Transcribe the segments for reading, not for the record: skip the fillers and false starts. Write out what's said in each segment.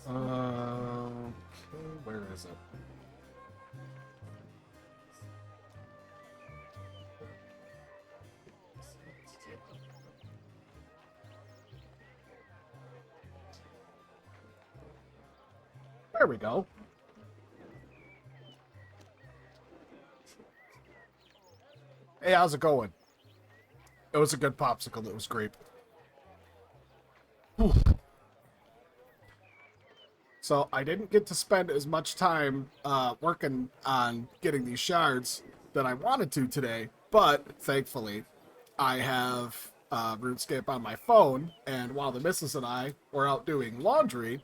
Okay, where is it? There we go. Hey, how's it going? It was a good popsicle. It was great. Whew. So I didn't get to spend as much time working on getting these shards that I wanted to today, but thankfully I have RuneScape on my phone, and while the missus and I were out doing laundry,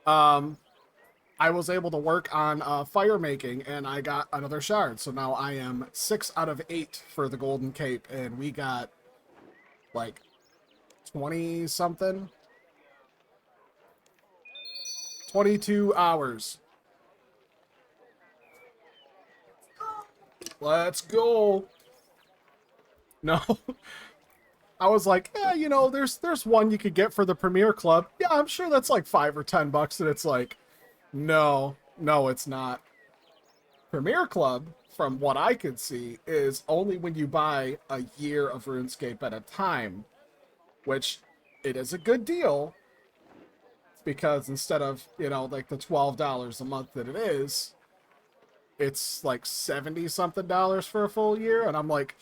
I was able to work on fire making, and I got another shard. So now I am 6 out of 8 for the Golden Cape, and we got like 20 something, 22 hours. Let's go. No. I was like, yeah, you know, there's one you could get for the Premier Club. Yeah, I'm sure that's like $5 or $10, and it's like, no, no, it's not. Premier Club, from what I could see, is only when you buy a year of RuneScape at a time, which it is a good deal because instead of, you know, like the $12 a month that it is, it's like 70 something dollars for a full year, and I'm like,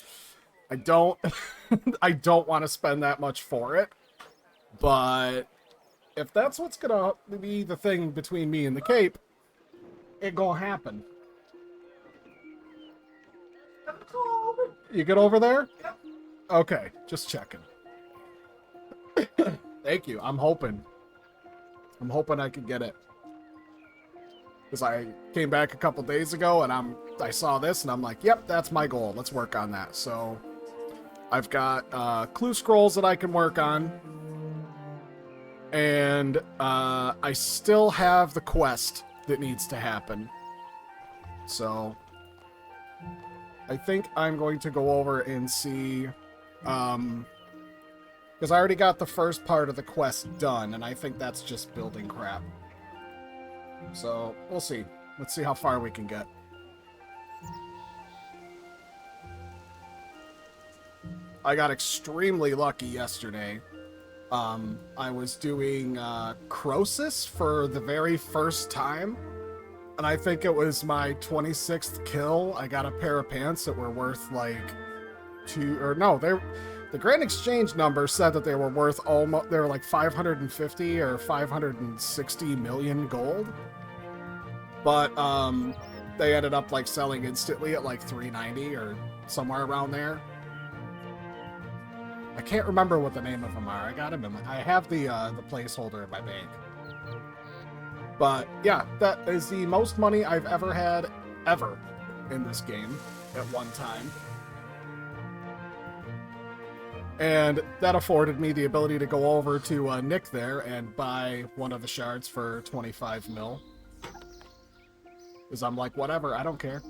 I don't I don't want to spend that much for it. But if that's what's gonna be the thing between me and the Cape, it gonna happen. You get over there? Okay, just checking. Thank you. I'm hoping I could get it. Because I came back a couple days ago and I saw this and I'm like, yep, that's my goal. Let's work on that. So I've got clue scrolls that I can work on. And I still have the quest that needs to happen. So I think I'm going to go over and see, because I already got the first part of the quest done, and I think that's just building crap. So we'll see. Let's see how far we can get. I got extremely lucky yesterday. I was doing Croesus for the very first time, and I think it was my 26th kill. I got a pair of pants that were worth like the Grand Exchange number said that they were worth almost, they were like 550 or 560 million gold. But they ended up like selling instantly at like 390 or somewhere around there. I can't remember what the name of them are. I got them I have the placeholder in my bank. But yeah, that is the most money I've ever had ever in this game at one time. And that afforded me the ability to go over to Nick there and buy one of the shards for 25 mil. Because I'm like, whatever, I don't care.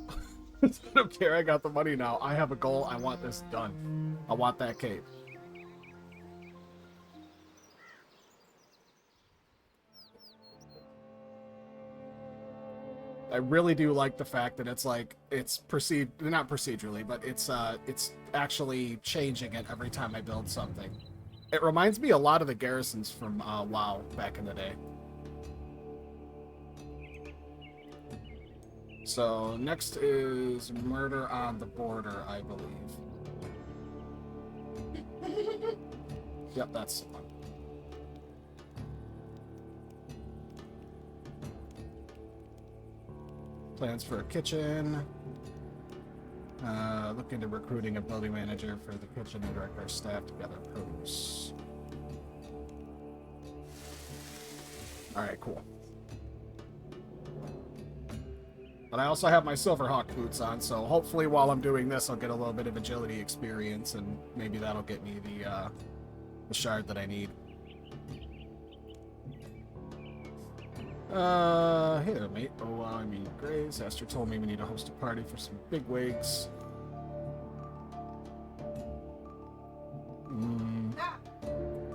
I don't care, I got the money now. I have a goal, I want this done. I want that cape. I really do like the fact that it's like, it's not procedurally, but it's actually changing it every time I build something. It reminds me a lot of the garrisons from WoW back in the day. So next is Murder on the Border, I believe. Yep, that's the one. Plans for a kitchen. Look into recruiting a building manager for the kitchen and direct our staff to gather produce. Alright, cool. But I also have my Silverhawk boots on, so hopefully while I'm doing this, I'll get a little bit of agility experience, and maybe that'll get me the shard that I need. Hey there, mate. Oh, I mean, Graves. Esther told me we need to host a party for some bigwigs.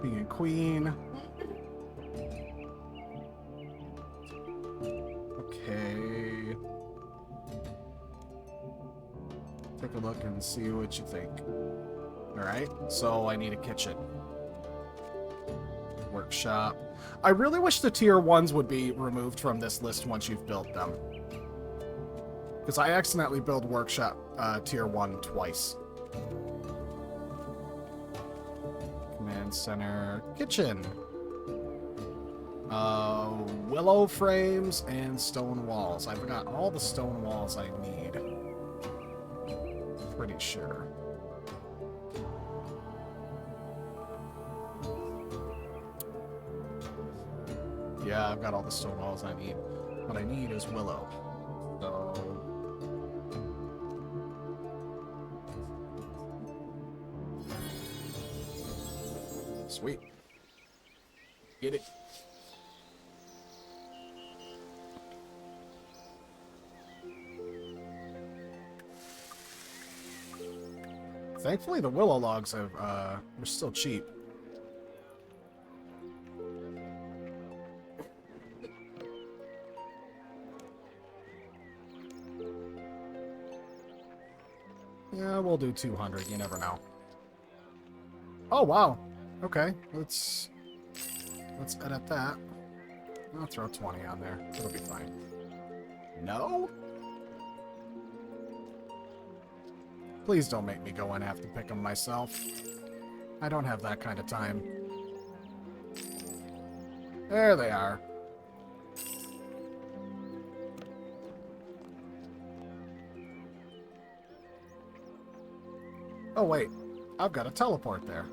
King and Queen. look and see what you think. Alright, so I need a kitchen. Workshop. I really wish the tier 1s would be removed from this list once you've built them. Because I accidentally built workshop tier 1 twice. Command center. Kitchen. Willow frames and stone walls. I've got all the stone walls I need. Pretty sure. Yeah, I've got all the stone walls I need. What I need is willow. So... Sweet. Get it. Thankfully, the willow logs have, are still cheap. Yeah, we'll do 200. You never know. Oh, wow. Okay, let's edit that. I'll throw 20 on there. It'll be fine. No? Please don't make me go and have to pick them myself. I don't have that kind of time. There they are. Oh, wait. I've got a teleport there.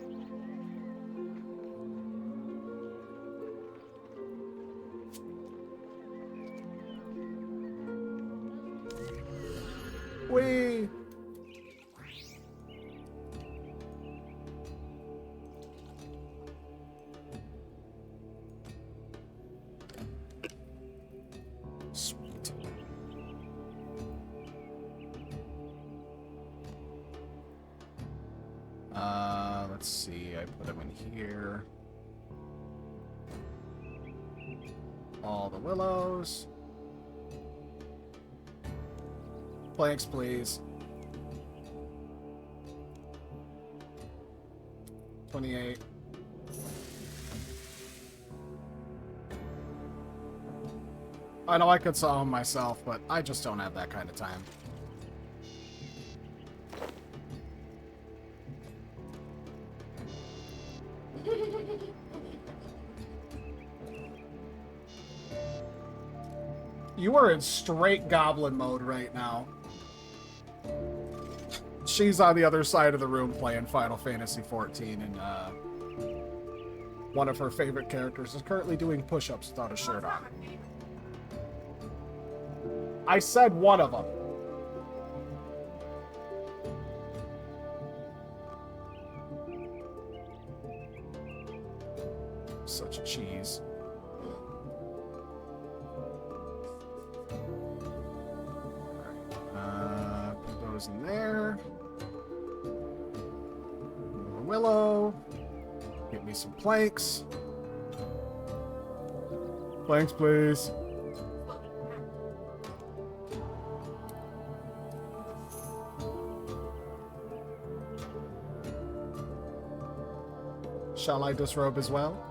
Whee! Sweet. Let's see. I put them in here. All the willows. Planks, please. 28. I know I could solve them myself, but I just don't have that kind of time. You are in straight goblin mode right now. She's on the other side of the room playing Final Fantasy XIV, and one of her favorite characters is currently doing push-ups without a shirt on. I said one of them. Such a cheese. Put those in there. More willow. Get me some planks. Planks, please. Shall I disrobe as well?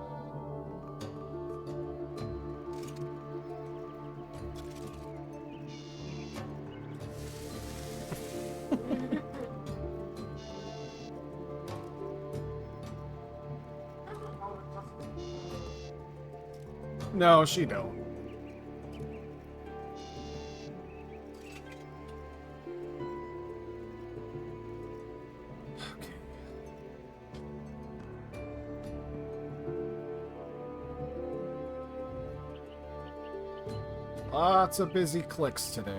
No, she don't. Okay. Lots of busy clicks today.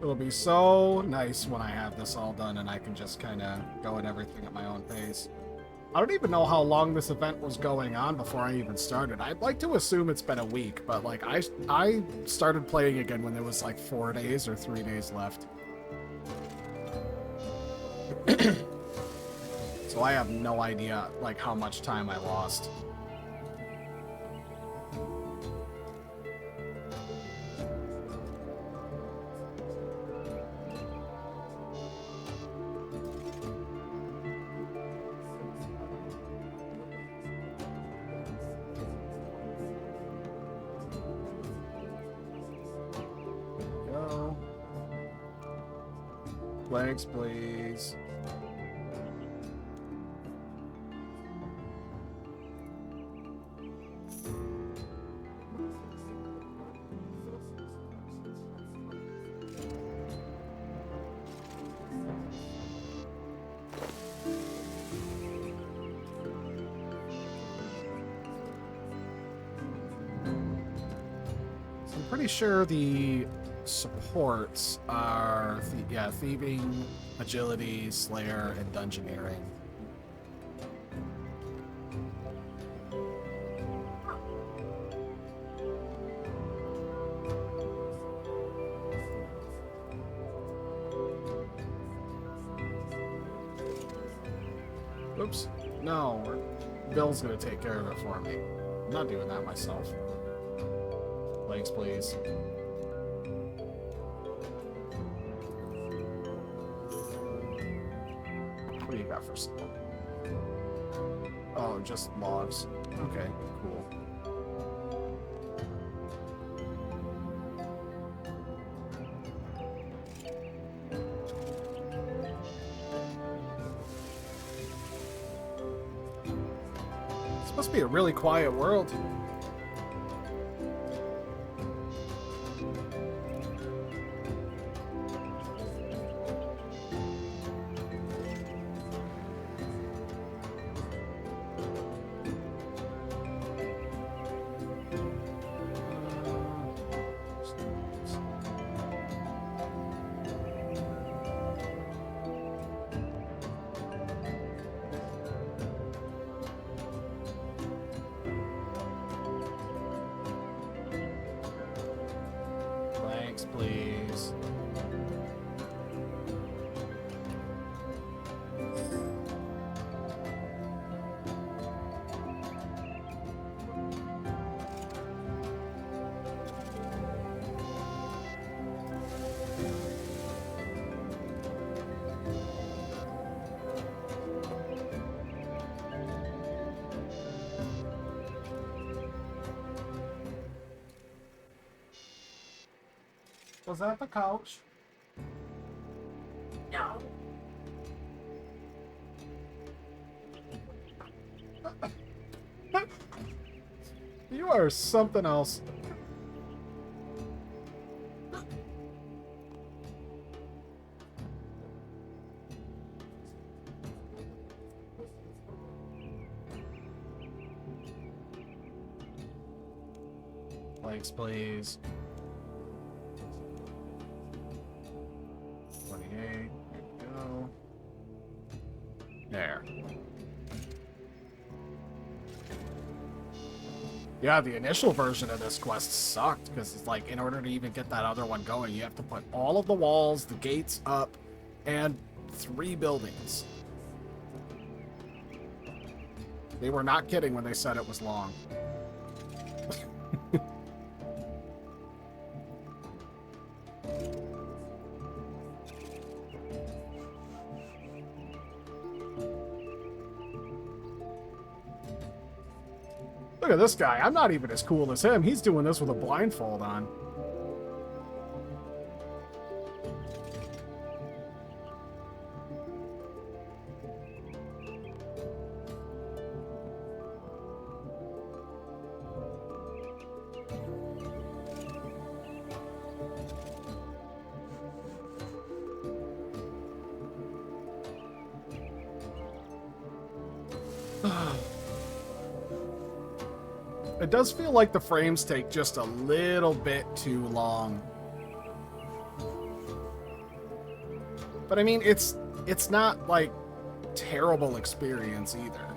It'll be so nice when I have this all done and I can just kind of go at everything at my own pace. I don't even know how long this event was going on before I even started. I'd like to assume it's been a week, but like I started playing again when there was like 4 days or 3 days left. So I have no idea like how much time I lost. Thanks, please. I'm pretty sure the supports are, thieving, agility, slayer, and dungeoneering. Oops. No, Bill's gonna take care of it for me. I'm not doing that myself. Thanks, please. What do you got for sale? Oh, just logs. Okay, cool. This must be a really quiet world. Thanks, please. Was that the couch? No. You are something else. Thanks, please. 28. There we go. There. Yeah, the initial version of this quest sucked because it's like, in order to even get that other one going, you have to put all of the walls, the gates up, and 3 buildings. They were not kidding when they said it was long. Look at this guy. I'm not even as cool as him. He's doing this with a blindfold on. It does feel like the frames take just a little bit too long. But I mean, it's not like terrible experience either.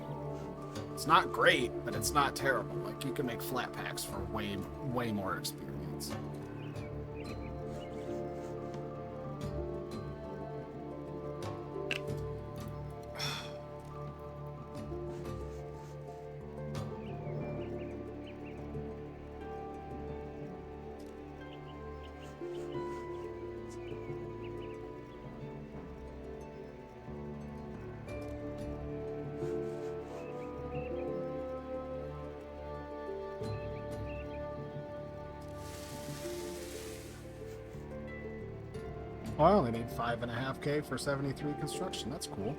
It's not great, but it's not terrible. Like, you can make flat packs for way more experience. Oh, I only need 5.5K for 73 construction. That's cool.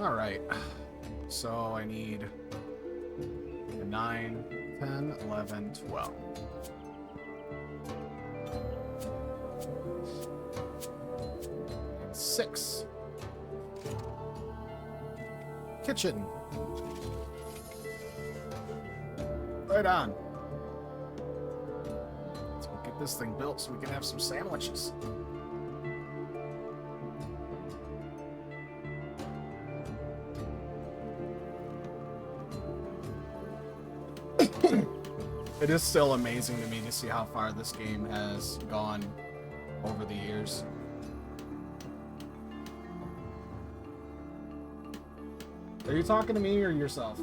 All right. So I need a 9, 10, 11, 12. And 6. Kitchen. Right on. Let's go get this thing built so we can have some sandwiches. It is still amazing to me to see how far this game has gone over the years. Are you talking to me or yourself?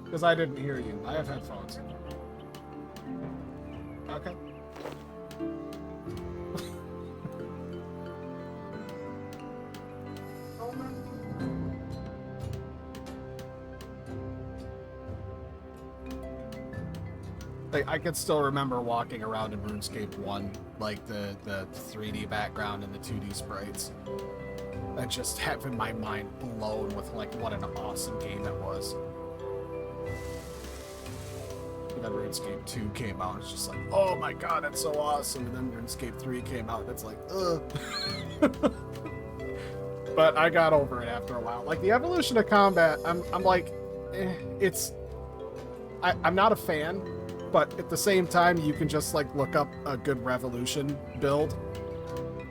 Because I didn't hear you. I have headphones. Okay. I could still remember walking around in RuneScape 1, like the 3D background and the 2D sprites. And just having my mind blown with like what an awesome game it was. And then RuneScape 2 came out, it's just like, oh my god, that's so awesome. And then RuneScape 3 came out, and it's like, ugh. But I got over it after a while. Like the evolution of combat, I'm like, I'm not a fan. But at the same time, you can just like look up a good Revolution build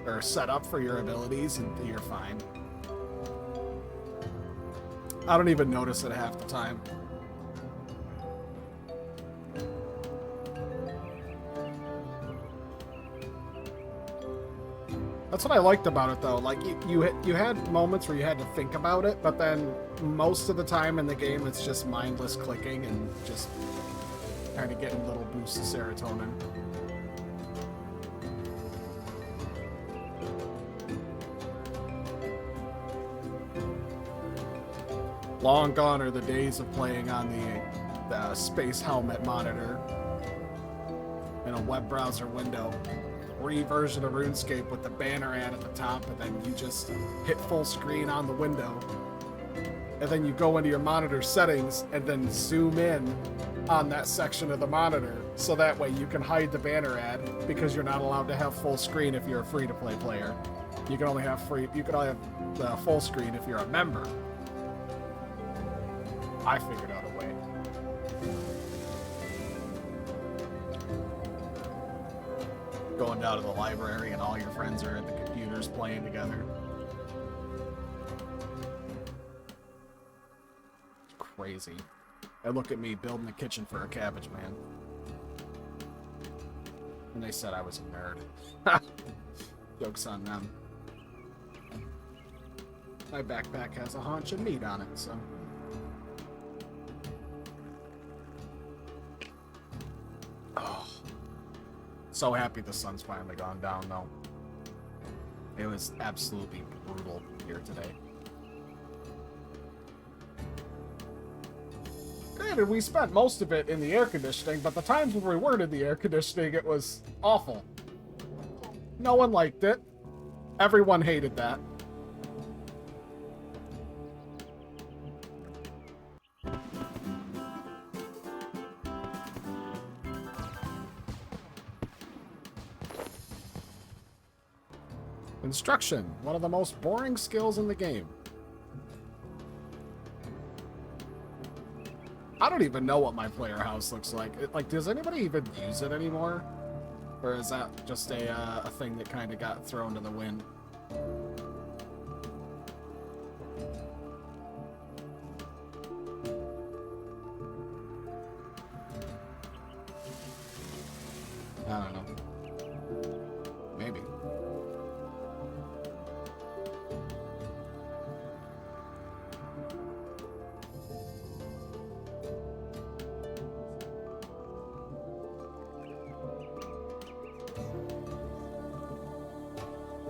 or setup for your abilities and you're fine. I don't even notice it half the time. That's what I liked about it though. Like you had moments where you had to think about it, but then most of the time in the game it's just mindless clicking and just kind of getting little boosts of serotonin. Long gone are the days of playing on the Space Helmet monitor in a web browser window. Free version of RuneScape with the banner ad at the top, and then you just hit full screen on the window. And then you go into your monitor settings and then zoom in on that section of the monitor, so that way you can hide the banner ad because you're not allowed to have full screen if you're a free-to-play player. You can only have the full screen if you're a member. I figured out a way. Going down to the library and all your friends are at the computers playing together. It's crazy. And look at me building a kitchen for a cabbage man. And they said I was a nerd. Joke's on them. My backpack has a haunch of meat on it, so... Oh. So happy the sun's finally gone down, though. It was absolutely brutal here today. Granted, we spent most of it in the air conditioning, but the times when we weren't in the air conditioning, it was awful. No one liked it. Everyone hated that. Construction, one of the most boring skills in the game. I don't even know what my player house looks like. Like, does anybody even use it anymore? Or is that just a thing that kind of got thrown to the wind? I don't know. Maybe.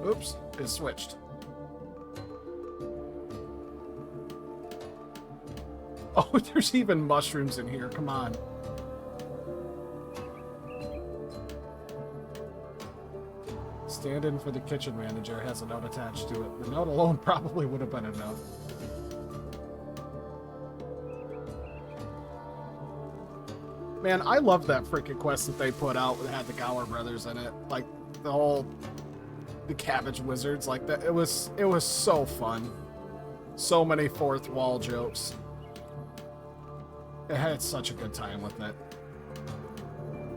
Oops, it switched. Oh, there's even mushrooms in here. Come on. Stand in for the kitchen manager has a note attached to it. The note alone probably would have been enough. Man, I love that freaking quest that they put out that had the Gower brothers in it. Like, the Cabbage Wizards, like that. It was so fun. So many fourth wall jokes. I had such a good time with it.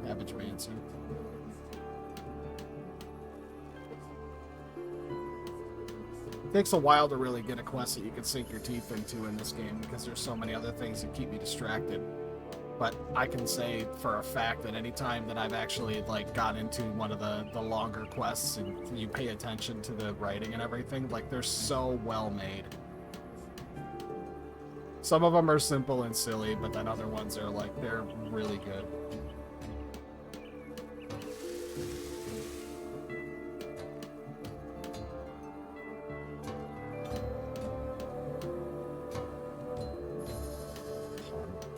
Cabbage Mancy. It takes a while to really get a quest that you can sink your teeth into in this game because there's so many other things that keep me distracted. But I can say for a fact that any time that I've actually like got into one of the longer quests and you pay attention to the writing and everything, like they're so well made. Some of them are simple and silly, but then other ones are like, they're really good.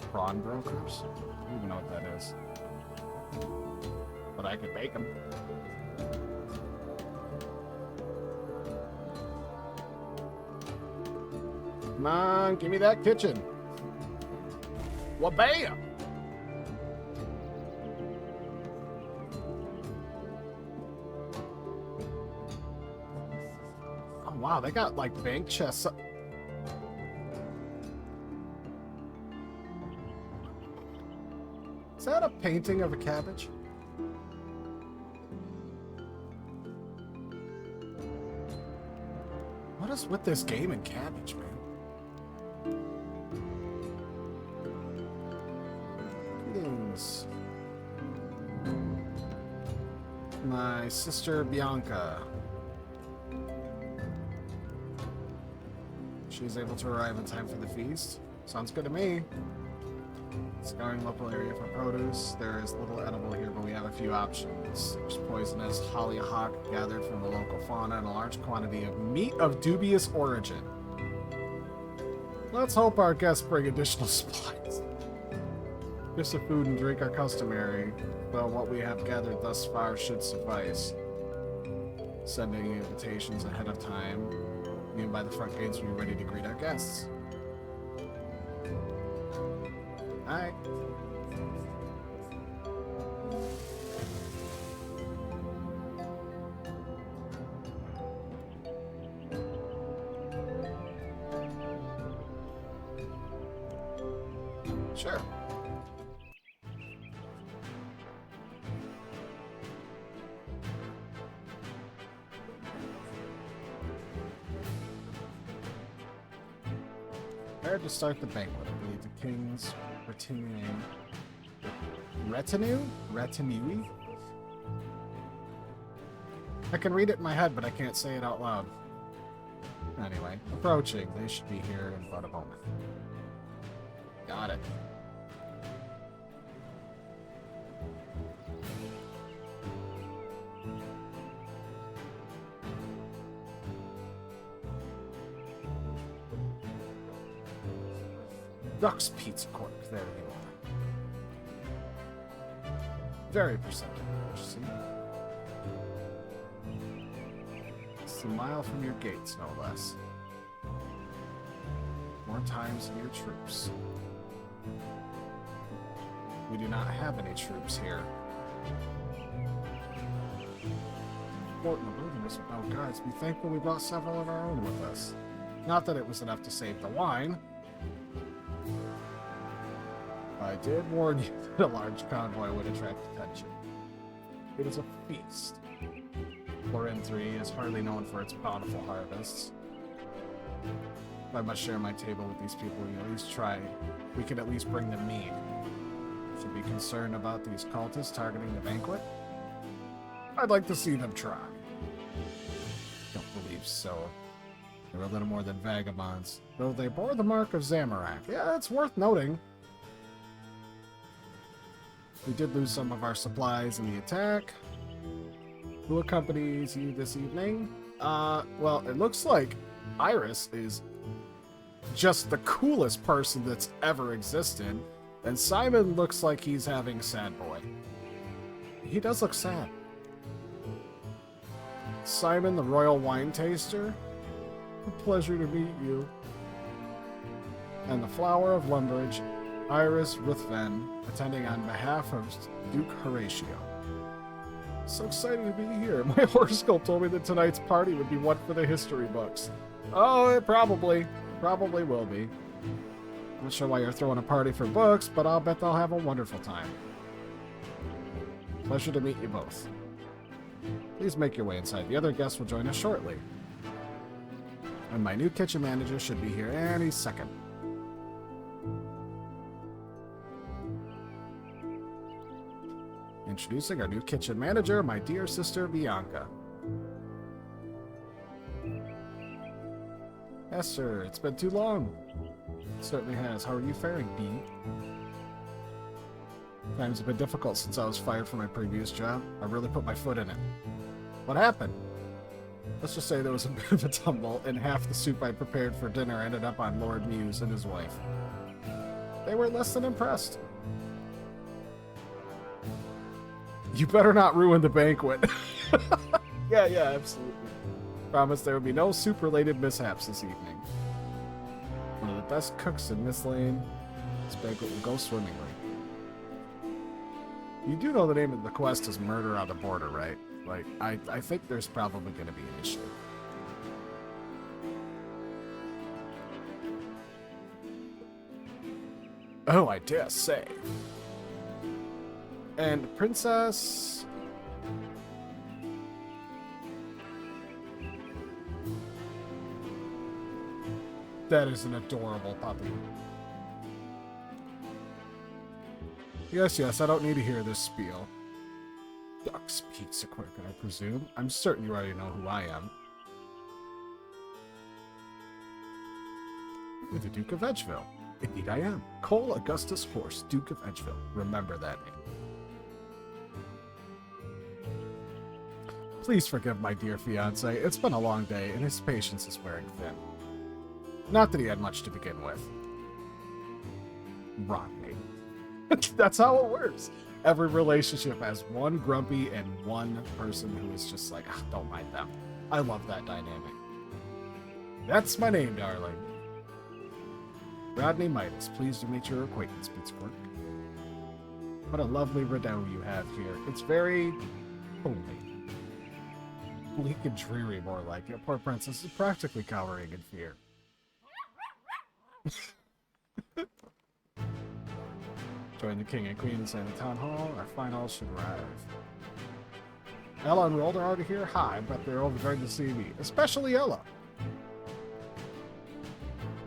Prawn brokers? I don't even know what that is. But I could bake them. Come on, give me that kitchen. Wabam! Oh wow, they got like bank chests. Is that a painting of a cabbage? What is with this game and cabbage, man? Greetings. My sister Bianca. She's able to arrive in time for the feast. Sounds good to me. Scouring local area for produce. There is little edible here, but we have a few options. There's poisonous hollyhock gathered from the local fauna and a large quantity of meat of dubious origin. Let's hope our guests bring additional supplies. Just the food and drink are customary, though what we have gathered thus far should suffice. Sending invitations ahead of time. Meeting by the front gates when you're ready to greet our guests. Alright. Sure. Prepared to start the banquet. I believe the king's retinue? I can read it in my head, but I can't say it out loud. Anyway, approaching. They should be here in about a moment. Got it. Duck's Pizza Cork. There you are. Very perceptive. See? It's a mile from your gates, no less. More times than your troops. We do not have any troops here. Fort in the wilderness without guards. Be thankful we brought several of our own with us. Not that it was enough to save the wine. I did warn you that a large convoy would attract attention. It is a feast. Florin 3 is hardly known for its bountiful harvests. If I must share my table with these people, we at least try. We could at least bring them mead. Should be concerned about these cultists targeting the banquet? I'd like to see them try. Don't believe so. They're a little more than vagabonds, though they bore the mark of Zamorak. Yeah, it's worth noting. We did lose some of our supplies in the attack. Who accompanies you this evening? Well, it looks like Iris is just the coolest person that's ever existed. And Simon looks like he's having sad boy. He does look sad. Simon, the royal wine taster. A pleasure to meet you. And the Flower of Lumbridge, Iris Ruthven, attending on behalf of Duke Horatio. So excited to be here. My horoscope told me that tonight's party would be one for the history books. Oh, it probably will be. Not sure why you're throwing a party for books, but I'll bet they'll have a wonderful time. Pleasure to meet you both. Please make your way inside. The other guests will join us shortly. And my new kitchen manager should be here any second. Introducing our new kitchen manager, my dear sister, Bianca. Yes, sir. It's been too long. It certainly has. How are you faring, Bee? Times have been difficult since I was fired from my previous job. I really put my foot in it. What happened? Let's just say there was a bit of a tumble, and half the soup I prepared for dinner ended up on Lord Muse and his wife. They were less than impressed. You better not ruin the banquet. Yeah, absolutely. Promise there will be no soup-related mishaps this evening. One of the best cooks in Miss Lane. This banquet will go swimmingly. You do know the name of the quest is Murder on the Border, right? Like, I think there's probably going to be an issue. Oh, I dare say. And Princess... That is an adorable puppy. Yes, I don't need to hear this spiel. Duck's Pizza Quick, I presume. I'm certain you already know who I am. You're the Duke of Edgeville. Indeed I am. Cole Augustus Horse, Duke of Edgeville. Remember that name. Please forgive my dear fiancé. It's been a long day, and his patience is wearing thin. Not that he had much to begin with. Rodney. That's how it works. Every relationship has one grumpy and one person who is just like, don't mind them. I love that dynamic. That's my name, darling. Rodney Midas, pleased to meet your acquaintance, Pittsburgh. What a lovely redound you have here. It's very homely. Bleak and dreary, more like it. Poor princess is practically cowering in fear. Join the king and queen inside the town hall. Our finals should arrive. Ella and Rold are already here. Hi, but they're overjoyed to see me. Especially Ella.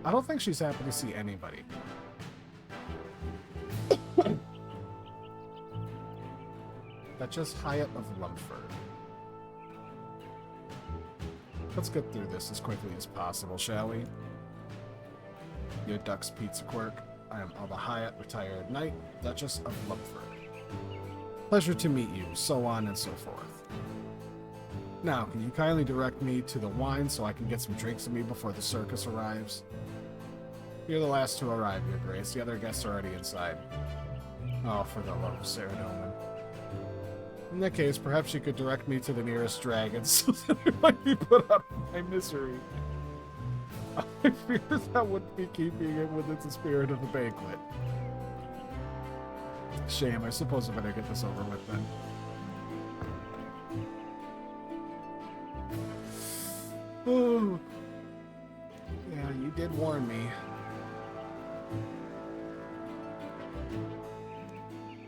I don't think she's happy to see anybody. Duchess Hyatt of Lumford. Let's get through this as quickly as possible, shall we? Your Duck's Pizza Quirk. I am Alba Hyatt, retired knight, Duchess of Lumford. Pleasure to meet you, so on and so forth. Now, can you kindly direct me to the wine so I can get some drinks in me before the circus arrives? You're the last to arrive, Your Grace. The other guests are already inside. Oh, for the love of Sarah Dolman. In that case, perhaps you could direct me to the nearest dragon so that I might be put out of my misery. I fear that wouldn't be keeping it within the spirit of the banquet. Shame, I suppose I better get this over with then. Oh. Yeah, you did warn me.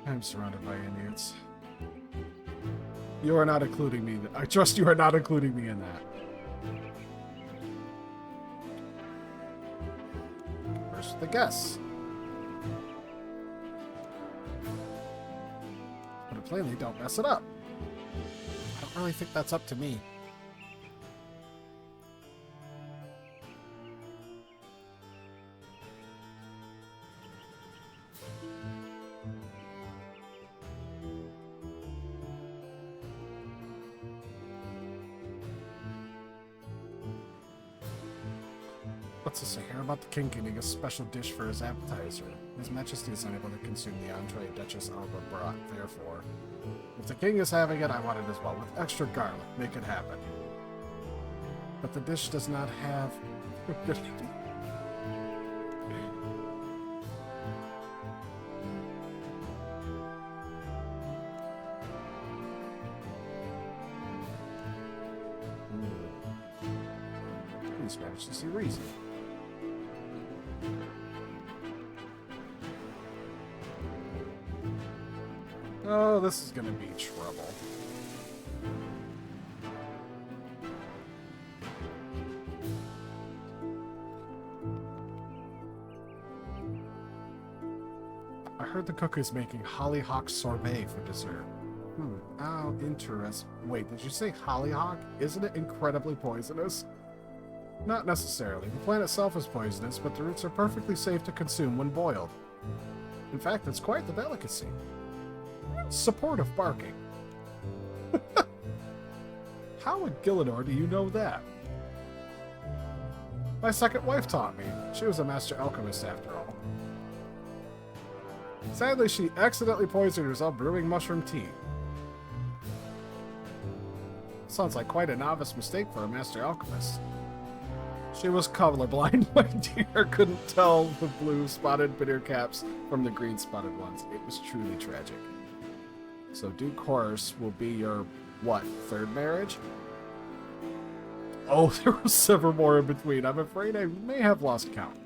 I'm surrounded by idiots. You are not including me. I trust you are not including me in that. First, the guests. But plainly, don't mess it up. I don't really think that's up to me. What's this I hear about the king getting a special dish for his appetizer? His Majesty is unable to consume the entree Duchess Alba brought, therefore. If the king is having it, I want it as well, with extra garlic. Make it happen. But the dish does not have... Please manage to see reason. Oh, this is gonna be trouble. I heard the cook is making hollyhock sorbet for dessert. Oh, interesting. Wait, did you say hollyhock? Isn't it incredibly poisonous? Not necessarily. The plant itself is poisonous, but the roots are perfectly safe to consume when boiled. In fact, it's quite the delicacy. Supportive barking. How in Gillinor do you know that? My second wife taught me. She was a master alchemist after all. Sadly, she accidentally poisoned herself brewing mushroom tea. Sounds like quite a novice mistake for a master alchemist. She was colorblind, my dear. Couldn't tell the blue spotted bitter caps from the green spotted ones. It was truly tragic. So due course will be your, what, third marriage? Oh, there were several more in between. I'm afraid I may have lost count.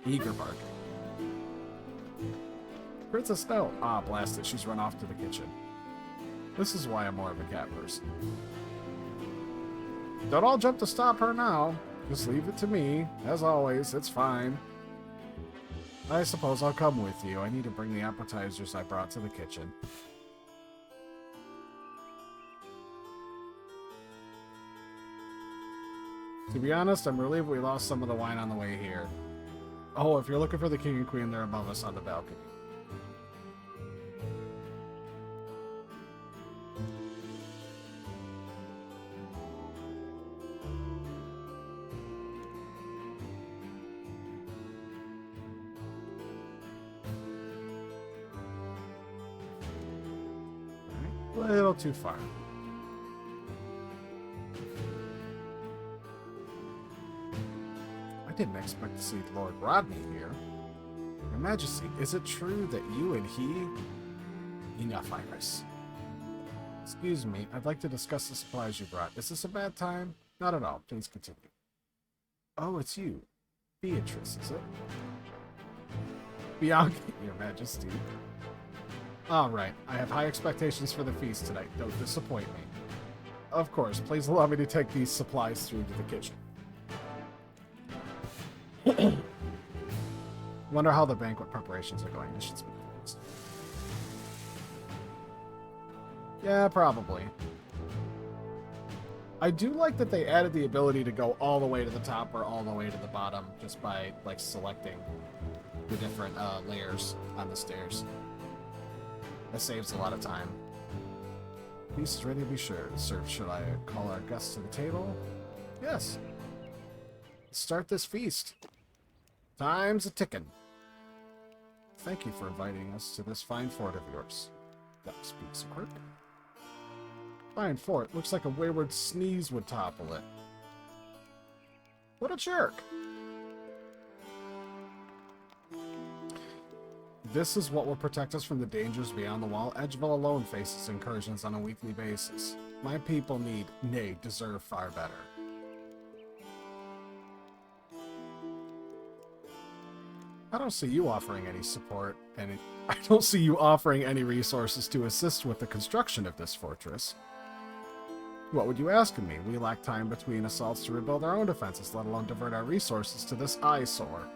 Eager barking. Princess Snow. Ah, blast it. She's run off to the kitchen. This is why I'm more of a cat person. Don't all jump to stop her now. Just leave it to me. As always, it's fine. I suppose I'll come with you. I need to bring the appetizers I brought to the kitchen. To be honest, I'm relieved we lost some of the wine on the way here. Oh, if you're looking for the king and queen, they're above us on the balcony. A little too far. I didn't expect to see Lord Rodney here. Your Majesty, is it true that you and he... Enough, Iris. Excuse me, I'd like to discuss the supplies you brought. Is this a bad time? Not at all. Please continue. Oh, it's you. Beatrice, is it? Bianca, Your Majesty. Alright, I have high expectations for the feast tonight. Don't disappoint me. Of course, please allow me to take these supplies through to the kitchen. Wonder how the banquet preparations are going. This should speak fast. Yeah, probably. I do like that they added the ability to go all the way to the top or all the way to the bottom just by, like, selecting the different layers on the stairs. That saves a lot of time. Feast is ready to be served. Should I call our guests to the table? Yes. Let's start this feast. Time's a-ticking. Thank you for inviting us to this fine fort of yours. That speaks a quirk. Fine fort. Looks like a wayward sneeze would topple it. What a jerk. This is what will protect us from the dangers beyond the wall. Edgeville alone faces incursions on a weekly basis. My people need, nay, deserve far better. I don't see you offering any support, and I don't see you offering any resources to assist with the construction of this fortress. What would you ask of me? We lack time between assaults to rebuild our own defenses, let alone divert our resources to this eyesore.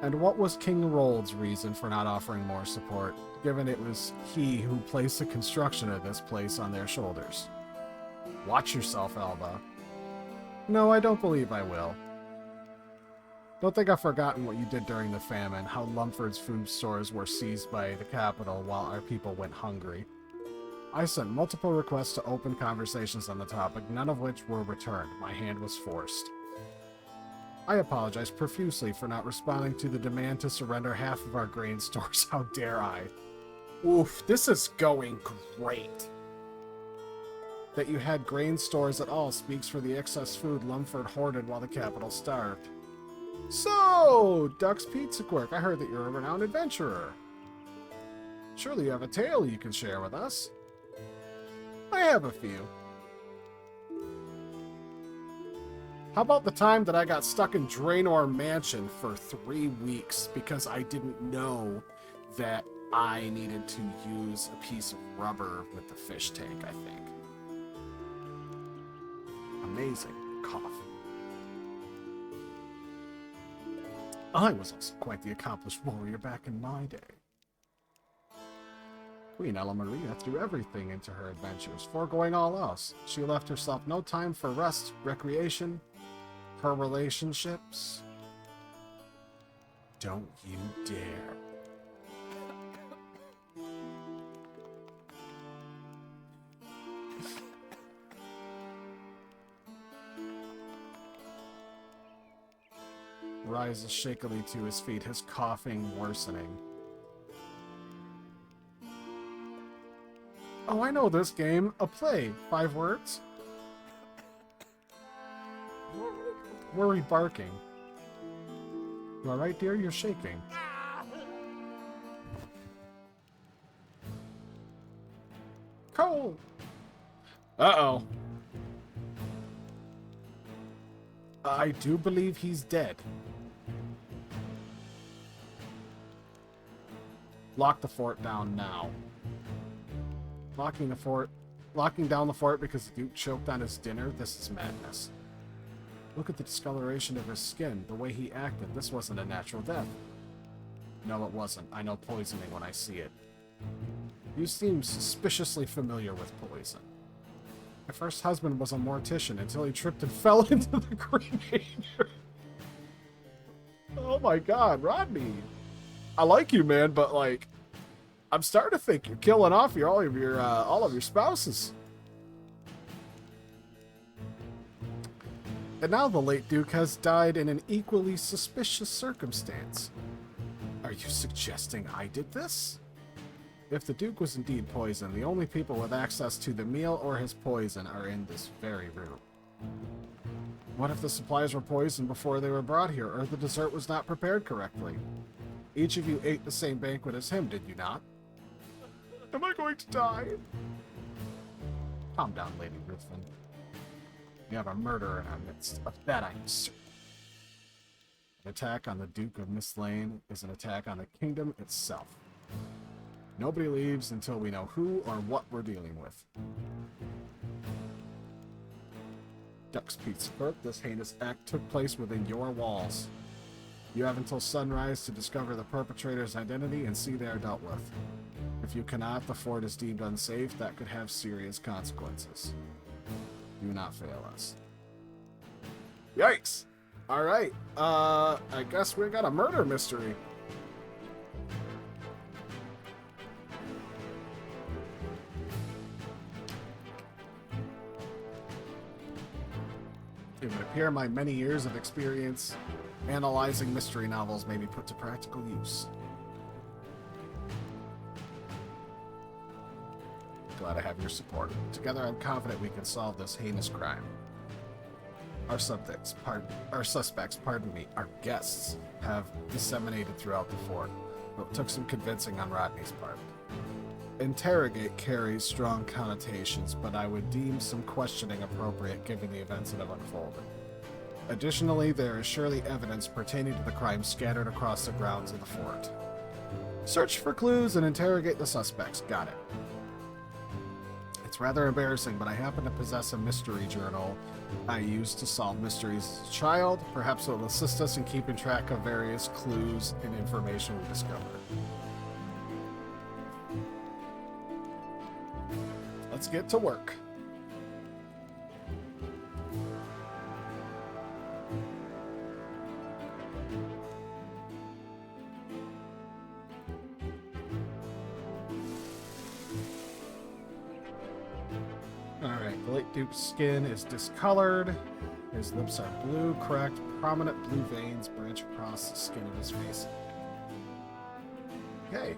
And what was King Rold's reason for not offering more support, given it was he who placed the construction of this place on their shoulders? Watch yourself, Alba. No, I don't believe I will. Don't think I've forgotten what you did during the famine, how Lumford's food stores were seized by the capital while our people went hungry. I sent multiple requests to open conversations on the topic, none of which were returned. My hand was forced. I apologize profusely for not responding to the demand to surrender half of our grain stores. How dare I? Oof, this is going great. That you had grain stores at all speaks for the excess food Lumford hoarded while the capital starved. So, Duck's Pizza Quirk, I heard that you're a renowned adventurer. Surely you have a tale you can share with us. I have a few. How about the time that I got stuck in Draenor Mansion for 3 weeks because I didn't know that I needed to use a piece of rubber with the fish tank, I think. Amazing. Cough. I was also quite the accomplished warrior back in my day. Queen Ella Maria threw everything into her adventures, foregoing all else. She left herself no time for rest, recreation, her relationships. Don't you dare. Rises shakily to his feet, his coughing worsening. Oh, I know this game. A play. 5 words. Worry barking. You alright, dear? You're shaking. Cole! Uh-oh. I do believe he's dead. Lock the fort down now. Locking down the fort because the Duke choked on his dinner? This is madness. Look at the discoloration of his skin, the way he acted. This wasn't a natural death. No, it wasn't. I know poisoning when I see it. You seem suspiciously familiar with poison. My first husband was a mortician until he tripped and fell into the cremator. Oh my god, Rodney. I like you, man, but like, I'm starting to think you're killing off all of your spouses. And now the late Duke has died in an equally suspicious circumstance. Are you suggesting I did this? If the Duke was indeed poisoned, the only people with access to the meal or his poison are in this very room. What if the supplies were poisoned before they were brought here, or the dessert was not prepared correctly? Each of you ate the same banquet as him, did you not? Am I going to die? Calm down, Lady Ruthven. You have a murderer in our midst. Of that I am certain. An attack on the Duke of Miss Lane is an attack on the kingdom itself. Nobody leaves until we know who or what we're dealing with. Duck's Pizza Quirk, this heinous act took place within your walls. You have until sunrise to discover the perpetrator's identity and see they are dealt with. If you cannot, the fort is deemed unsafe. That could have serious consequences. Do not fail us. Yikes! Alright, I guess we got a murder mystery. It would appear my many years of experience analyzing mystery novels may be put to practical use. Glad I have your support. Together, I'm confident we can solve this heinous crime. Our suspects, our guests, have disseminated throughout the fort, but it took some convincing on Rodney's part. Interrogate carries strong connotations, but I would deem some questioning appropriate given the events that have unfolded. Additionally, there is surely evidence pertaining to the crime scattered across the grounds of the fort. Search for clues and interrogate the suspects. Got it. It's rather embarrassing, but I happen to possess a mystery journal I used to solve mysteries as a child. Perhaps it will assist us in keeping track of various clues and information we discover. Let's get to work. Alright, the late Duke's skin is discolored. His lips are blue, correct. Prominent blue veins branch across the skin of his face. Okay.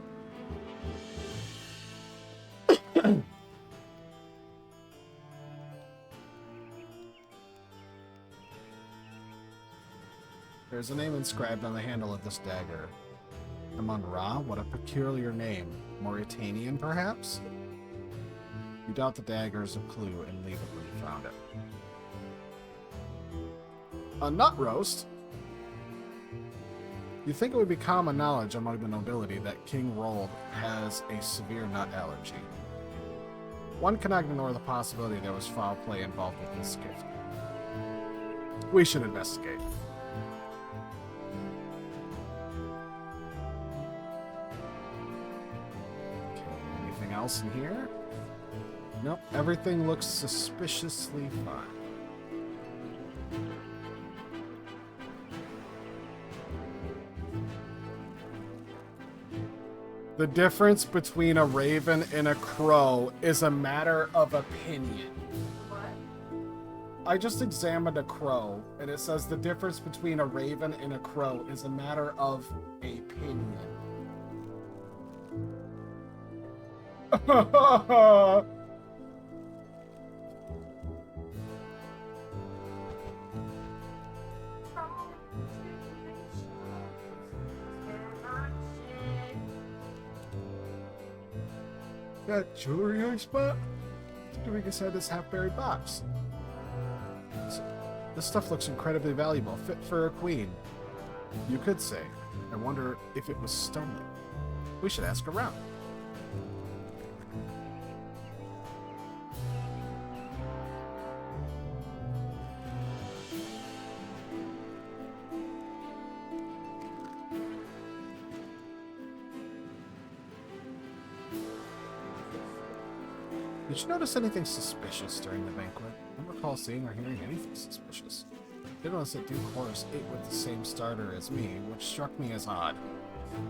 There's a name inscribed on the handle of this dagger. Amun-Ra, what a peculiar name. Mauritanian, perhaps? You doubt the dagger is a clue and leave it where you found it. A nut roast? You think it would be common knowledge among the nobility that King Rold has a severe nut allergy. One cannot ignore the possibility there was foul play involved with this gift. We should investigate. Anything else in here? Nope, everything looks suspiciously fine. The difference between a raven and a crow is a matter of opinion. What? I just examined a crow, and it says the difference between a raven and a crow is a matter of opinion. That jewelry I spot? Doing inside this half-buried box. This stuff looks incredibly valuable, fit for a queen. You could say. I wonder if it was stolen. We should ask around. Did you notice anything suspicious during the banquet? I don't recall seeing or hearing anything suspicious. Did notice that Duke Horace ate with the same starter as me, which struck me as odd.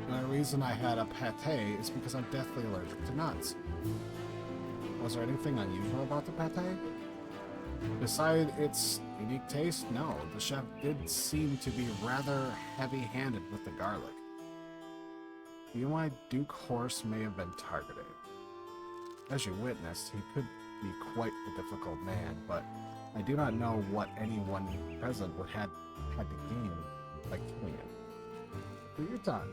And the reason I had a pate is because I'm deathly allergic to nuts. Was there anything unusual about the pate? Besides its unique taste, no. The chef did seem to be rather heavy-handed with the garlic. You know why Duke Horace may have been targeted? As you witnessed, he could be quite a difficult man, but I do not know what anyone present would had to gain by killing him. Do your time.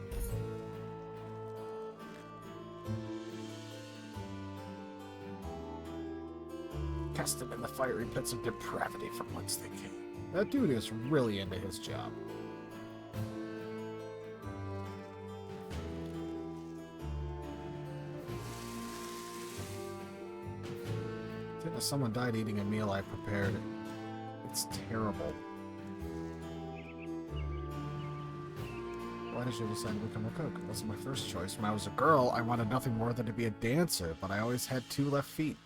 Cast them in the fiery pits of depravity from whence they came. That dude is really into his job. Someone died eating a meal I prepared. It's terrible. Why did you decide to become a cook? That was my first choice. When I was a girl, I wanted nothing more than to be a dancer, but I always had 2 left feet.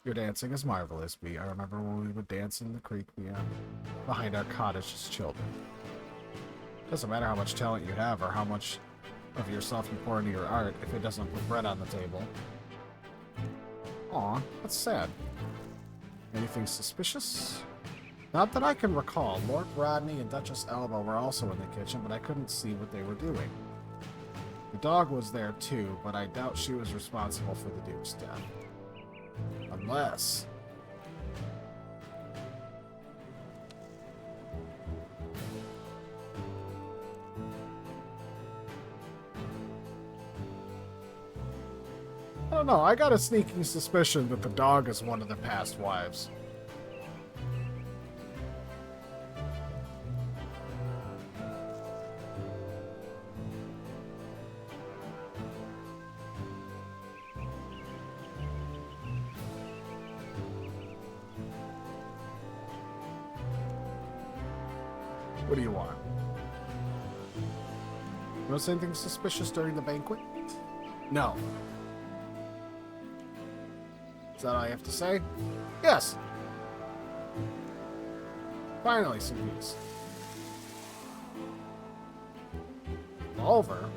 Your dancing is marvelous, Bee. I remember when we would dance in the creek behind our cottage as children. Doesn't matter how much talent you have or how much of yourself you pour into your art if it doesn't put bread on the table. Aw, that's sad. Anything suspicious? Not that I can recall. Lord Rodney and Duchess Elba were also in the kitchen, but I couldn't see what they were doing. The dog was there too, but I doubt she was responsible for the Duke's death. Unless... I don't know, I got a sneaking suspicion that the dog is one of the past wives. What do you want? You notice anything suspicious during the banquet? No. Is that all I have to say? Yes. Finally, some peace. Revolver?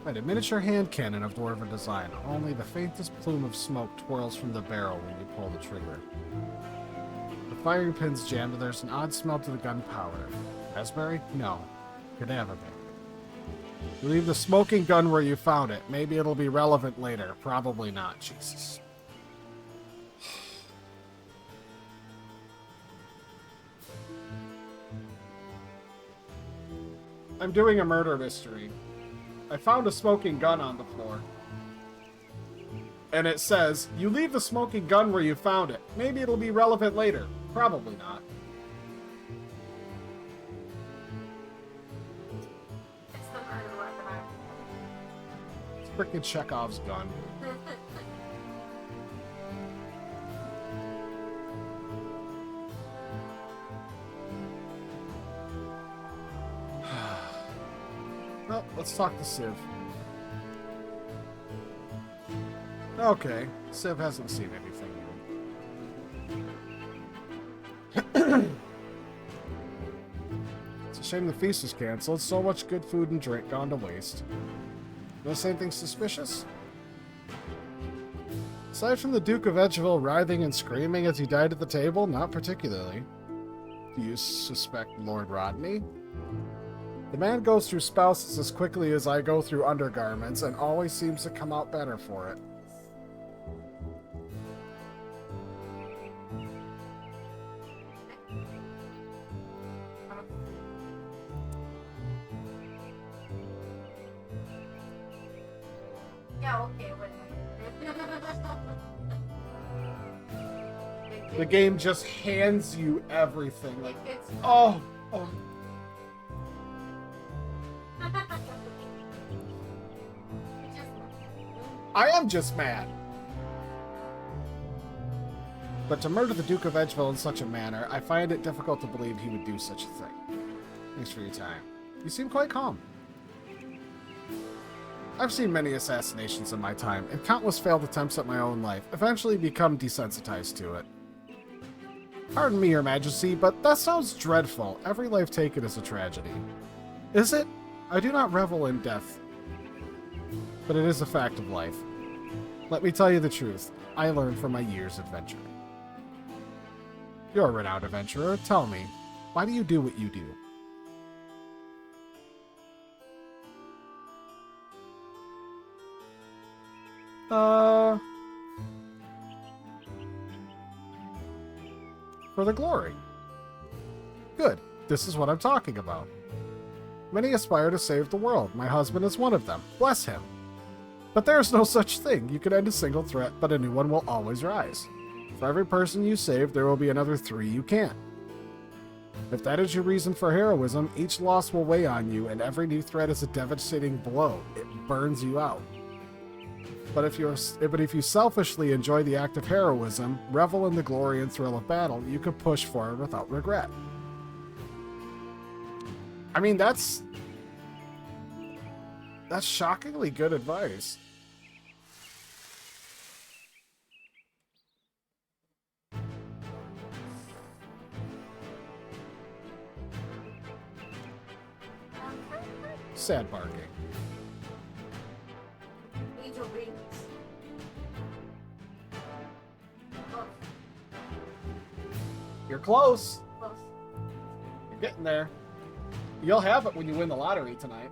Right, a miniature hand cannon of dwarven design. Only the faintest plume of smoke twirls from the barrel when you pull the trigger. The firing pin's jammed and there's an odd smell to the gunpowder. Raspberry? No. Could have been. You leave the smoking gun where you found it. Maybe it'll be relevant later. Probably not. Jesus. I'm doing a murder mystery. I found a smoking gun on the floor. And it says, you leave the smoking gun where you found it. Maybe it'll be relevant later. Probably not. It's the murder weapon. It's frickin' Chekhov's gun. Well, let's talk to Civ. Okay, Civ hasn't seen anything yet. It's a shame the feast was canceled. So much good food and drink gone to waste. Notice anything suspicious? Aside from the Duke of Edgeville writhing and screaming as he died at the table, not particularly. Do you suspect Lord Rodney? The man goes through spouses as quickly as I go through undergarments and always seems to come out better for it. Yeah, okay, wait. The game just hands you everything. Like, It's oh. I am just mad. But to murder the Duke of Edgeville in such a manner, I find it difficult to believe he would do such a thing. Thanks for your time. You seem quite calm. I've seen many assassinations in my time, and countless failed attempts at my own life, eventually become desensitized to it. Pardon me, Your Majesty, but that sounds dreadful. Every life taken is a tragedy. Is it? I do not revel in death, but it is a fact of life. Let me tell you the truth. I learned from my years adventuring. You're a renowned adventurer. Tell me, why do you do what you do? For the glory. Good. This is what I'm talking about. Many aspire to save the world. My husband is one of them. Bless him. But there is no such thing. You can end a single threat, but a new one will always rise. For every person you save, there will be another 3 you can't. If that is your reason for heroism, each loss will weigh on you, and every new threat is a devastating blow. It burns you out. But if you selfishly enjoy the act of heroism, revel in the glory and thrill of battle, you can push forward without regret. I mean, that's shockingly good advice. Sad barking. Angel Beats. Oh, You're close. close. You're getting there. You'll have it when you win the lottery tonight.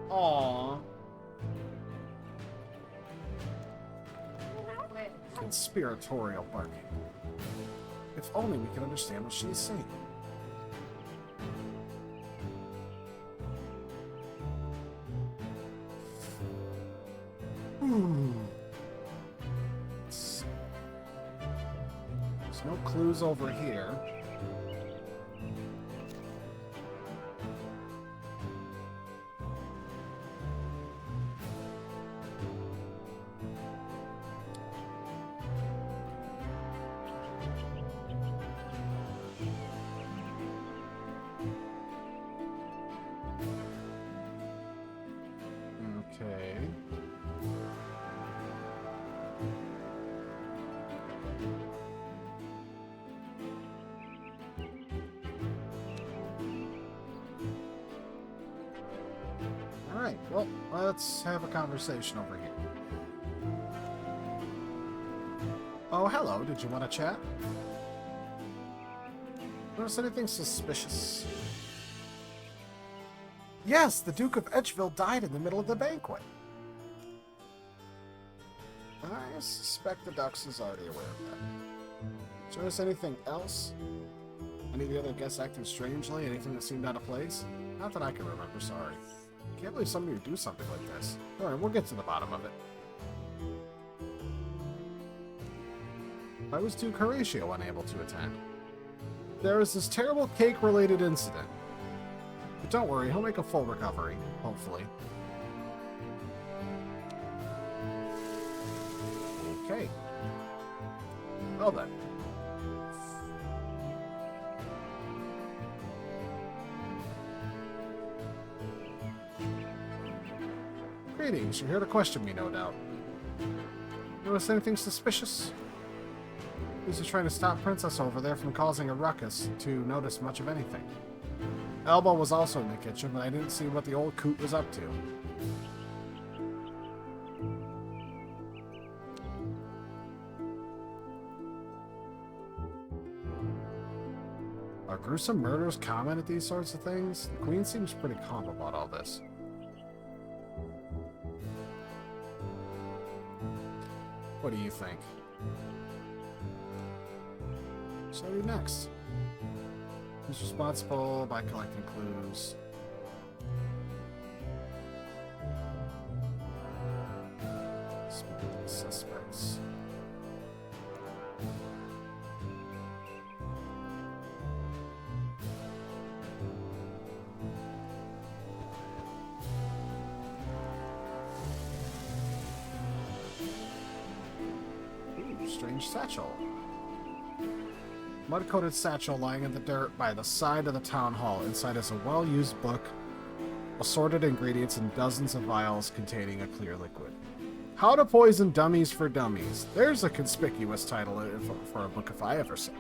Aww. Wait. Conspiratorial barking. If only we could understand what she's saying. There's no clues over here. Okay. Alright, well, let's have a conversation over here. Oh, hello. Did you want to chat? Notice anything suspicious? Yes, the Duke of Edgeville died in the middle of the banquet. I suspect the Dux is already aware of that. Did you notice anything else? Any of the other guests acting strangely? Anything that seemed out of place? Not that I can remember, sorry. Can't believe somebody would do something like this. Alright, we'll get to the bottom of it. Why was Duke Horatio unable to attend? There was this terrible cake-related incident. But don't worry, he'll make a full recovery, hopefully. Okay. Well then. Greetings, you're here to question me, no doubt. Notice anything suspicious? He's just trying to stop Princess over there from causing a ruckus to notice much of anything. Elba was also in the kitchen, but I didn't see what the old coot was up to. Are gruesome murders common at these sorts of things? The Queen seems pretty calm about all this. What do you think? So what do next? Who's responsible by collecting clues? Speaking of the suspects. Ooh, strange satchel. Mud-coated satchel lying in the dirt by the side of the town hall. Inside is a well-used book, assorted ingredients, and dozens of vials containing a clear liquid. How to Poison Dummies for Dummies. There's a conspicuous title for a book if I ever saw.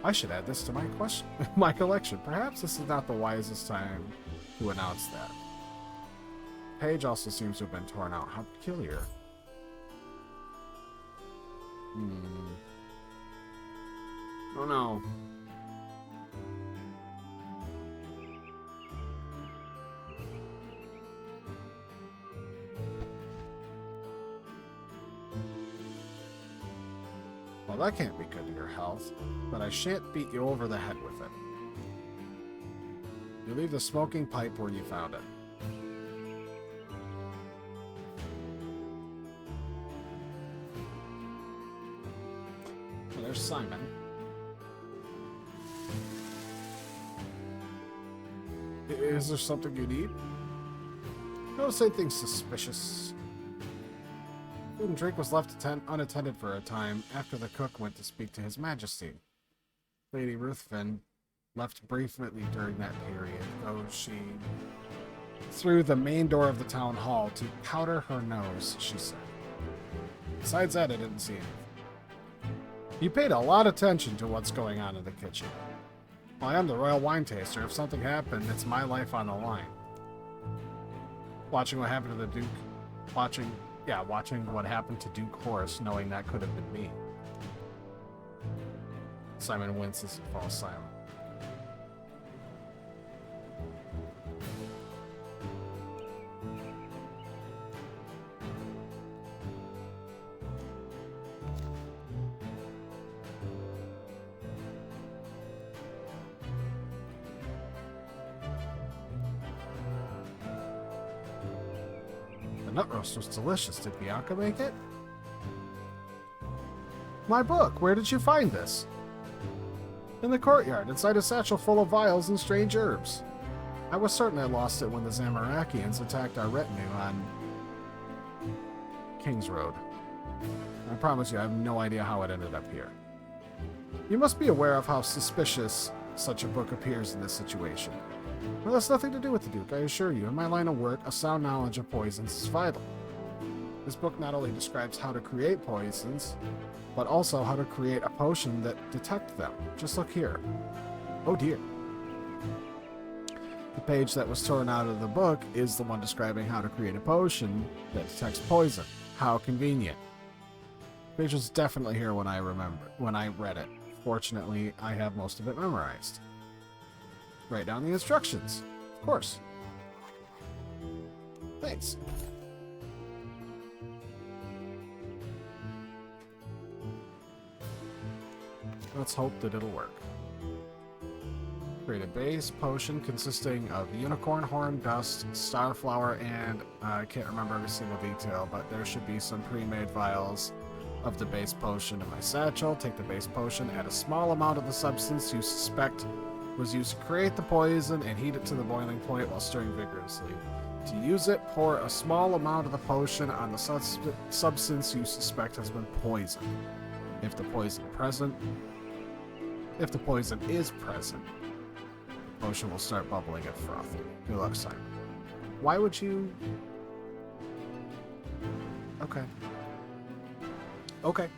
I should add this to my collection. Perhaps this is not the wisest time to announce that. Page also seems to have been torn out. How peculiar. Oh no. Well, that can't be good to your health, but I shan't beat you over the head with it. You leave the smoking pipe where you found it. There's Simon. Is there something you need? Notice anything suspicious? Food and drink was left unattended for a time after the cook went to speak to His Majesty. Lady Ruthven left briefly during that period, though she through the main door of the town hall to powder her nose, she said. Besides that, I didn't see anything. You paid a lot of attention to what's going on in the kitchen. Well, I am the royal wine taster. If something happened, it's my life on the line. Watching what happened to the Duke. Watching what happened to Duke Horace, knowing that could have been me. Simon winces and falls silent. The nut roast was delicious. Did Bianca make it? My book. Where did you find this? In the courtyard, inside a satchel full of vials and strange herbs. I was certain I lost it when the Zamarakians attacked our retinue on King's Road. I promise you, I have no idea how it ended up here. You must be aware of how suspicious such a book appears in this situation. Well, that's nothing to do with the Duke, I assure you. In my line of work, a sound knowledge of poisons is vital. This book not only describes how to create poisons, but also how to create a potion that detects them. Just look here. Oh dear. The page that was torn out of the book is the one describing how to create a potion that detects poison. How convenient. The page was definitely here when I read it. Fortunately, I have most of it memorized. Write down the instructions. Of course. Thanks. Let's hope that it'll work. Create a base potion consisting of unicorn horn, dust, starflower, and I can't remember every single detail, but there should be some pre-made vials of the base potion in my satchel. Take the base potion, add a small amount of the substance you suspect was used to create the poison, and heat it to the boiling point while stirring vigorously. To use it, pour a small amount of the potion on the substance you suspect has been poisoned. If the poison is present, the potion will start bubbling and frothing. Good luck, Simon. Why would you... Okay. Okay.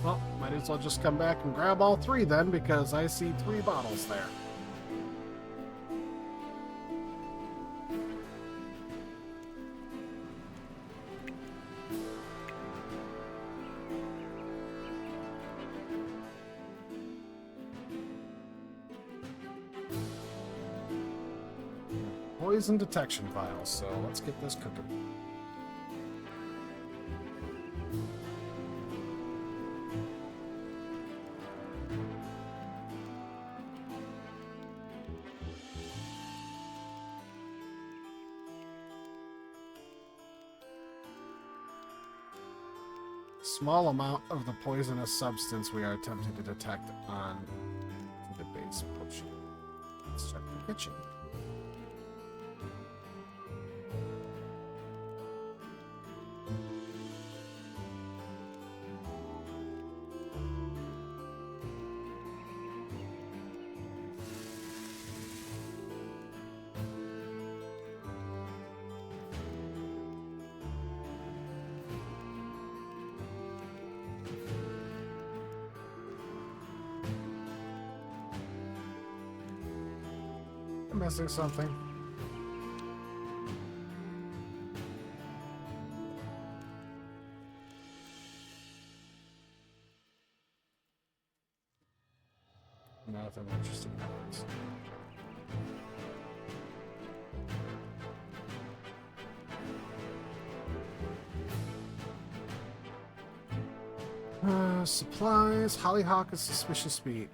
Well, might as well just come back and grab all three then, because I see 3 bottles there. Poison detection vials, so let's get this cooking. Small amount of the poisonous substance we are attempting to detect on the base potion. Let's check the kitchen. I'm missing something. Nothing interesting happens. Supplies. Hollyhock is suspicious meat.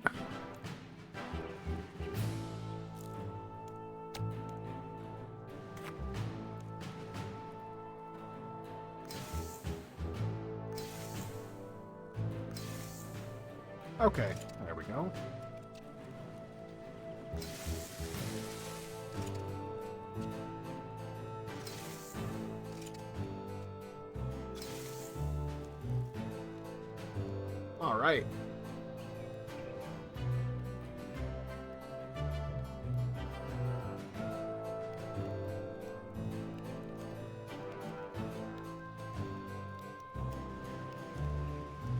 Okay, there we go. All right.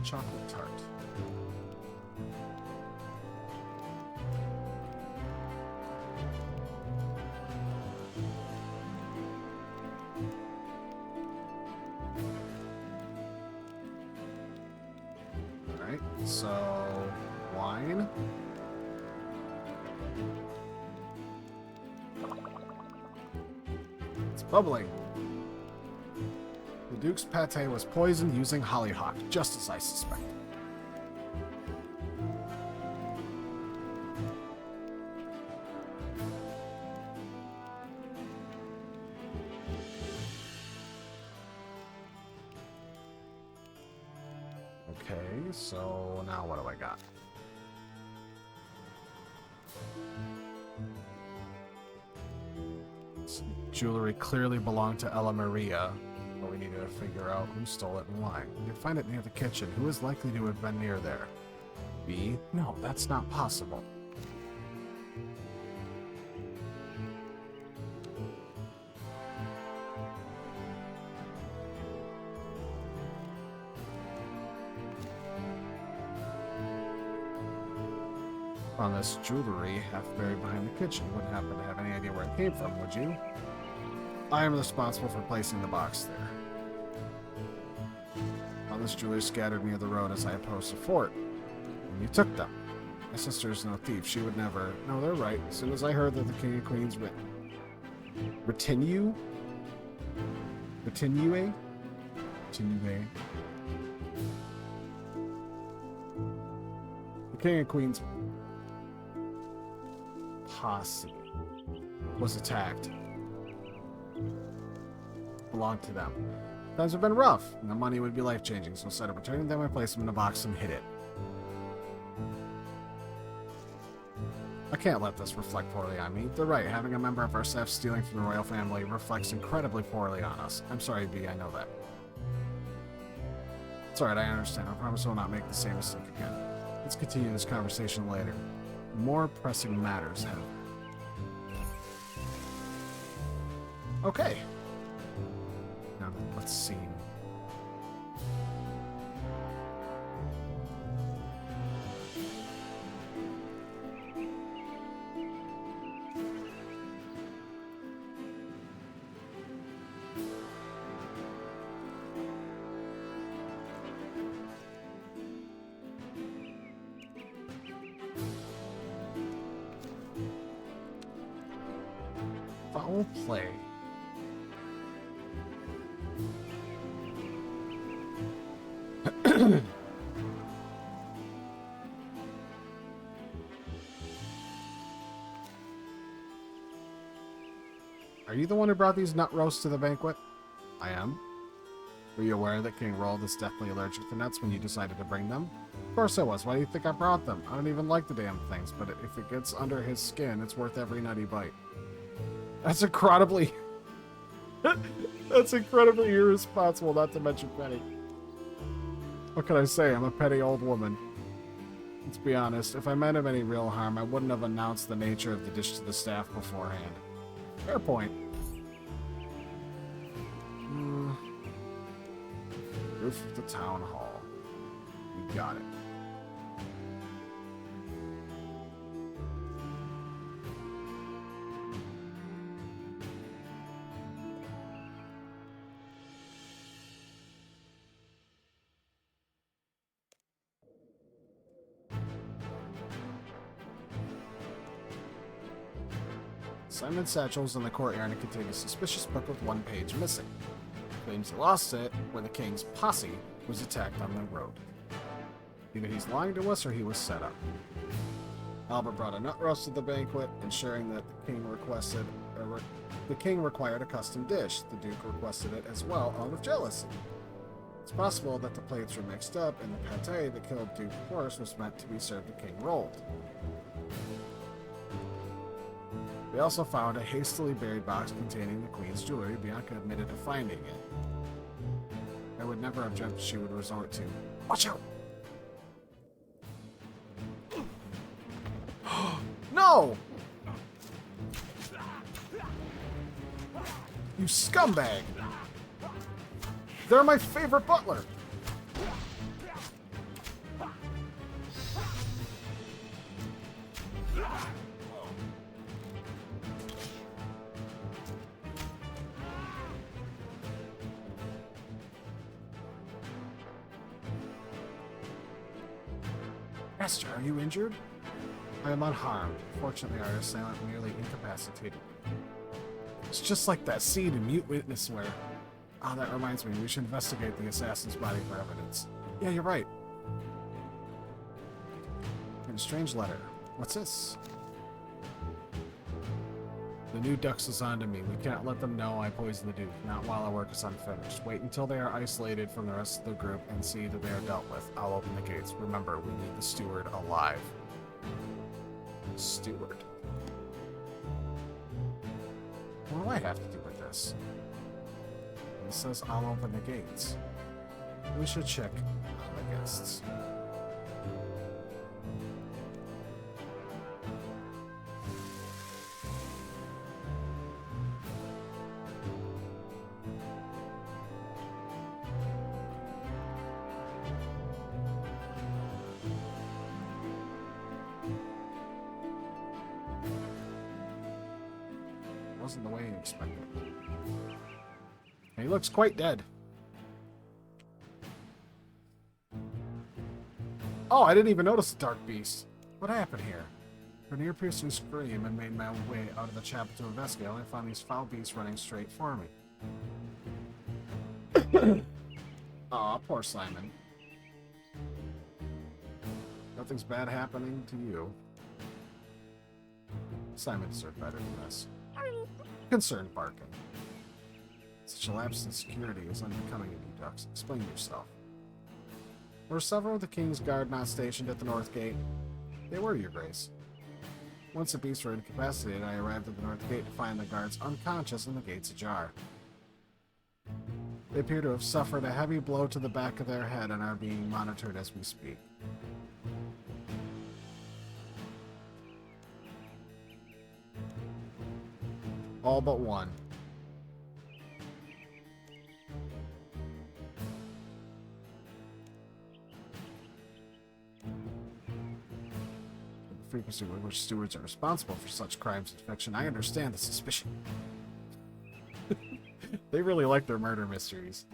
Chocolate tart. Alright, so wine. It's bubbling. The Duke's pate was poisoned using hollyhock, just as I suspected. Okay, so now what do I got? This jewelry clearly belonged to Ella Maria, but we needed to figure out who stole it and why. We could find it near the kitchen. Who is likely to have been near there? B? No, that's not possible. On this jewelry, half buried behind the kitchen. Wouldn't happen to have any idea where it came from, would you? I am responsible for placing the box there. All this jewelry scattered near the road as I approached the fort. And you took them. My sister is no thief. She would never... No, they're right. As soon as I heard that the King and Queen's retinue? Retinue? Retinue. The King and Queen's posse was attacked. Belonged to them. Times have been rough, and the money would be life-changing, so instead of returning them, I placed them in a box and hid it. I can't let this reflect poorly on me. They're right, having a member of our staff stealing from the royal family reflects incredibly poorly on us. I'm sorry, B, I know that. It's alright, I understand. I promise I will not make the same mistake again. Let's continue this conversation later. More pressing matters have. Okay. Now let's see. Foul play. Are you the one who brought these nut roasts to the banquet? I am. Were you aware that King Rold is deathly allergic to nuts when you decided to bring them? Of course I was. Why do you think I brought them? I don't even like the damn things, but if it gets under his skin, it's worth every nutty bite. That's incredibly... That's incredibly irresponsible, not to mention petty. What can I say? I'm a petty old woman. Let's be honest. If I meant him any real harm, I wouldn't have announced the nature of the dish to the staff beforehand. Fair point. Roof of the town hall. You got it. Simon's satchel's in the courtyard and contained a suspicious book with one page missing. Claims he lost it when the king's posse was attacked on the road. Either he's lying to us or he was set up. Albert brought a nut roast to the banquet, ensuring that the king required a custom dish. The Duke requested it as well, out of jealousy. It's possible that the plates were mixed up, and the pate that killed Duke Horse was meant to be served to King Rold. We also found a hastily buried box containing the Queen's jewelry. Bianca admitted to finding it. I would never have dreamt she would resort to... Watch out! No! You scumbag! They're my favorite butler! Master, are you injured? I am unharmed. Fortunately, our assailant merely incapacitated me. It's just like that scene in Mute Witness where... Ah, that reminds me, we should investigate the assassin's body for evidence. Yeah, you're right. And a strange letter. What's this? The new ducks is onto me. We can't let them know I poisoned the Duke, not while our work is unfinished. Wait until they are isolated from the rest of the group and see that they are dealt with. I'll open the gates. Remember, we need the steward alive. Steward. What do I have to do with this? It says I'll open the gates. We should check on the guests. Wasn't the way he expected. He looks quite dead. Oh, I didn't even notice the dark beast. What happened here? For an ear-piercing scream and made my way out of the chapel to investigate. I found these foul beasts running straight for me. Aw, poor Simon. Nothing's bad happening to you. Simon deserved better than this. Concerned barking. Such a lapse in security is unbecoming of you ducks. Explain yourself. Were several of the King's Guard not stationed at the North Gate? They were, Your Grace. Once the beasts were incapacitated, I arrived at the North Gate to find the guards unconscious and the gates ajar. They appear to have suffered a heavy blow to the back of their head and are being monitored as we speak. All but one. The frequency with which stewards are responsible for such crimes and fiction, I understand the suspicion. They really like their murder mysteries.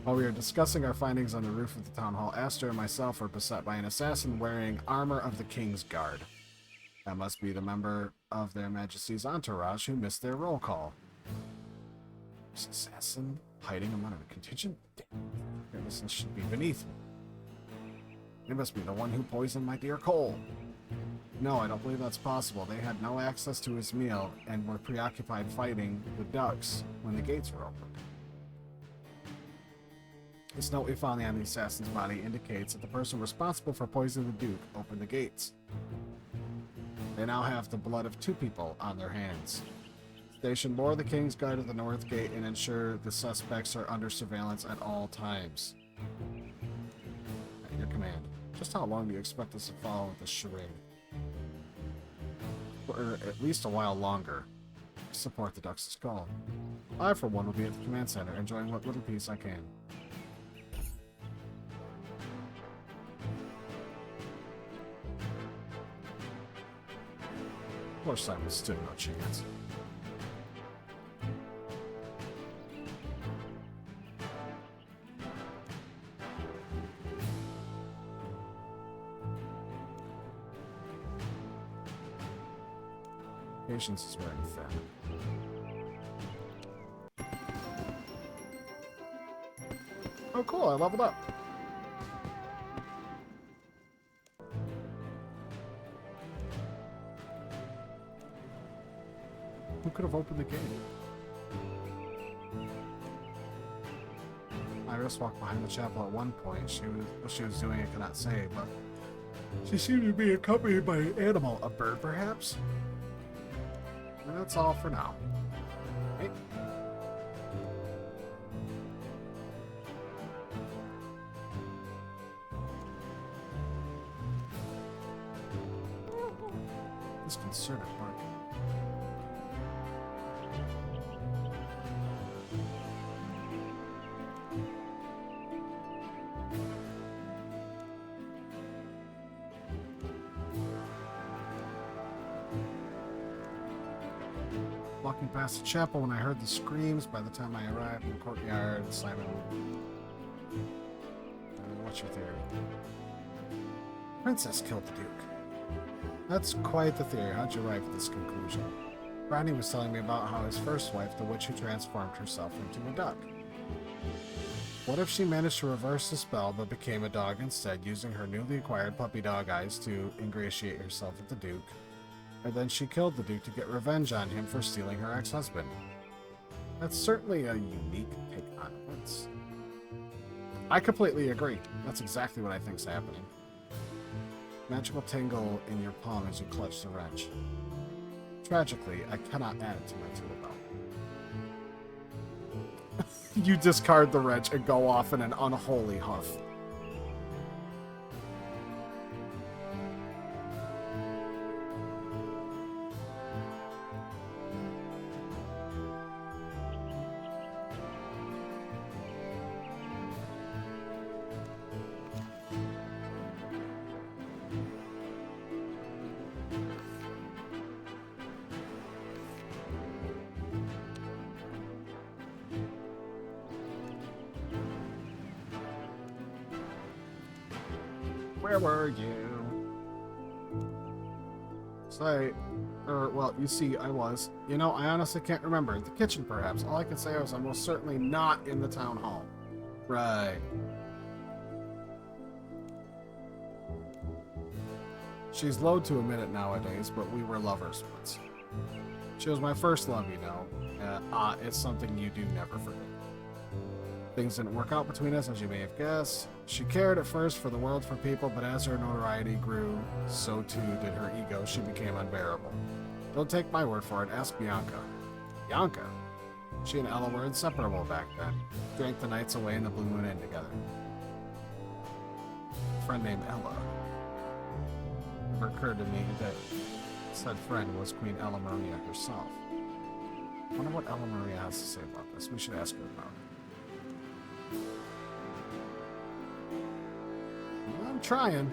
While we are discussing our findings on the roof of the town hall, Astor and myself were beset by an assassin wearing armor of the King's Guard. That must be the member of their Majesty's entourage who missed their roll call. This assassin hiding among a contingent? This should be beneath me. It must be the one who poisoned my dear Cole. No, I don't believe that's possible. They had no access to his meal and were preoccupied fighting the ducks when the gates were opened. This note we found on the assassin's body indicates that the person responsible for poisoning the Duke opened the gates. They now have the blood of 2 people on their hands. Station more of the King's Guard at the North Gate and ensure the suspects are under surveillance at all times. At your command. Just how long do you expect us to follow with this charade? For at least a while longer. Support the Ducks' call. I, for one, will be at the command center, enjoying what little peace I can. Poor Simon stood no chance. Patience is wearing thin. Oh cool, I leveled up. Who could have opened the gate? Iris walked behind the chapel at one point. What she was doing I cannot say, but she seemed to be accompanied by an animal. A bird, perhaps? And that's all for now. Hey. Disconcerted barking. Walking past the chapel when I heard the screams. By the time I arrived in the courtyard, Simon... What's your theory? Princess killed the Duke. That's quite the theory. How'd you arrive at this conclusion? Rodney was telling me about how his first wife, the witch who transformed herself into a duck. What if she managed to reverse the spell but became a dog instead, using her newly acquired puppy dog eyes to ingratiate herself with the Duke? And then she killed the Duke to get revenge on him for stealing her ex-husband. That's certainly a unique take on events. I completely agree. That's exactly what I think's happening. Magical tingle in your palm as you clutch the wrench. Tragically, I cannot add it to my tool belt. You discard the wrench and go off in an unholy huff. Where were you? Sorry. Well, you see, I was. You know, I honestly can't remember. The kitchen, perhaps. All I can say is I'm most certainly not in the town hall. Right. She's loath to admit it nowadays, but we were lovers once. She was my first love, you know. It's something you do never forget. Things didn't work out between us, as you may have guessed. She cared at first for the world, for people, but as her notoriety grew, so too did her ego. She became unbearable. Don't take my word for it. Ask Bianca. Bianca? She and Ella were inseparable back then. Drank the nights away in the Blue Moon Inn together. A friend named Ella. It never occurred to me that said friend was Queen Ella Maria herself. I wonder what Ella Maria has to say about this. We should ask her about it. I'm trying.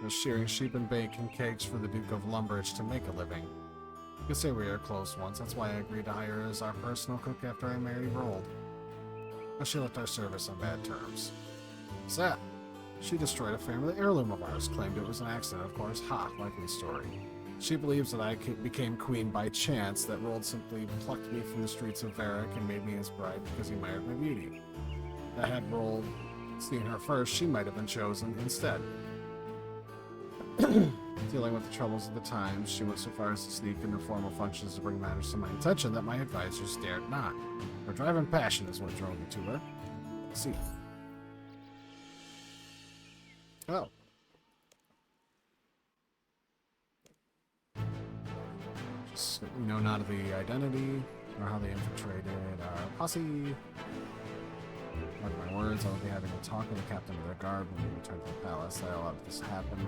Was shearing sheep and baking cakes for the Duke of Lumbridge to make a living. You could say we were close once, that's why I agreed to hire her as our personal cook after I married Rold. But she left our service on bad terms. What's that? She destroyed a family heirloom of ours, claimed it was an accident, of course. Ha, likely story. She believes that I became queen by chance, that Rold simply plucked me from the streets of Varric and made me his bride because he admired my beauty. That had Rold seen her first, she might have been chosen instead. Dealing with the troubles of the times, she went so far as to sneak into formal functions to bring matters to my attention that my advisors dared not. Her driving passion is what drove me to her. Let's see. Oh. Just, we know not of the identity, or how they infiltrated our posse. Mark my words, I will be having a talk with the captain of their guard when we return to the palace. I allowed this to happen.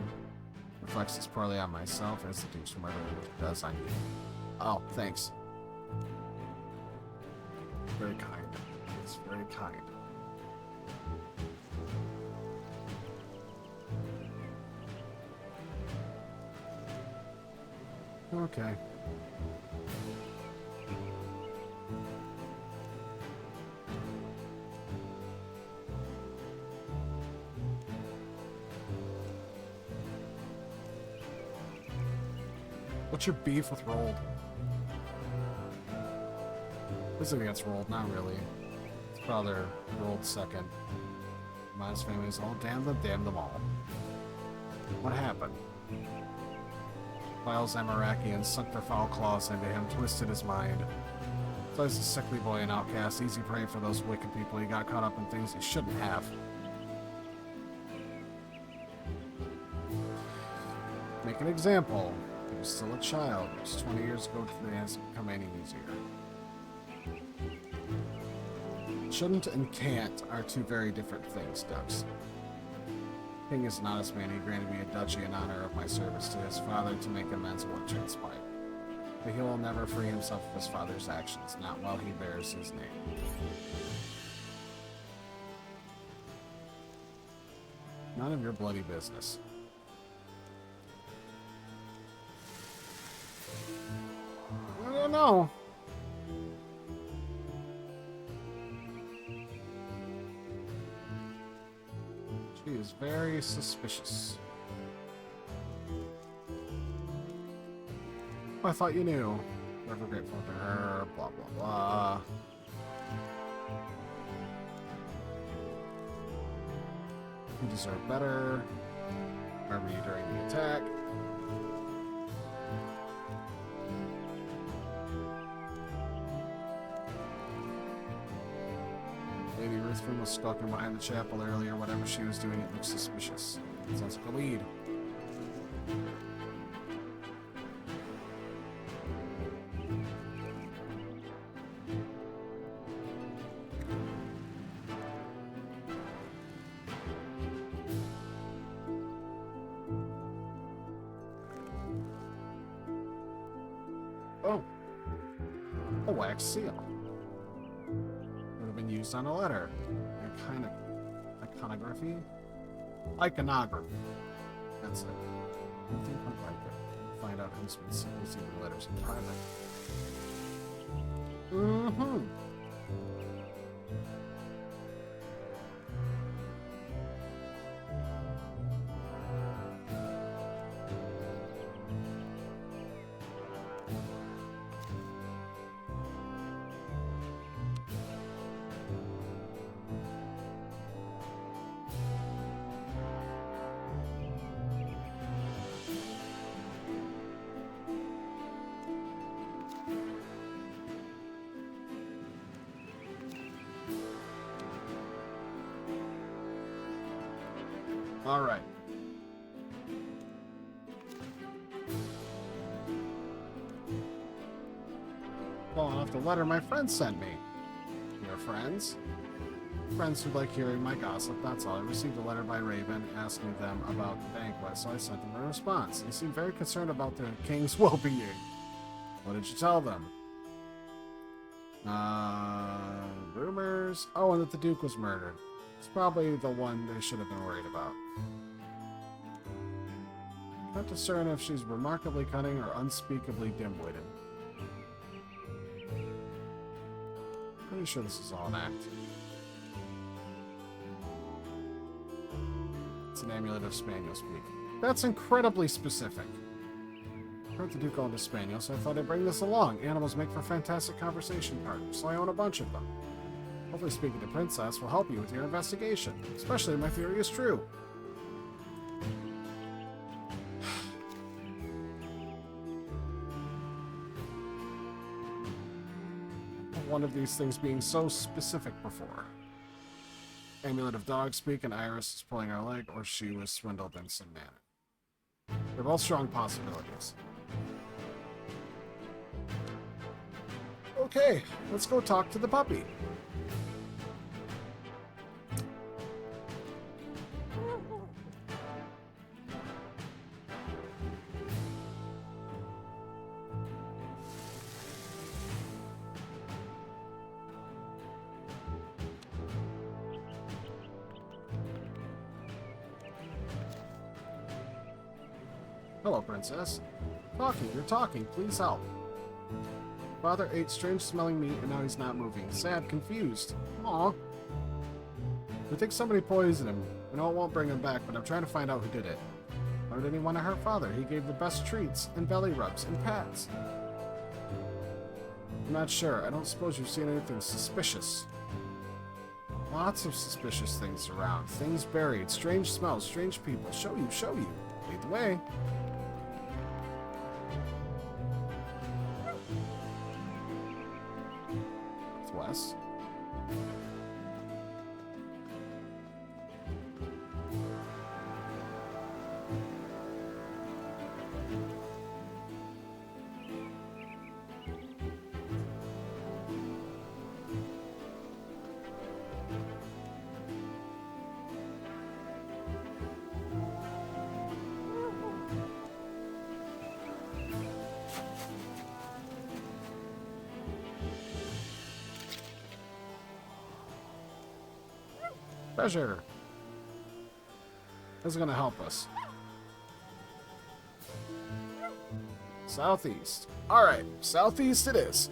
Reflects as poorly on myself as the Duke's murder does on you. Oh, thanks. Very kind. It's very kind. Okay. What's your beef with Rold? This is against Rold, not really. It's brother, Rold second. Mine's family is all damn them all. What happened? Vile Zamarakians sunk their foul claws into him, twisted his mind. So he's a sickly boy and outcast, easy prey for those wicked people. He got caught up in things he shouldn't have. Make an example. He was still a child. It was 20 years ago today, hasn't become any easier. Shouldn't and can't are two very different things, Dux. King is an honest man. He granted me a duchy in honor of my service to his father to make amends for what transpired. But he will never free himself of his father's actions, not while he bears his name. None of your bloody business. don't know. She is very suspicious. Oh, I thought you knew. Forever grateful to her, blah, blah, blah. You deserve better. Remember you during the attack. Lady Ruthven was skulking behind the chapel earlier. Whatever she was doing, it looked suspicious. Sounds like a lead. Oh. A wax seal. Would have been used on a letter. Iconography? Iconography. That's it. Anything quite like it. Find out who's been receiving letters in private. Mm-hmm. All right. Falling off the letter my friend sent me. Your friends? Friends who like hearing my gossip, that's all. I received a letter by Raven asking them about the banquet, so I sent them a response. They seemed very concerned about the king's well-being. What did you tell them? Rumors? Oh, and that the Duke was murdered. It's probably the one they should have been worried about. Can't discern if she's remarkably cunning or unspeakably dim-witted. Pretty sure this is all an act. It's an amulet of spaniel speak. That's incredibly specific. I heard the Duke owned a spaniel, so I thought I'd bring this along. Animals make for fantastic conversation partners, so I own a bunch of them. Hopefully speaking to Princess will help you with your investigation, especially if my theory is true. One of these things being so specific before. Amulet of dog speak, and Iris is pulling our leg, or she was swindled in some manner. They're both strong possibilities. Okay, let's go talk to the puppy. Hello, Princess. You're talking. Please help. Father ate strange-smelling meat, and now he's not moving. Sad, confused. Aw. We think somebody poisoned him. I know it won't bring him back, but I'm trying to find out who did it. Why did he want to hurt Father? He gave the best treats, and belly rubs, and pats. I'm not sure. I don't suppose you've seen anything suspicious. Lots of suspicious things around. Things buried. Strange smells. Strange people. Show you. Lead the way. Wes. Treasure. This is going to help us. Southeast. Alright, southeast it is.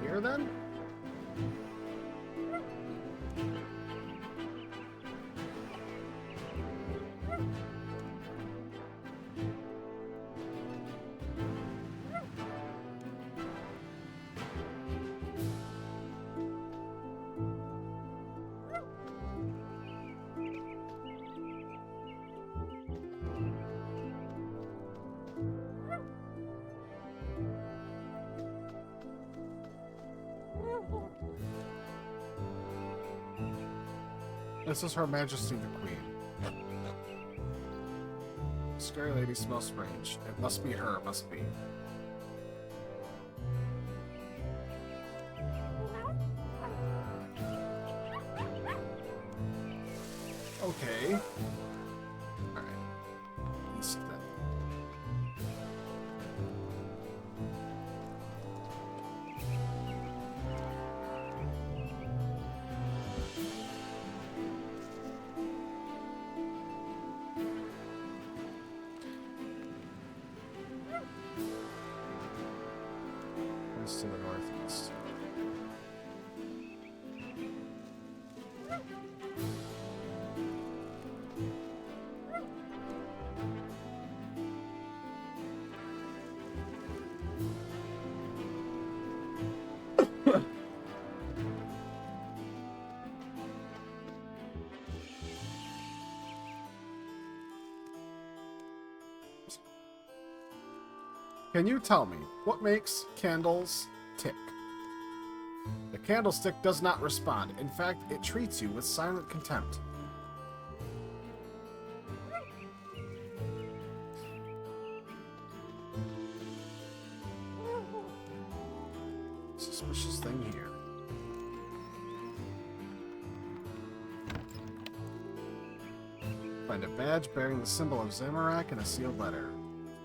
Here then? This is Her Majesty the Queen. Scary lady smells strange. It must be her, must be. Okay. Alright. East then. East to the northeast. Can you tell me what makes candles tick? The candlestick does not respond. In fact, it treats you with silent contempt. Suspicious thing here. Find a badge bearing the symbol of Zamorak and a sealed letter.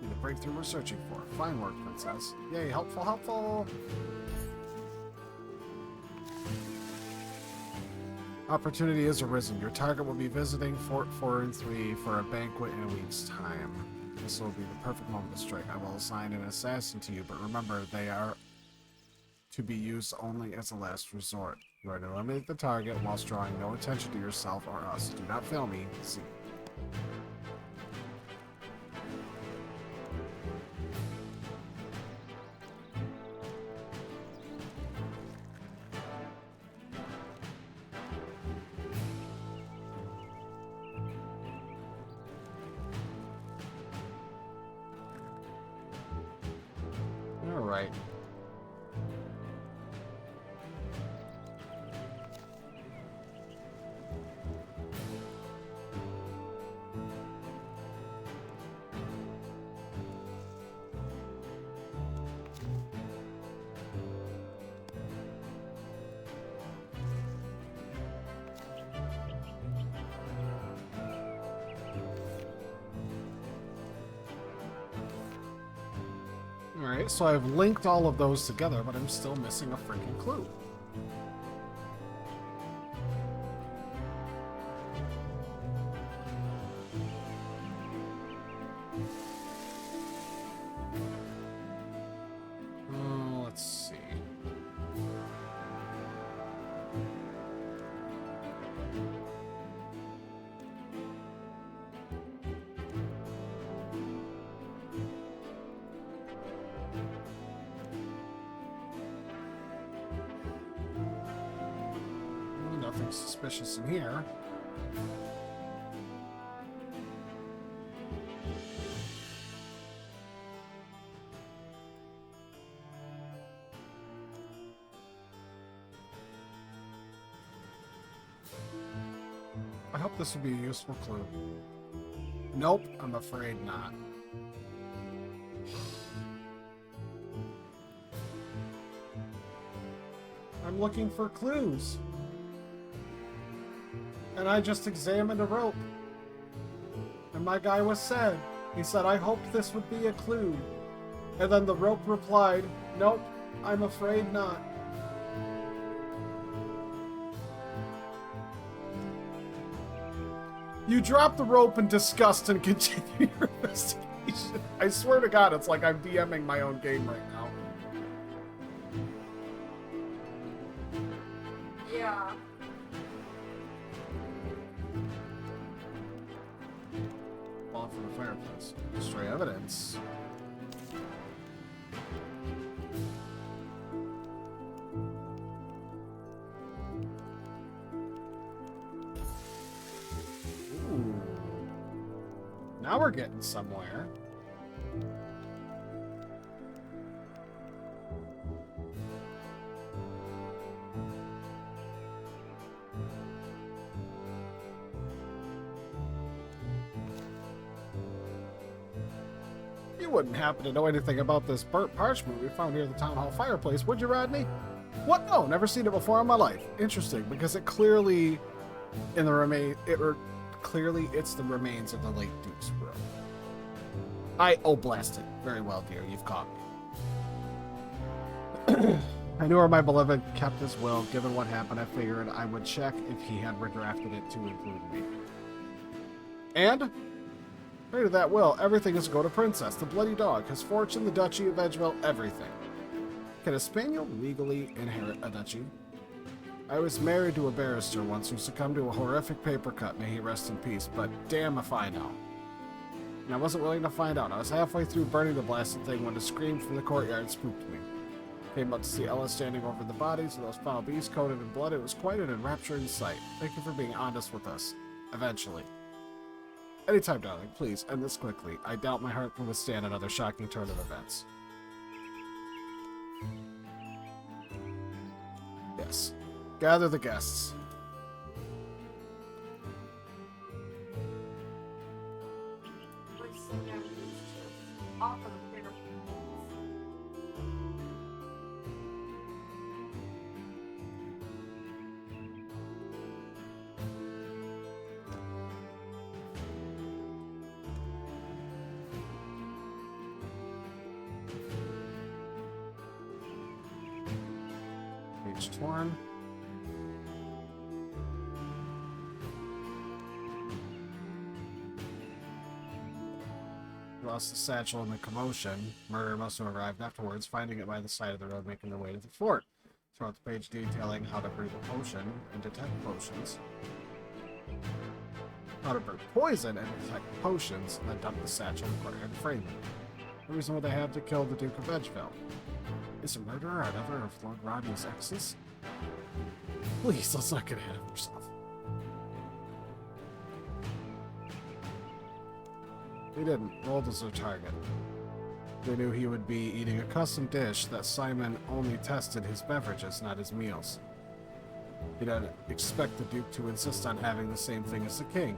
Be the breakthrough we're searching for. Fine work, Princess. Yay, helpful, helpful! Opportunity has arisen. Your target will be visiting Fort 4 and 3 for a banquet in a week's time. This will be the perfect moment to strike. I will assign an assassin to you, but remember, they are to be used only as a last resort. You are to eliminate the target whilst drawing no attention to yourself or us. Do not fail me. See. Alright. Alright, so I've linked all of those together, but I'm still missing a freaking clue. Let's see. Nothing suspicious in here. I hope this will be a useful clue. Nope, I'm afraid not. I'm looking for clues. And I just examined a rope. And my guy was sad. He said, I hoped this would be a clue. And then the rope replied, nope, I'm afraid not. You drop the rope in disgust and continue your investigation. I swear to God, it's like I'm DMing my own game right now. Yeah. Fall from the fireplace. Destroy evidence. Ooh. Now we're getting somewhere. You wouldn't happen to know anything about this burnt parchment we found near the town hall fireplace, would you, Rodney? What? No, never seen it before in my life. Interesting, because it clearly, clearly it's the remains of the late Duke's room. Oh, blast it. Very well, dear. You've caught me. I knew where my beloved kept his will. Given what happened, I figured I would check if he had redrafted it to include me. And? Right to that will, everything is go to Princess, the bloody dog, his fortune, the Duchy of Edgeville, everything. Can a spaniel legally inherit a duchy? I was married to a barrister once who succumbed to a horrific paper cut, may he rest in peace, but damn if I know. And I wasn't willing to find out. I was halfway through burning the blasted thing when a scream from the courtyard spooked me. Came up to see Ella standing over the bodies of those foul beasts coated in blood. It was quite an enrapturing sight. Thank you for being honest with us. Eventually. Anytime, darling. Please, end this quickly. I doubt my heart can withstand another shocking turn of events. Yes. Gather the guests. Off of the bigger Page torn. Lost the satchel in the commotion. Murderer must have arrived afterwards, finding it by the side of the road, making their way to the fort. Throughout the page detailing how to brew the potion and detect potions. How to brew poison and detect potions, and then dump the satchel in the corner and frame it. What reason would they have to kill the Duke of Edgeville? Is a murderer another of Lord Rodney's exes? Please, let's not get ahead of ourselves. They didn't. Rolled as their target. They knew he would be eating a custom dish that Simon only tested his beverages, not his meals. He didn't expect the Duke to insist on having the same thing as the king.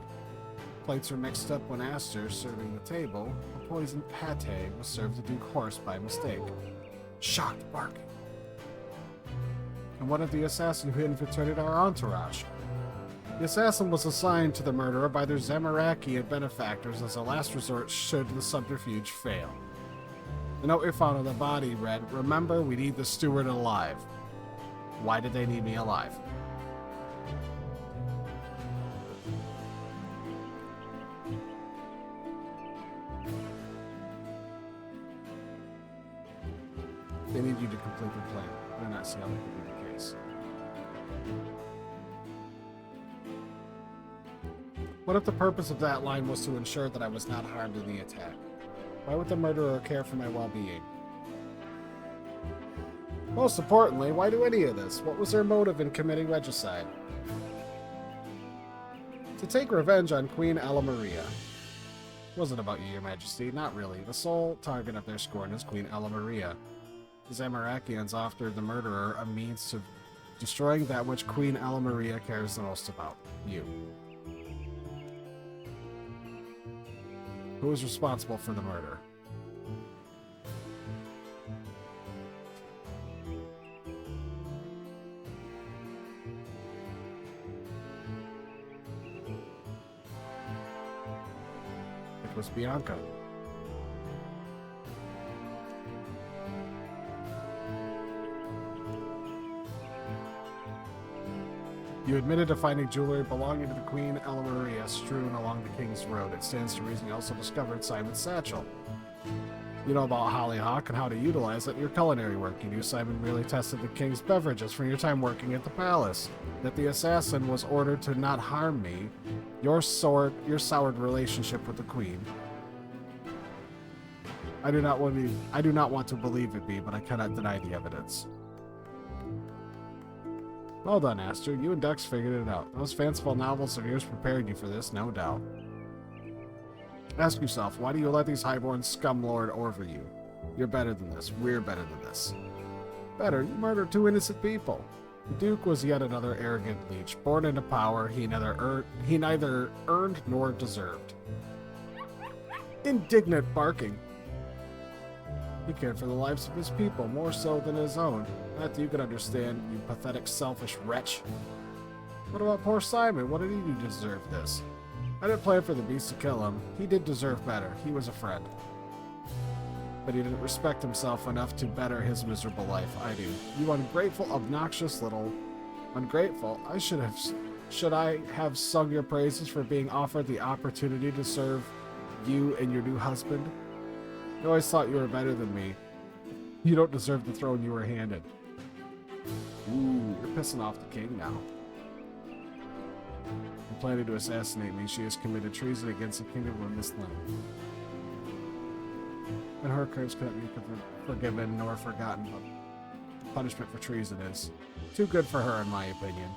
Plates were mixed up when Aster, serving the table, a poisoned pate was served the Duke horse by mistake. Shocked barking. And one of the assassin who infiltrated our entourage. The assassin was assigned to the murderer by their Zamarakian benefactors as a last resort should the subterfuge fail. The note we found on the body read, "Remember, we need the steward alive." Why did they need me alive? They need you to complete the plan. They're not see how that could be the case. What if the purpose of that line was to ensure that I was not harmed in the attack? Why would the murderer care for my well-being? Most importantly, why do any of this? What was their motive in committing regicide? To take revenge on Queen Alamaria. It wasn't about you, Your Majesty. Not really. The sole target of their scorn is Queen Alamaria. The Zamarakians offered the murderer a means to destroying that which Queen Alamaria cares the most about. You. Who was responsible for the murder? It was Bianca. You admitted to finding jewelry belonging to the Queen Elmaria strewn along the King's Road. It stands to reason you also discovered Simon's satchel. You know about Hollyhock and how to utilize it in your culinary work. You knew Simon really tested the King's beverages from your time working at the palace. That the assassin was ordered to not harm me. Your soured relationship with the Queen. I do not want to believe it be, but I cannot deny the evidence. Well done, Aster. You and Dex figured it out. Those fanciful novels of yours prepared you for this, no doubt. Ask yourself, why do you let these highborn scum lord over you? You're better than this. We're better than this. Better? You murdered 2 innocent people. The Duke was yet another arrogant leech, born into power he neither earned nor deserved. Indignant barking. He cared for the lives of his people, more so than his own. That you can understand, you pathetic, selfish wretch. What about poor Simon? What did he do to deserve this? I didn't plan for the beast to kill him. He did deserve better. He was a friend. But he didn't respect himself enough to better his miserable life. I do. You ungrateful, obnoxious little... Ungrateful? Should I have sung your praises for being offered the opportunity to serve you and your new husband? I always thought you were better than me. You don't deserve the throne you were handed. Ooh, you're pissing off the king now. In planning to assassinate me, she has committed treason against the kingdom of Miss Lynn. And her crimes cannot be forgiven nor forgotten, but punishment for treason is too good for her, in my opinion.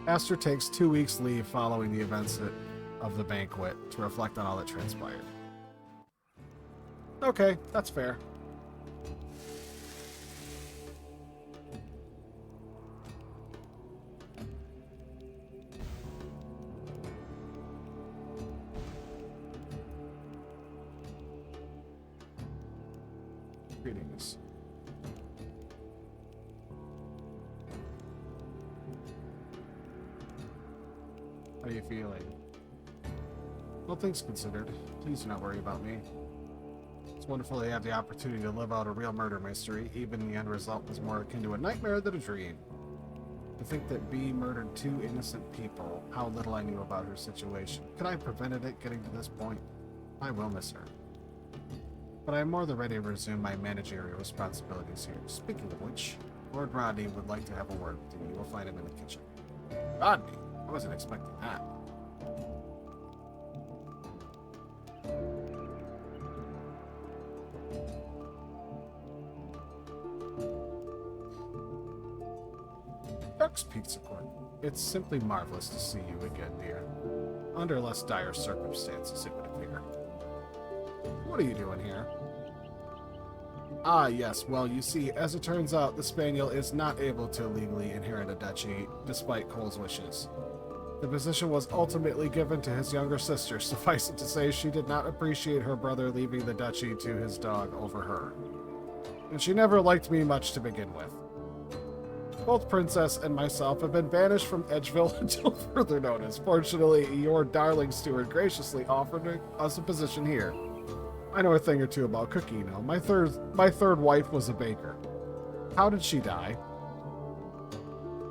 Aster takes 2 weeks leave following the events of the banquet to reflect on all that transpired. Okay, that's fair. Greetings. How are you feeling? All things considered, please do not worry about me. It's wonderful to have the opportunity to live out a real murder mystery. Even the end result was more akin to a nightmare than a dream. To think that B murdered 2 innocent people, how little I knew about her situation. Could I have prevented it getting to this point? I will miss her. But I am more than ready to resume my managerial responsibilities here. Speaking of which, Lord Rodney would like to have a word with you. You will find him in the kitchen. Rodney? I wasn't expecting that. Duck's Pizza Court. It's simply marvelous to see you again, dear. Under less dire circumstances, it would appear. What are you doing here? Ah, yes. Well, you see, as it turns out, the Spaniel is not able to legally inherit a duchy, despite Cole's wishes. The position was ultimately given to his younger sister. Suffice it to say, she did not appreciate her brother leaving the duchy to his dog over her. And she never liked me much to begin with. Both Princess and myself have been banished from Edgeville until further notice. Fortunately, your darling steward graciously offered us a position here. I know a thing or two about cooking, you know. My third wife was a baker. How did she die?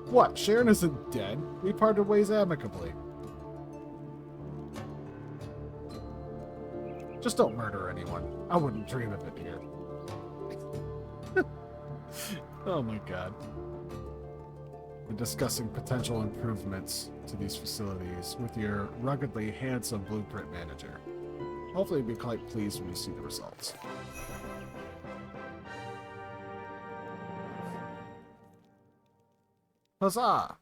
What? Sharon isn't dead. We parted ways amicably. Just don't murder anyone. I wouldn't dream of it here. Oh my god. and discussing potential improvements to these facilities with your ruggedly handsome blueprint manager. Hopefully you'll be quite pleased when you see the results. Huzzah!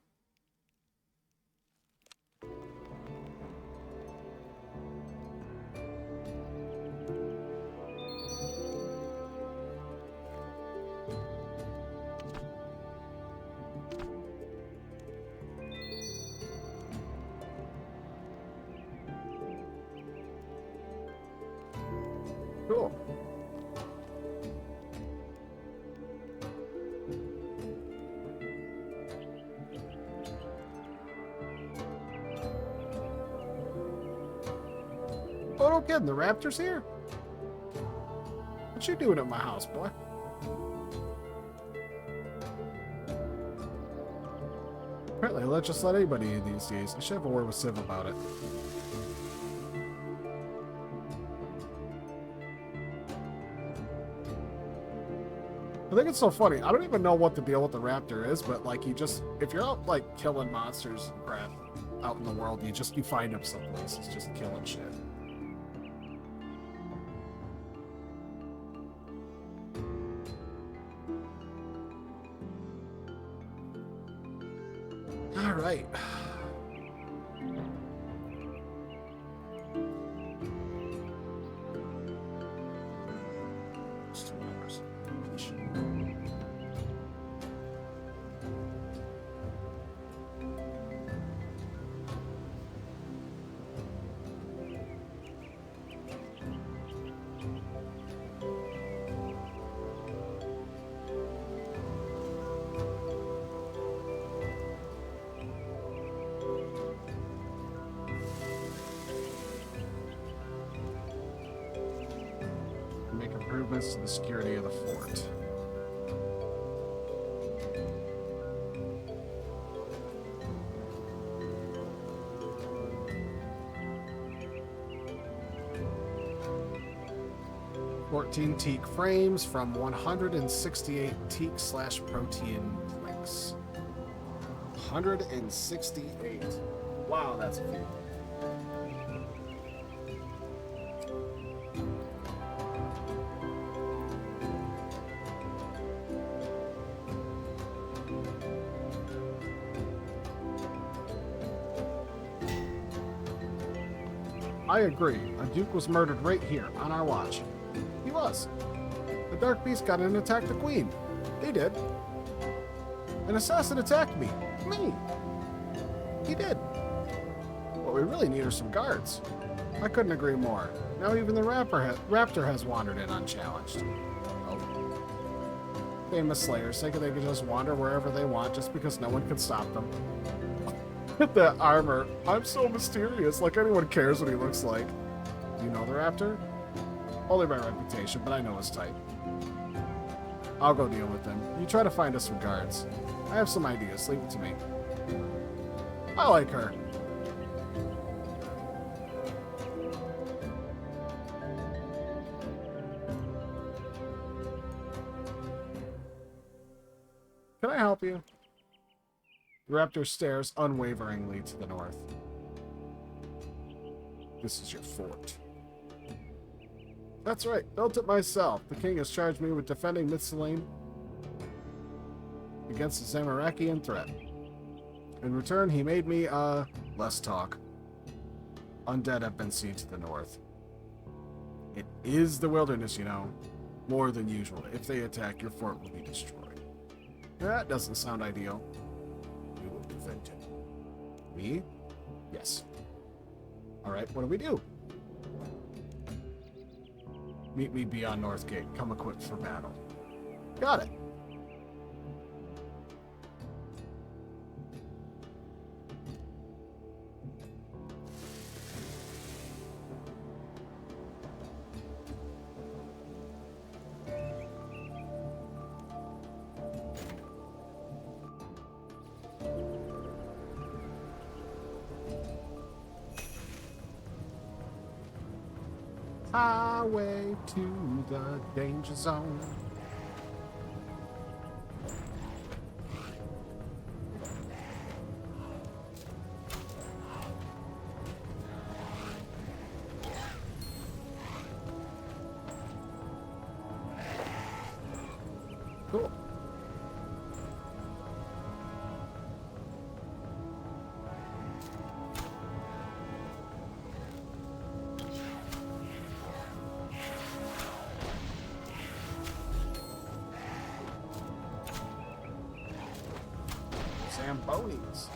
Cool. Oh, no kidding, the raptor's here? What you doing at my house, boy? Apparently, let's just let anybody in these days. I should have a word with Civ about it. I think it's so funny. I don't even know what the deal with the raptor is, but like you just, if you're out like killing monsters and crap out in the world, you find him someplace. It's just killing shit. All right. Just 2 hours. Make improvements to the security of the fort. "14 teak frames from 168 teak/protein planks." 168. Wow, that's a few. I agree. A duke was murdered right here, on our watch. He was. The Dark Beast got in and attacked the Queen. They did. An assassin attacked me. Me. He did. What we really need are some guards. I couldn't agree more. Now even the raptor has wandered in unchallenged. Oh. Famous slayers think they can just wander wherever they want just because no one can stop them. That armor. I'm so mysterious, like anyone cares what he looks like. You know the raptor? Only by reputation, but I know his type. I'll go deal with him. You try to find us some guards. I have some ideas. Leave it to me. I like her. Can I help you? The raptor stares unwaveringly to the north. This is your fort. That's right, built it myself. The king has charged me with defending Mithilene against the Zamarakian threat. In return, he made me, less talk. Undead have been seen to the north. It is the wilderness, you know. More than usual. If they attack, your fort will be destroyed. That doesn't sound ideal. We will prevent it. Me? Yes. Alright, what do we do? Meet me beyond Northgate. Come equipped for battle. Got it. Highway to the danger zone. Cool. Zambonis.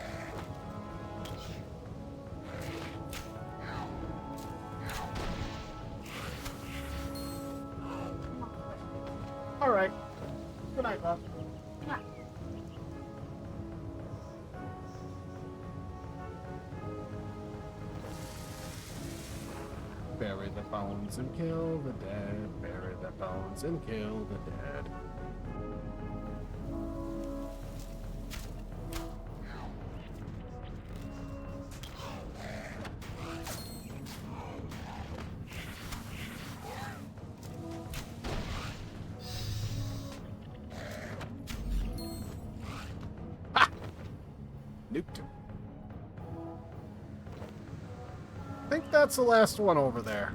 All right. Good night, love. Yeah. Bury the bones and kill the dead. Bury the bones and kill the dead. Ha! Nuked him. I think that's the last one over there.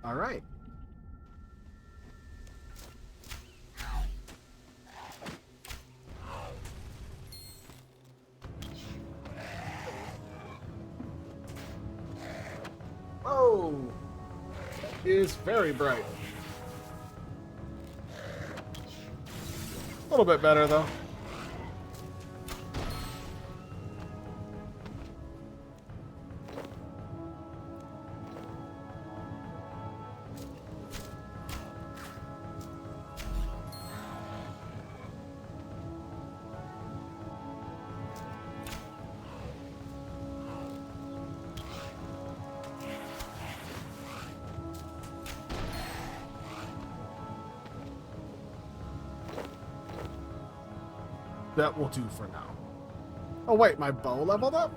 All right. Oh, it is very bright. A little bit better though. That will do for now. Oh wait, my bow leveled up?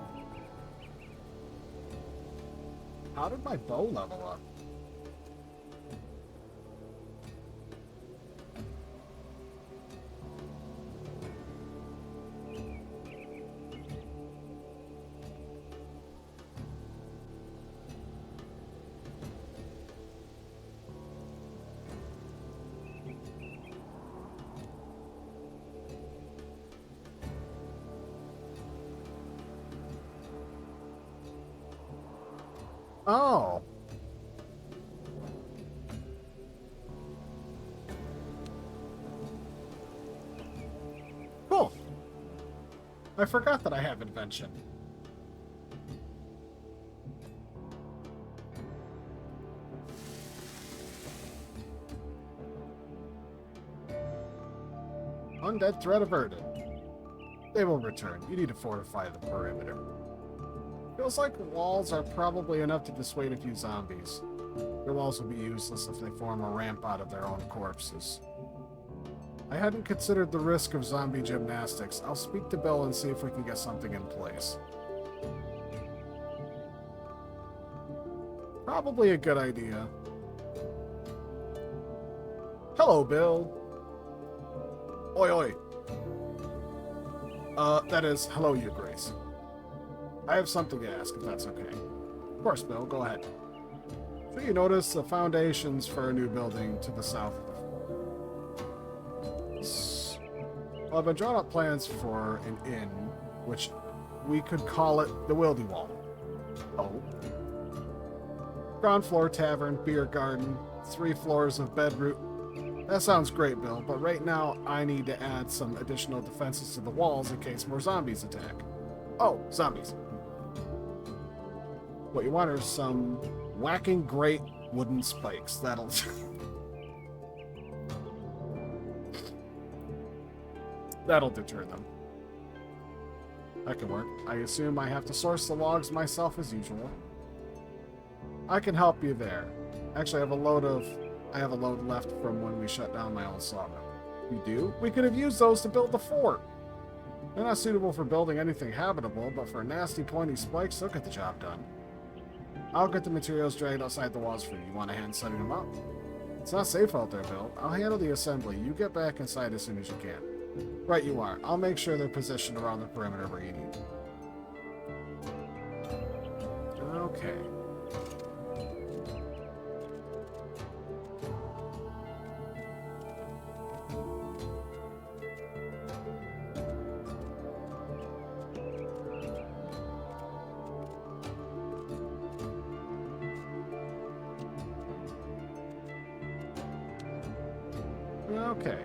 How did my bow level up? Oh. Cool. I forgot that I have invention. Undead threat averted. They will return. You need to fortify the perimeter. Feels like walls are probably enough to dissuade a few zombies. Their walls will be useless if they form a ramp out of their own corpses. I hadn't considered the risk of zombie gymnastics. I'll speak to Bill and see if we can get something in place. Probably a good idea. Hello, Bill. Oi, oi. That is, hello, you, Grace. I have something to ask, if that's okay. Of course, Bill, go ahead. So you notice the foundations for a new building to the south of the... Well, I've been drawing up plans for an inn, which we could call it the Wildy Wall. Oh. Ground floor tavern, beer garden, 3 floors of bedroom. That sounds great, Bill, but right now I need to add some additional defenses to the walls in case more zombies attack. Oh, zombies. What you want are some whacking great wooden spikes. That'll... That'll deter them. That can work. I assume I have to source the logs myself as usual. I can help you there. Actually, I have a load left from when we shut down my old sawmill. You do? We could have used those to build the fort. They're not suitable for building anything habitable, but for nasty pointy spikes, they'll get the job done. I'll get the materials dragged outside the walls for you. You want a hand setting them up? It's not safe out there, Bill. I'll handle the assembly. You get back inside as soon as you can. Right, you are. I'll make sure they're positioned around the perimeter where you need. Okay. Okay.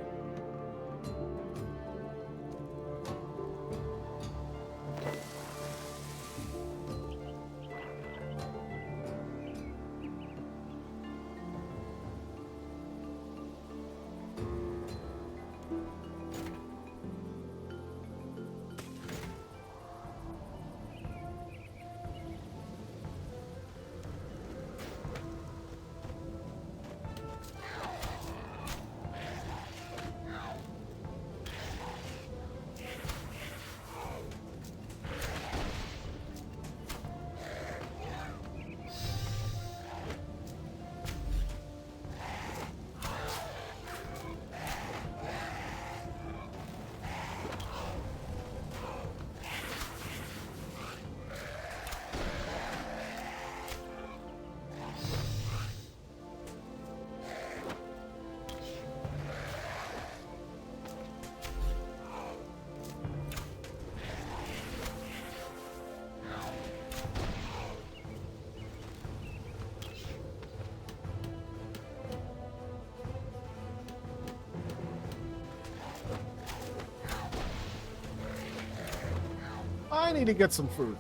I need to get some food.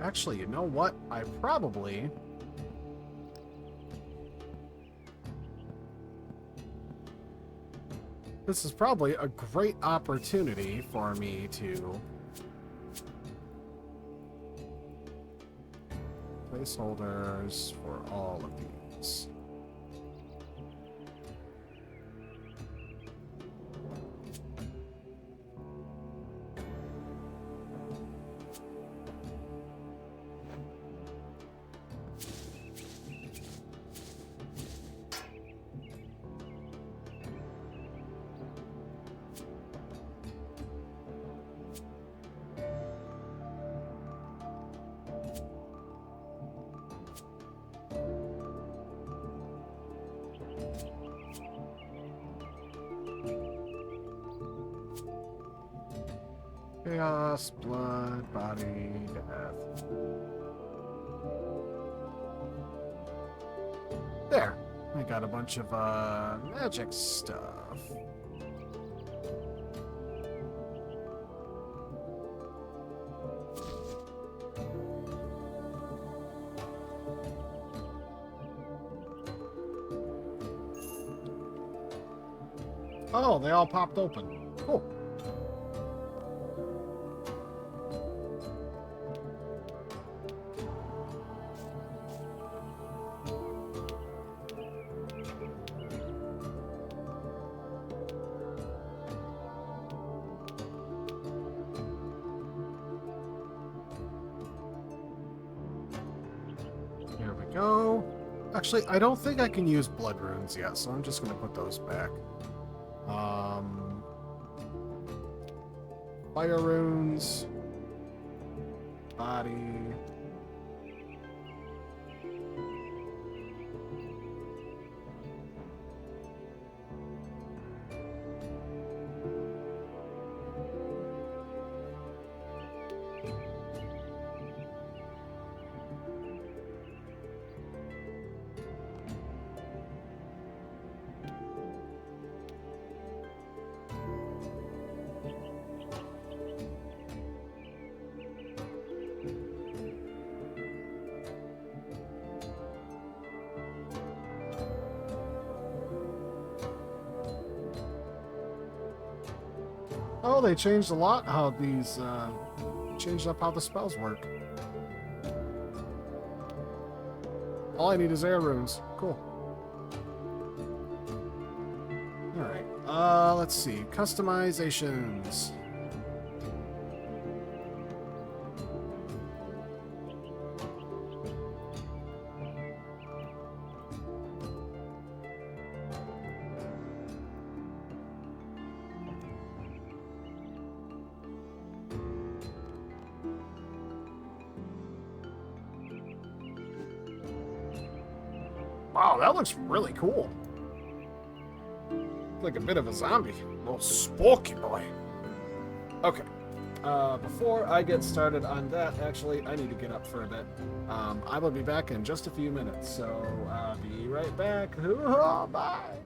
Actually, you know what? I probably... This is probably a great opportunity for me to... Placeholders for all of these. Chaos, blood, body, death. There. I got a bunch of magic stuff. Oh, they all popped open. Cool. Here we go. Actually, I don't think I can use blood runes yet, so I'm just going to put those back. Fire runes. Body. Oh, they changed a lot how these, changed up how the spells work. All I need is air runes. Cool. Let's see. Customizations. Wow, that looks really cool. Like a bit of a zombie. A little spooky boy. Okay. Before I get started on that, actually, I need to get up for a bit. I will be back in just a few minutes, so be right back. Hoo-ha, bye.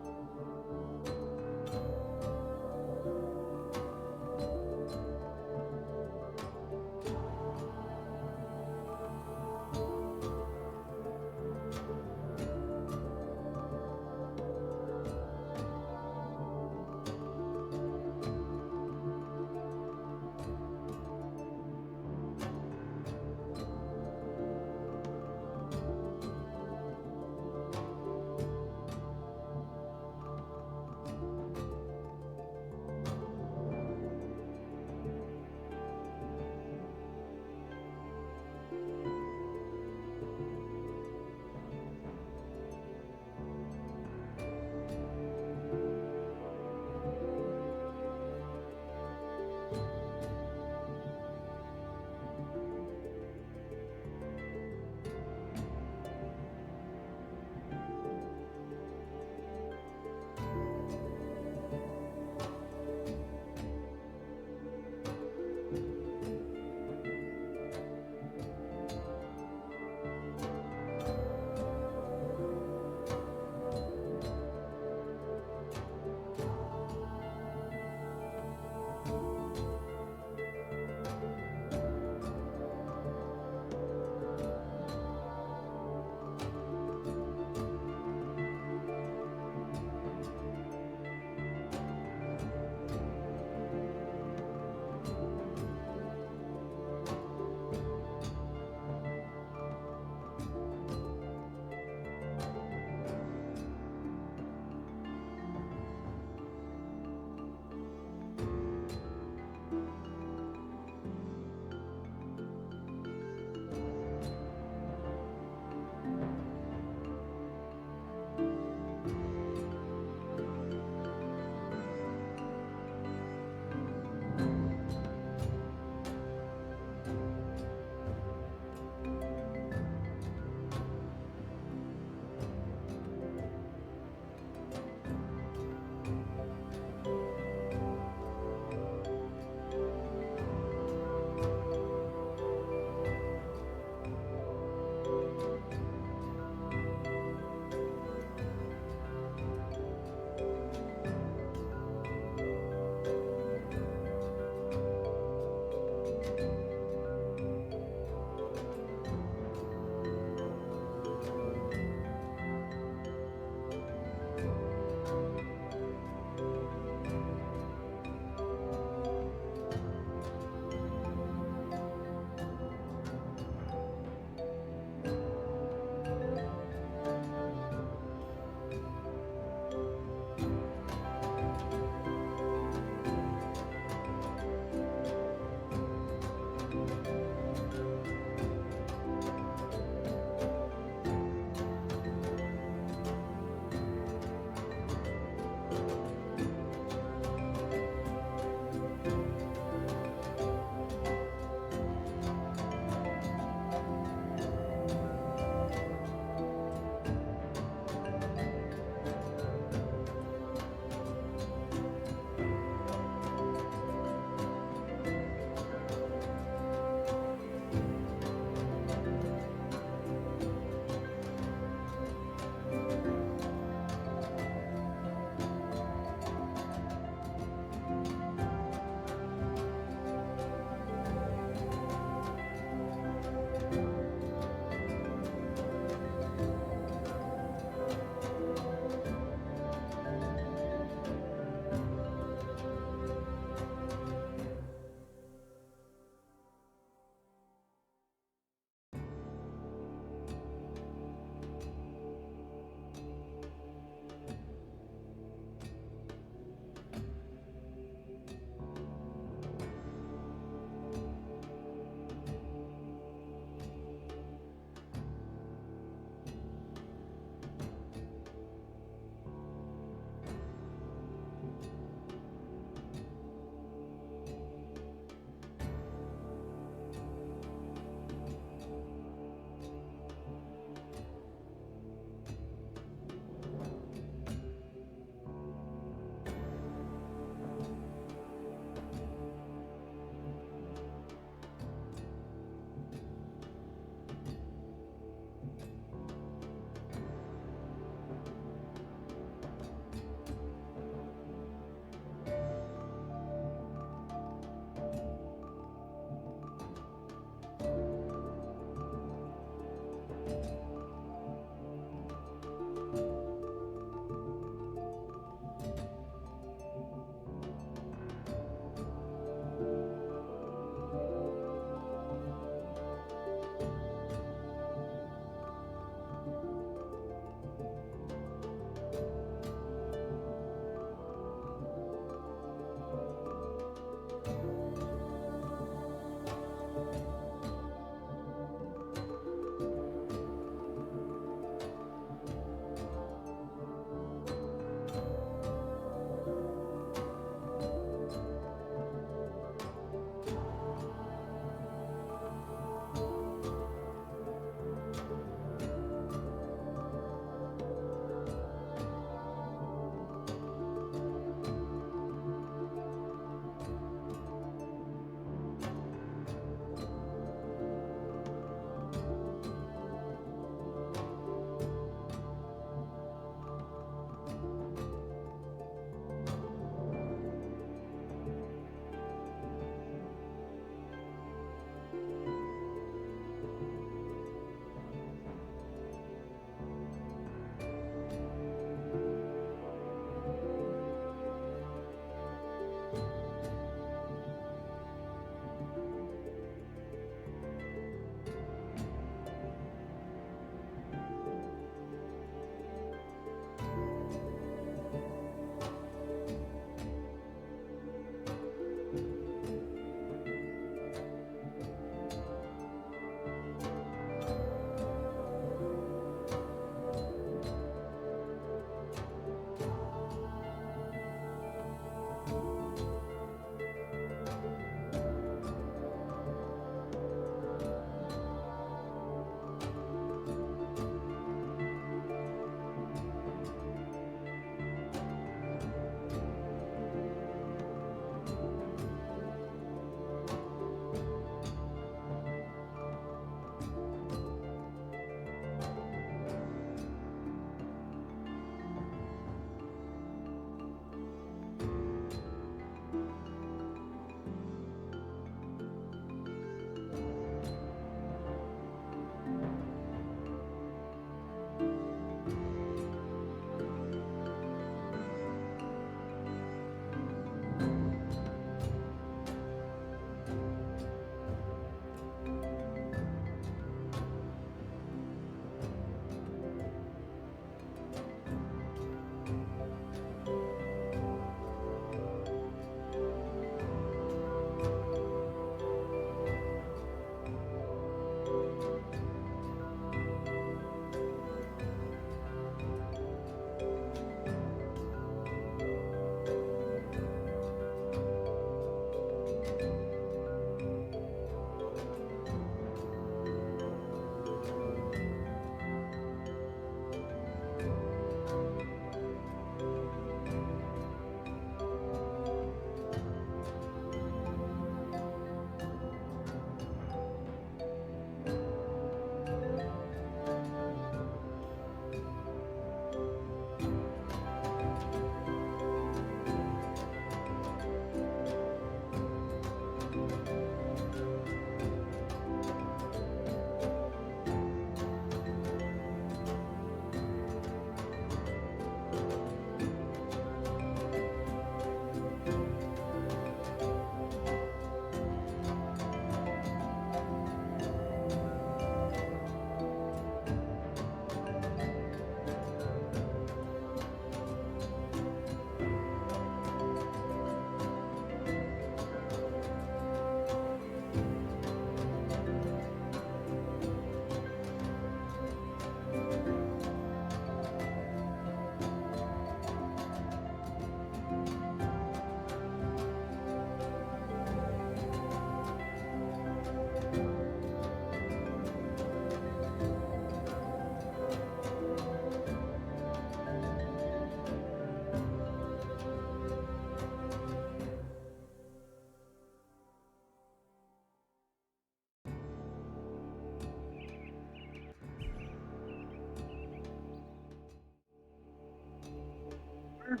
here?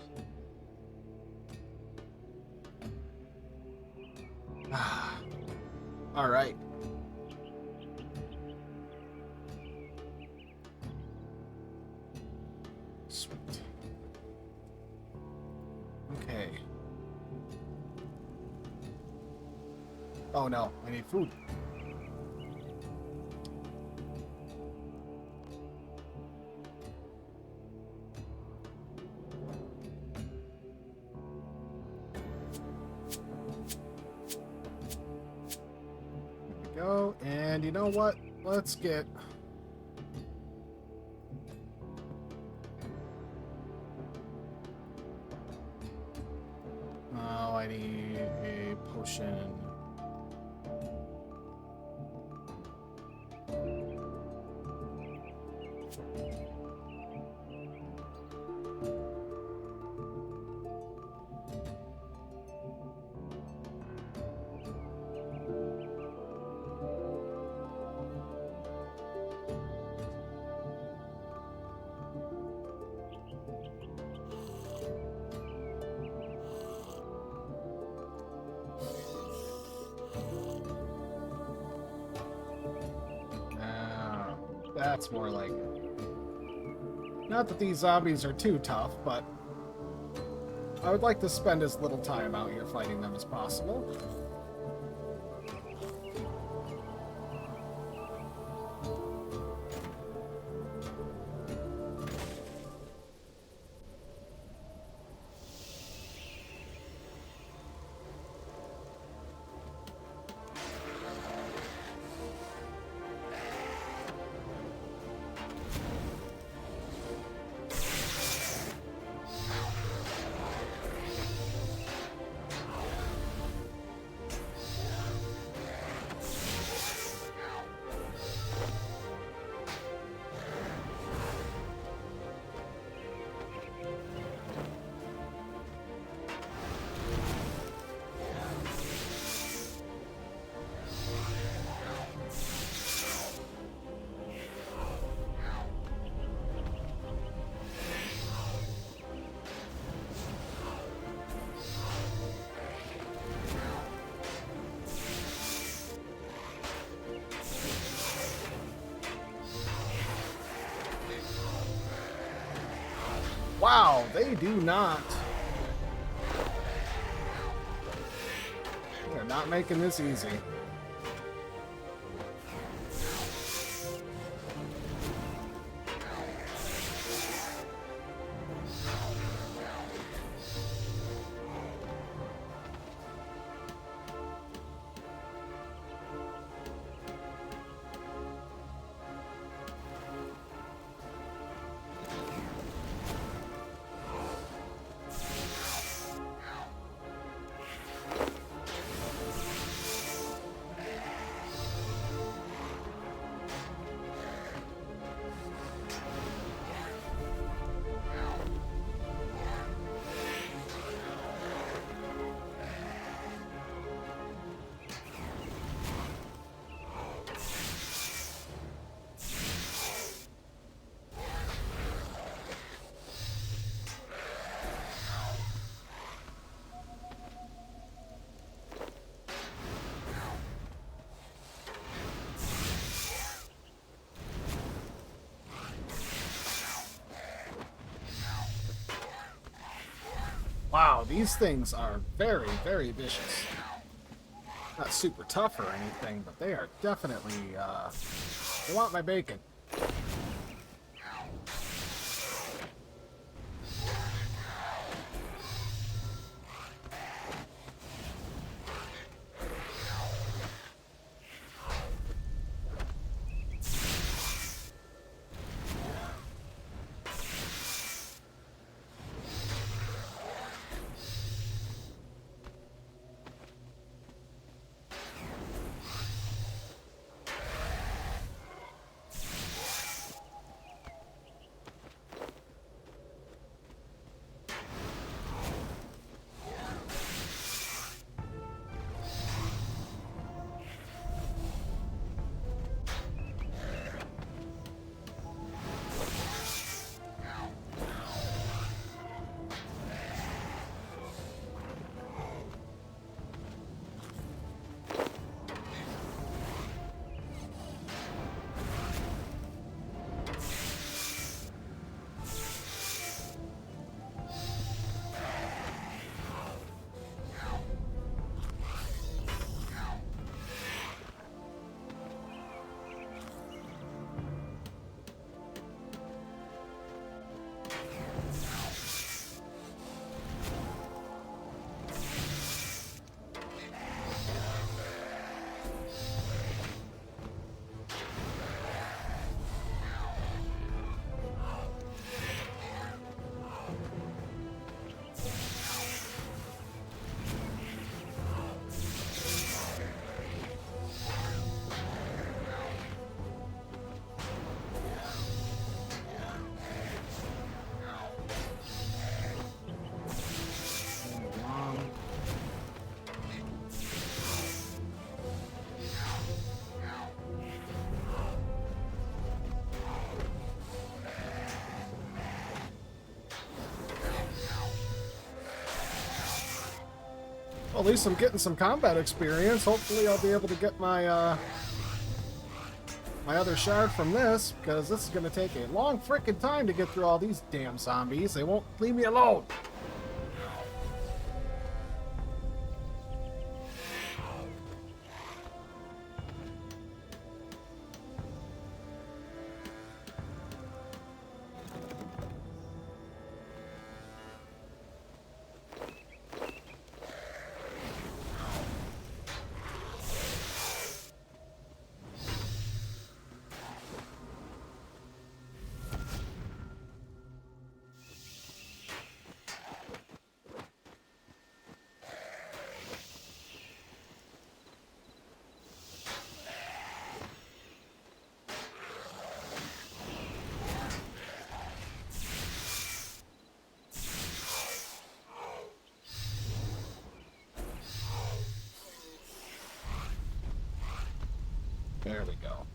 All right. Sweet. Okay. Oh no, I need food. There we go. And you know what? Let's get... Oh, I need a potion. That's more like it. Not that these zombies are too tough, but I would like to spend as little time out here fighting them as possible. Wow, they do not. They're not making this easy. Wow, these things are very, very vicious. Not super tough or anything, but they are definitely, they want my bacon. at least I'm getting some combat experience. Hopefully I'll be able to get my my other shard from this, because this is going to take a long frickin' time to get through all these damn zombies. They won't leave me alone. There we go.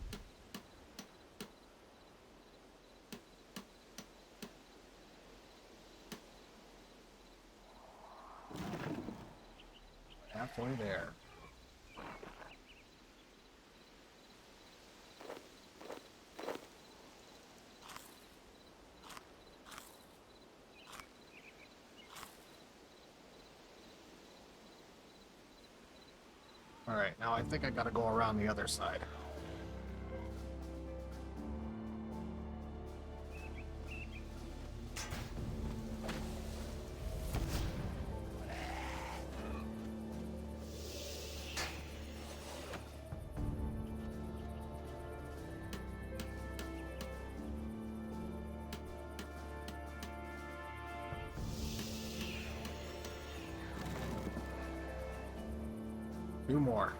Halfway there. Alright, now I think I gotta go around the other side. Two more.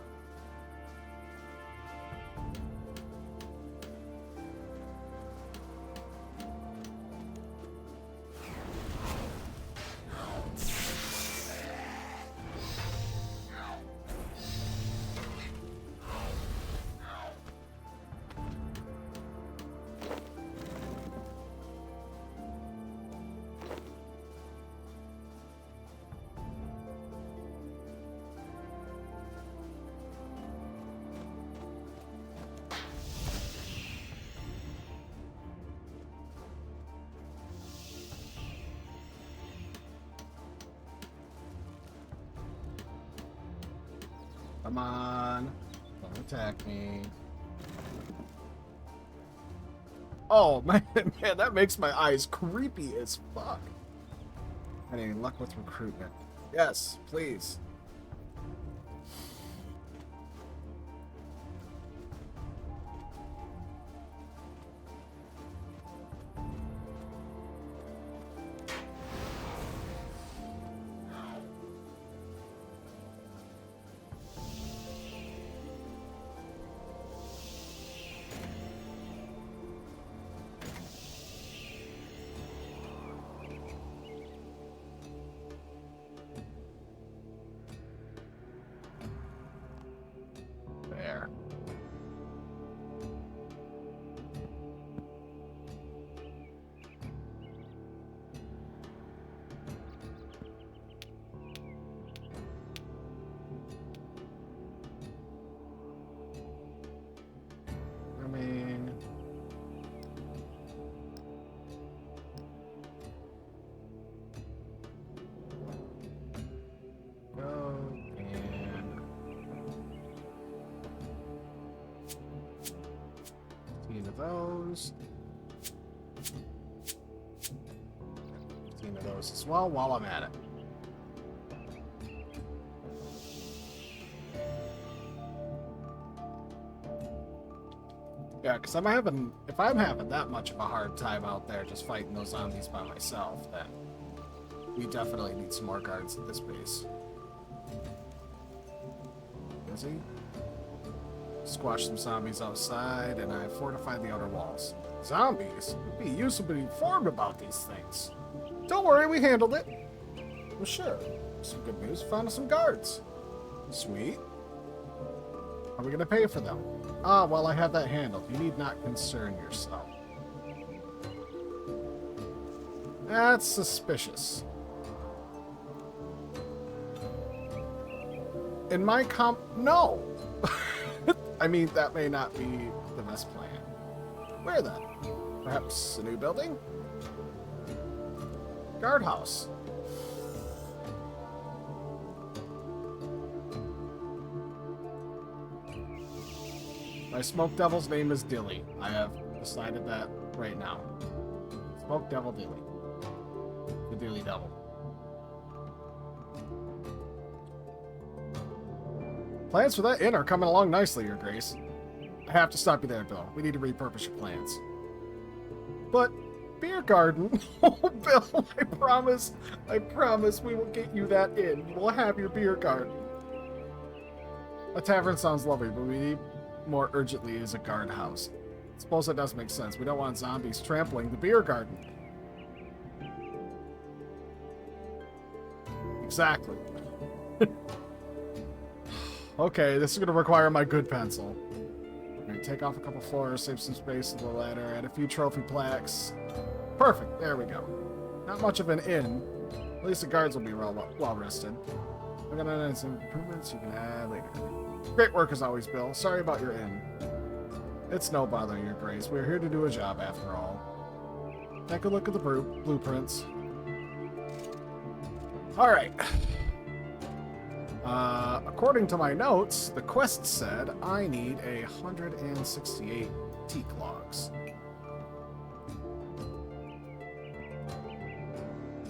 Come on. Don't attack me. Oh, man, that makes my eyes creepy as fuck. Any luck with recruitment? Yes, please. There. I mean... Go and... 15 of those. 15 of those as well while I'm at it. Yeah, because if I'm having that much of a hard time out there just fighting those zombies by myself, then we definitely need some more guards at this base. Busy. Squash some zombies outside, and I fortified the outer walls. Zombies? Be usefully informed about these things. Don't worry, we handled it. Well, sure. Some good news. Found us some guards. Sweet. Are we going to pay for them? Ah, well, I have that handled. You need not concern yourself. That's suspicious. In my comp, no. I mean, that may not be the best plan. Where then? Perhaps a new building? Guardhouse. My smoke devil's name is Dilly. I have decided that right now. Smoke devil Dilly. The Dilly Devil. Plans for that inn are coming along nicely, Your Grace. I have to stop you there, Bill. We need to repurpose your plans. But, beer garden? Oh, Bill, I promise we will get you that inn. You will have your beer garden. A tavern sounds lovely, but we need more urgently is a guardhouse. I suppose that does make sense. We don't want zombies trampling the beer garden. Exactly. Okay, this is going to require my good pencil. Right, take off a couple floors, save some space in the ladder, add a few trophy plaques. Perfect, there we go. Not much of an inn. At least the guards will be well rested. I'm going to add some improvements you can add later. Great work as always, Bill. Sorry about your inn. It's no bother, Your Grace. We're here to do a job after all. Take a look at the blueprints. Alright. According to my notes, the quest said I need 168 teak logs.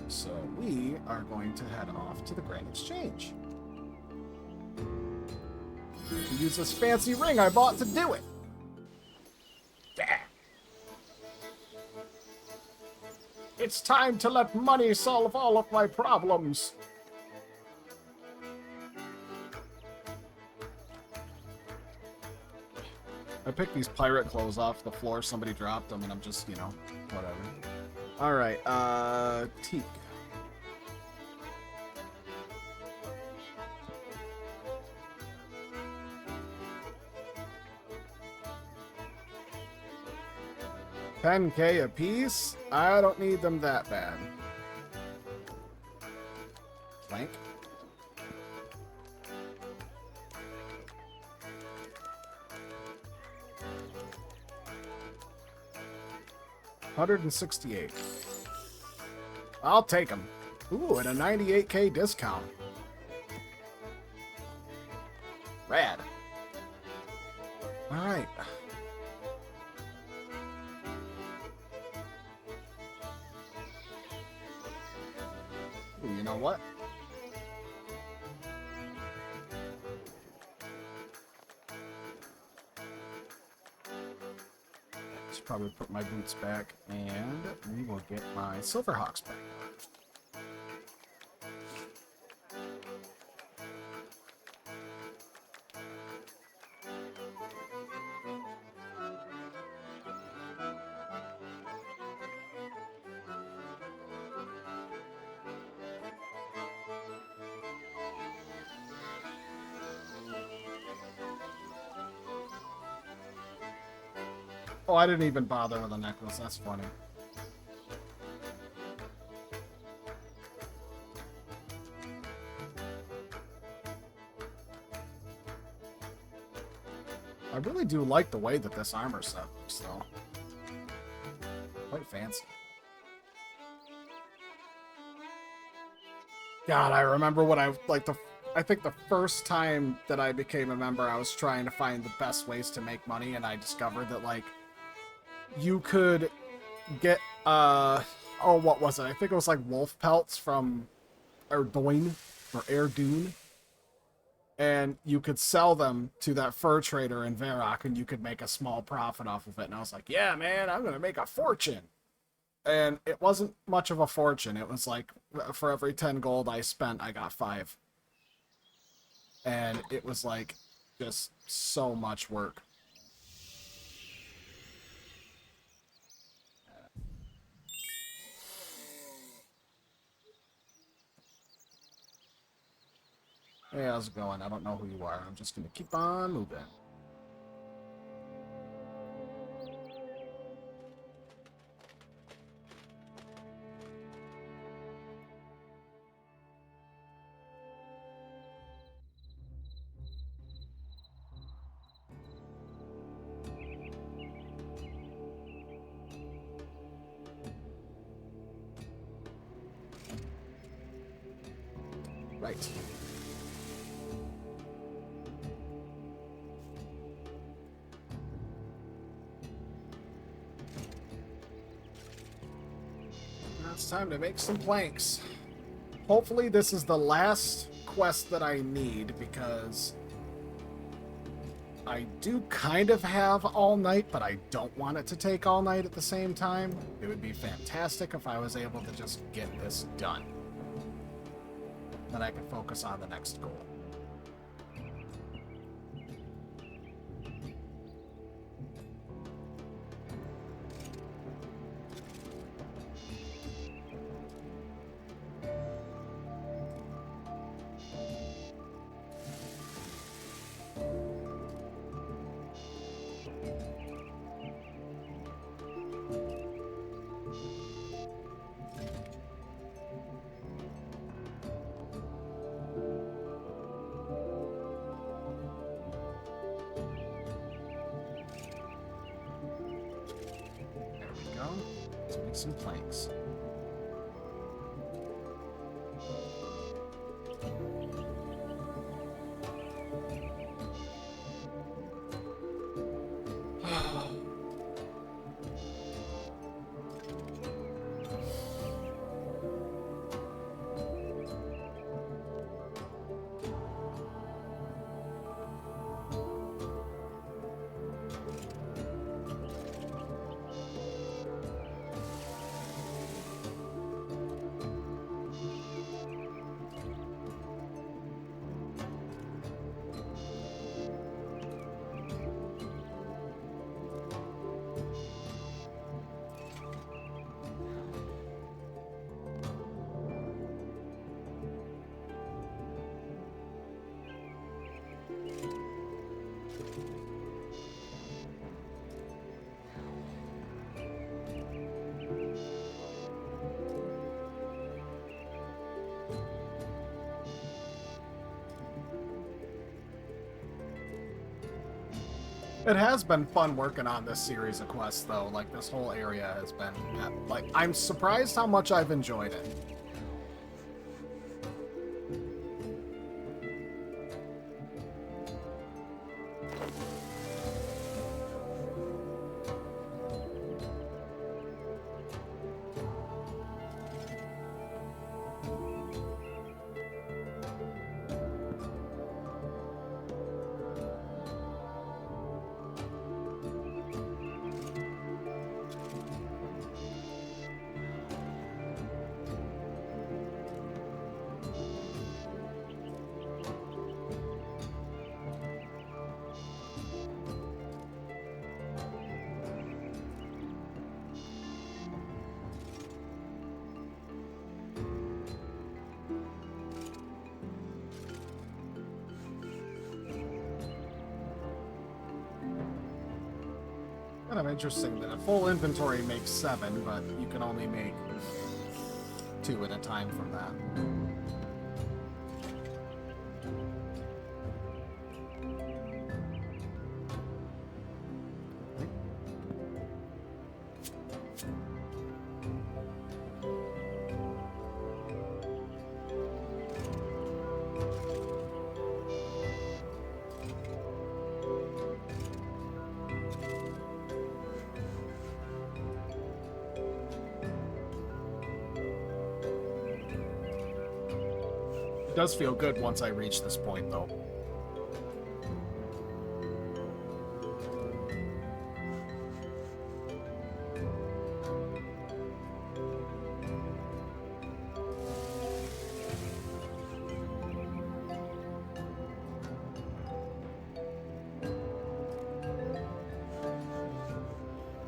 So we are going to head off to the Grand Exchange. Use this fancy ring I bought to do it. Yeah. It's time to let money solve all of my problems. I picked these pirate clothes off the floor. Somebody dropped them, and I'm just, you know, whatever. All right, teak. $10K a piece? I don't need them that bad. Plank. $168. I'll take them. Ooh, and a 98K discount. Rad. All right. Ooh, you know what? Should probably put my boots back, and we will get my Silverhawks back. Oh, I didn't even bother with the necklace. That's funny. I really do like the way that this armor set looks, though. Quite fancy. God, I remember when I think the first time that I became a member, I was trying to find the best ways to make money, and I discovered that, like, you could get, oh, what was it? I think it was like wolf pelts from Erdoin, or Erdoon. And you could sell them to that fur trader in Varrock, and you could make a small profit off of it. And I was like, yeah, man, I'm going to make a fortune. And it wasn't much of a fortune. It was like, for every 10 gold I spent, I got 5. And it was like, just so much work. Hey, how's it going? I don't know who you are. I'm just going to keep on moving. Right. Now it's time to make some planks. Hopefully this is the last quest that I need, because I do kind of have all night, but I don't want it to take all night at the same time. It would be fantastic if I was able to just get this done. Then I can focus on the next goal. Let's make some planks. It has been fun working on this series of quests, though. Like, this whole area has been, like, I'm surprised how much I've enjoyed it. Kind of interesting that a full inventory makes 7, but you can only make 2 at a time from that. It does feel good once I reach this point, though.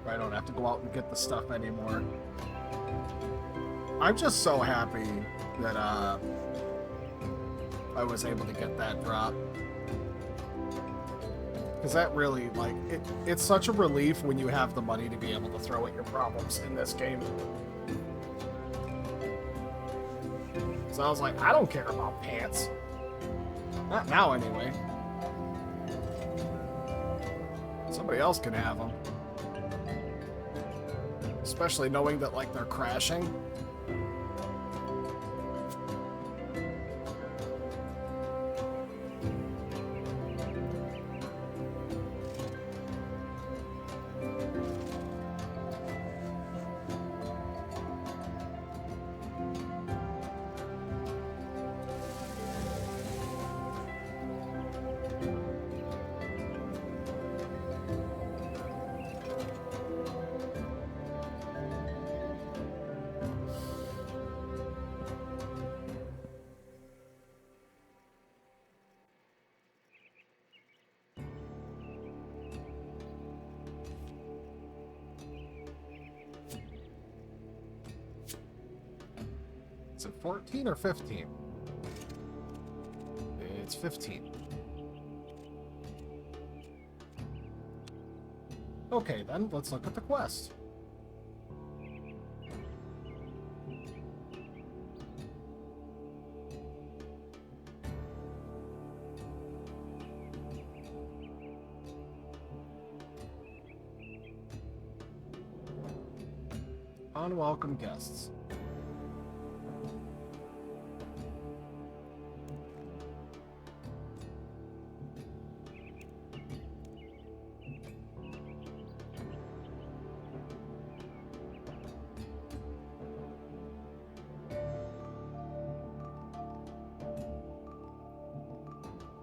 I don't have to go out and get the stuff anymore. I'm just so happy that, I was able to get that drop. Because that really, like, it's such a relief when you have the money to be able to throw at your problems in this game. So I was like, I don't care about pants. Not now, anyway. Somebody else can have them. Especially knowing that, like, they're crashing. 14 or 15? It's 15. Okay, then, let's look at the quest. Unwelcome guests.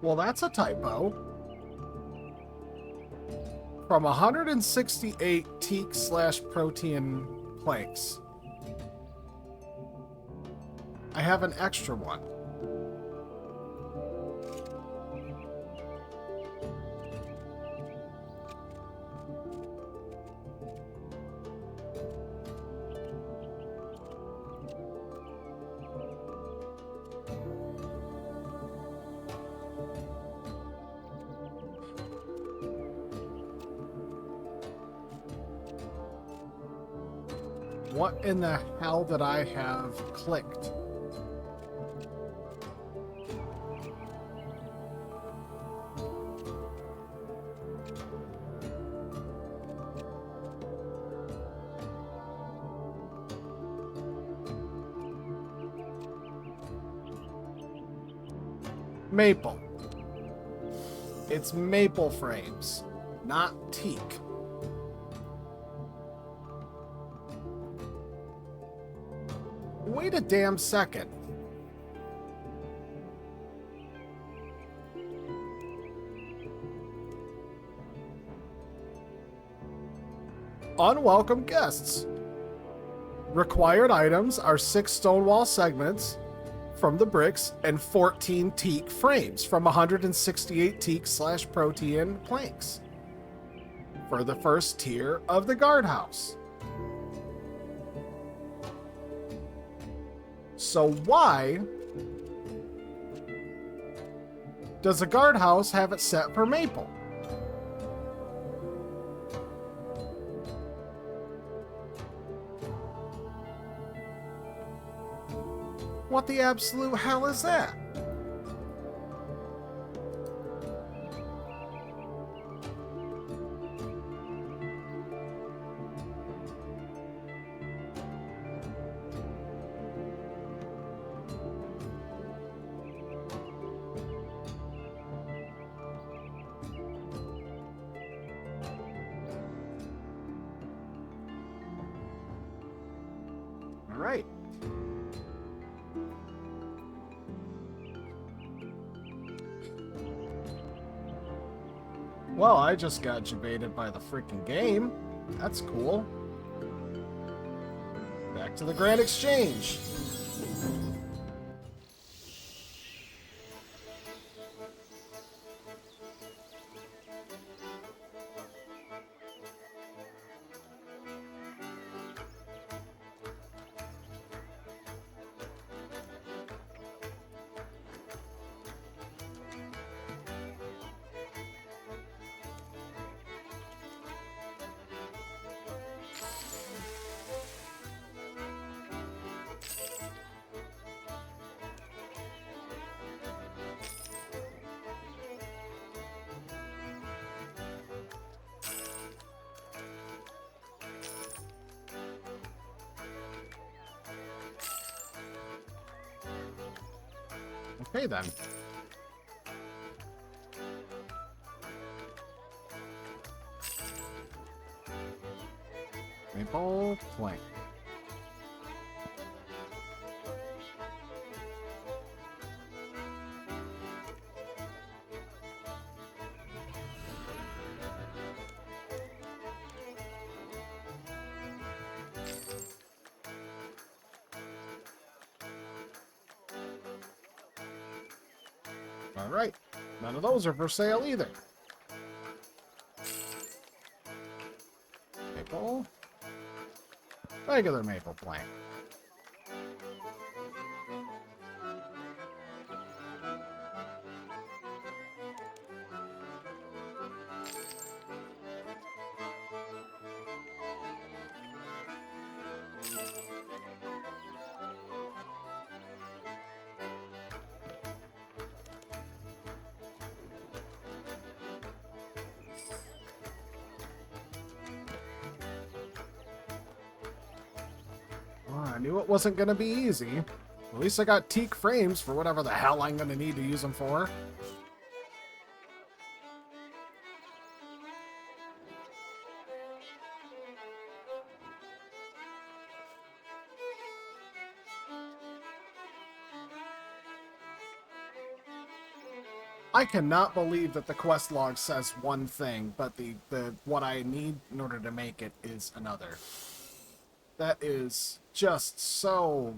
Well, that's a typo. From 168 teak/protein planks, I have an extra one. What in the hell did I have clicked? Maple. It's maple frames, not teak. Wait a damn second. Unwelcome guests. Required items are 6 stonewall segments from the bricks and 14 teak frames from 168 teak/protein planks for the first tier of the guardhouse. So why does the guardhouse have it set for maple? What the absolute hell is that? All right. Well, I just got debated by the freaking game. That's cool. Back to the Grand Exchange. Okay, then. Maple plank. All right. None of those are for sale either. Maple. Regular maple plank. I knew it wasn't gonna be easy. At least I got teak frames for whatever the hell I'm gonna need to use them for. I cannot believe that the quest log says one thing, but the what I need in order to make it is another. That is just so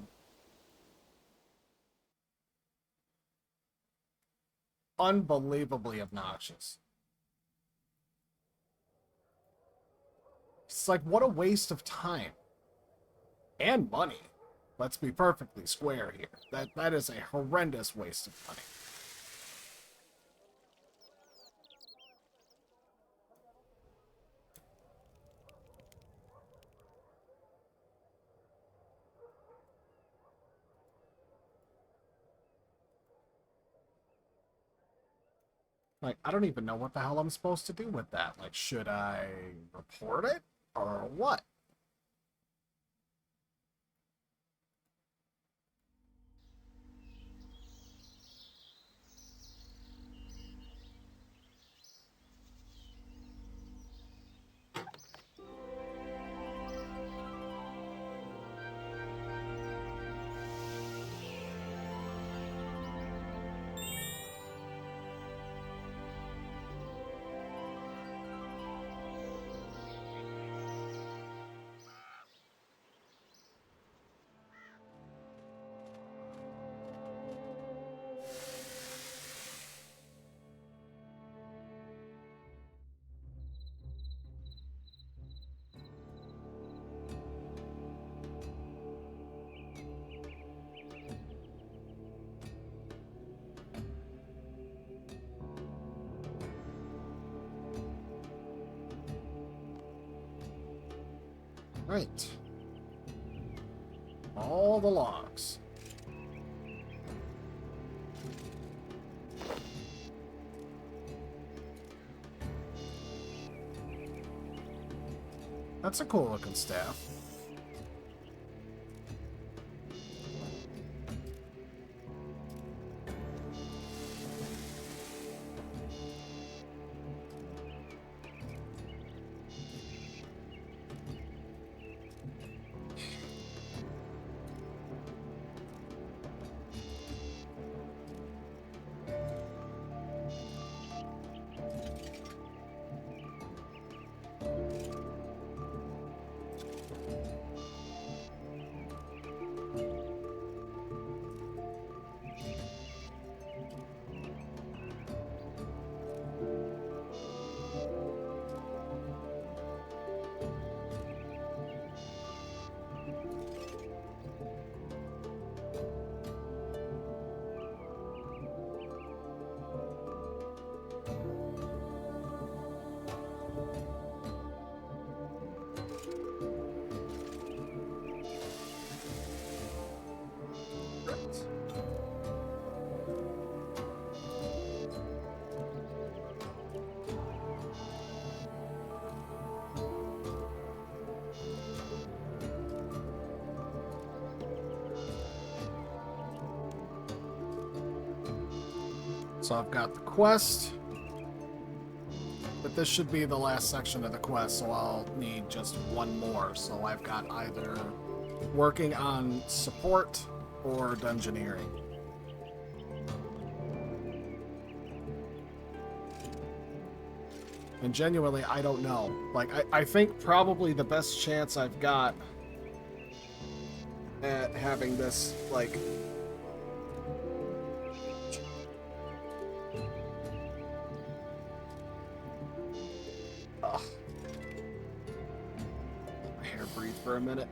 unbelievably obnoxious. It's like, what a waste of time. And money. Let's be perfectly square here. That is a horrendous waste of money. Like, I don't even know what the hell I'm supposed to do with that. Like, should I report it? Or what? Right. All the logs. That's a cool looking staff. So I've got the quest, but this should be the last section of the quest, so I'll need just one more. So I've got either working on support or dungeoneering. And genuinely, I don't know. Like, I think probably the best chance I've got at having this, like, ugh. Let my hair breathe for a minute.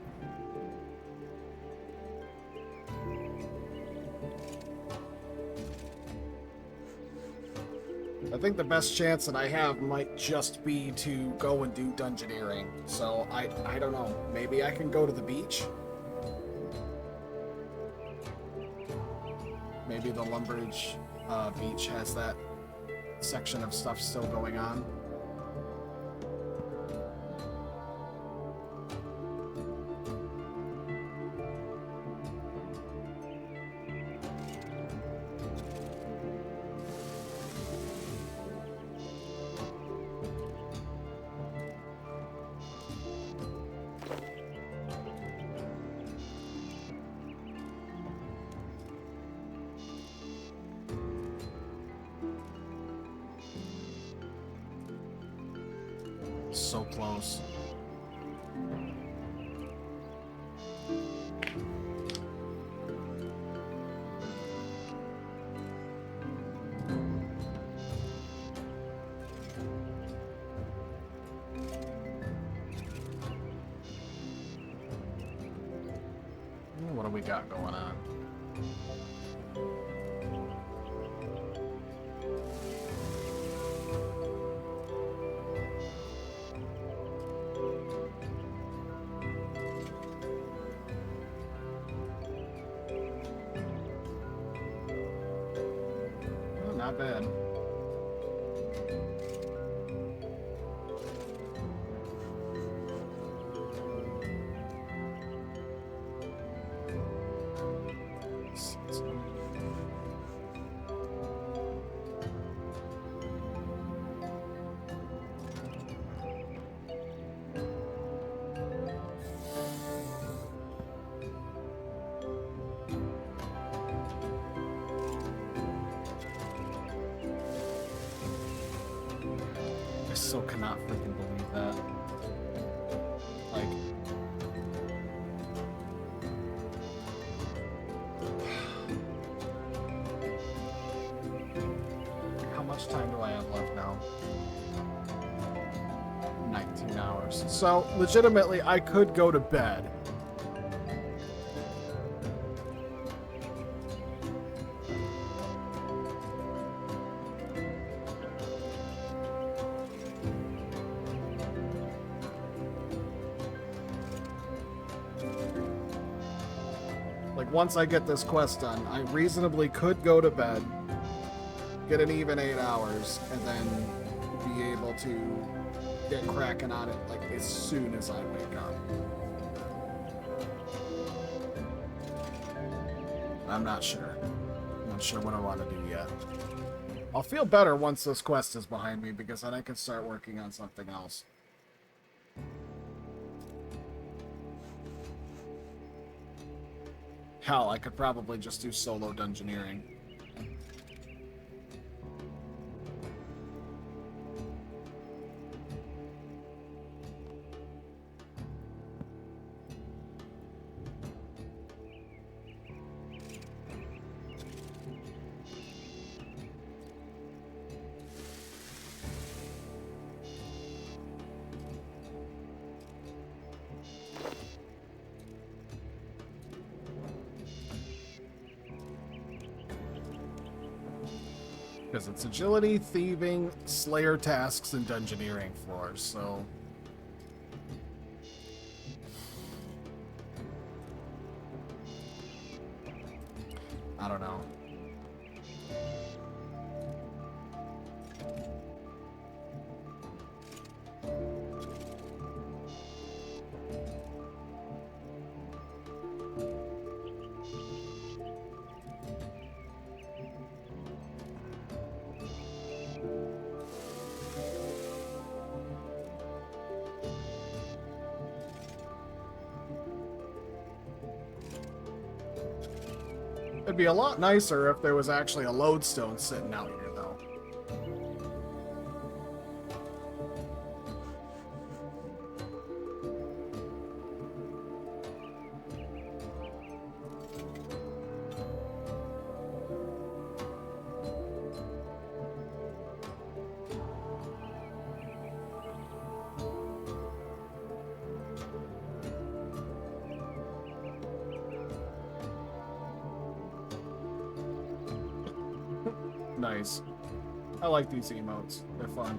I think the best chance that I have might just be to go and do dungeoneering. So I don't know. Maybe I can go to the beach. Maybe the Lumbridge beach has that section of stuff still going on. so close. What do we got going on? Oh, not bad. I still cannot freaking believe that. Like, how much time do I have left now? 19 hours. So, legitimately, I could go to bed. Like, once I get this quest done, I reasonably could go to bed, get an even 8 hours, and then be able to get cracking on it, like, as soon as I wake up. I'm not sure. I'm not sure what I want to do yet. I'll feel better once this quest is behind me, because then I can start working on something else. Hell, I could probably just do solo dungeoneering. Because it's agility, thieving, slayer tasks, and dungeoneering floors, so... I don't know. It'd be a lot nicer if there was actually a lodestone sitting out here, though. Nice. I like these emotes. They're fun.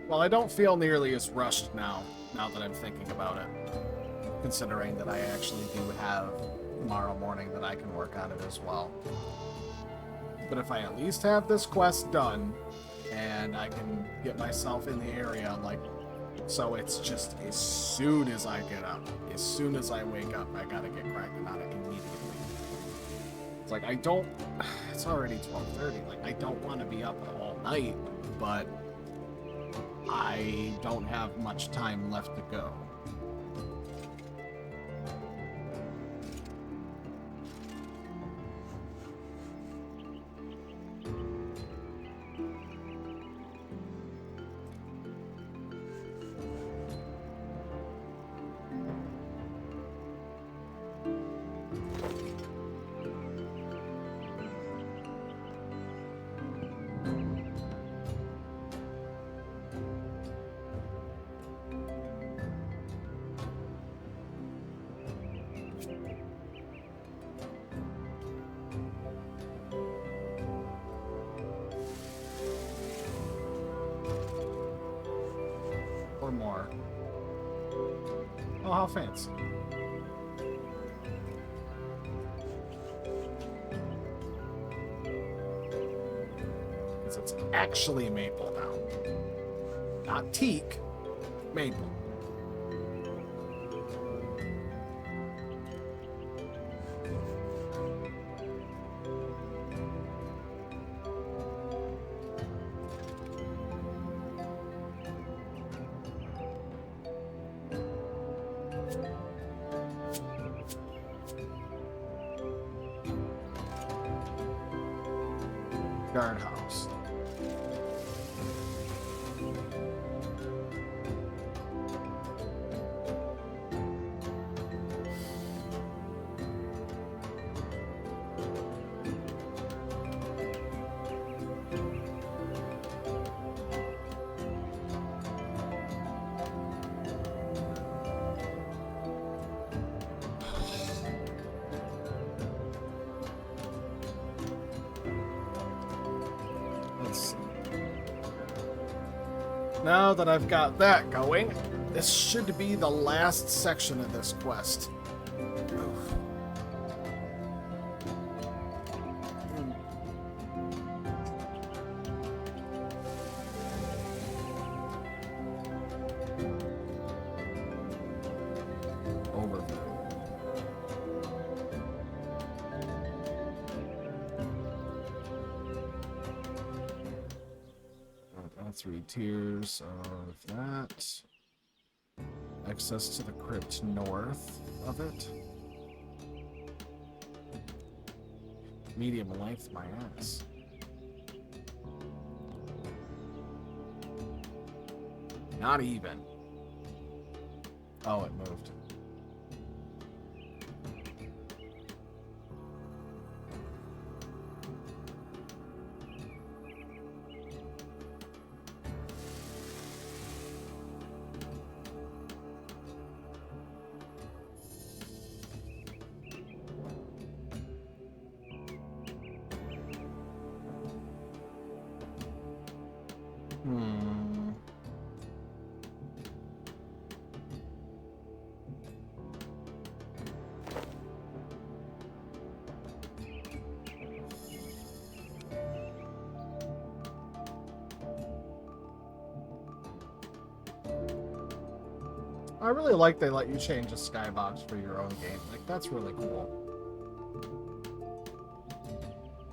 Well, I don't feel nearly as rushed now now that I'm thinking about it. Considering that I actually do have tomorrow morning that I can work on it as well. But if I at least have this quest done, and I can get myself in the area, like, so it's just as soon as I get up, as soon as I wake up, I gotta get cracking on it immediately. It's like, I don't, it's already 12:30, like, I don't want to be up all night, but I don't have much time left to go. Or more. Oh, how fancy. Because it's actually maple now. Not teak, maple. Guardhouse. Now that I've got that going, this should be the last section of this quest. Oof. Overview. Three tiers of that. Access to the crypt north of it. Medium length, my ass. Not even. Oh, it moved. I really like they let you change the skybox for your own game. Like, that's really cool.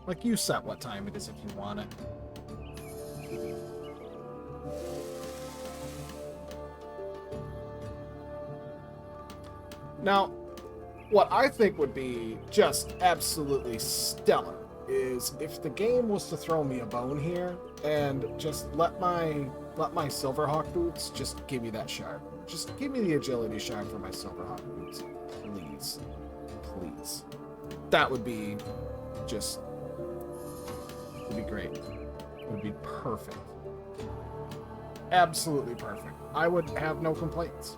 Like, you set what time it is if you want it. Now, what I think would be just absolutely stellar is if the game was to throw me a bone here and just let my Silverhawk boots just give me that shard. Just give me the agility shard for my Silverhawk boots. Please. Please. That would be just... It would be great. It would be perfect. Absolutely perfect. I would have no complaints.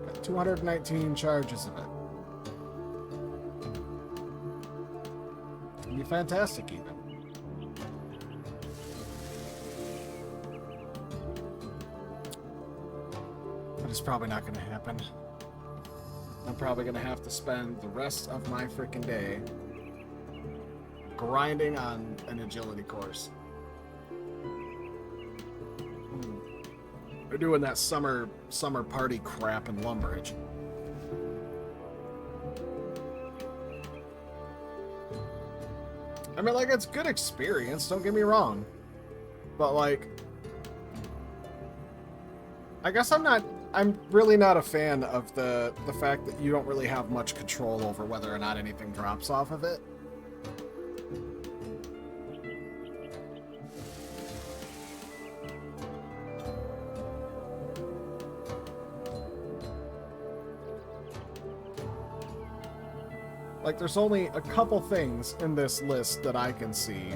Got 219 charges of it. It'd be fantastic even. is probably not going to happen. I'm probably going to have to spend the rest of my freaking day grinding on an agility course. They're doing that summer party crap in Lumbridge. I mean, like, it's good experience, don't get me wrong. But, like, I guess I'm really not a fan of the fact that you don't really have much control over whether or not anything drops off of it. Like, there's only a couple things in this list that I can see.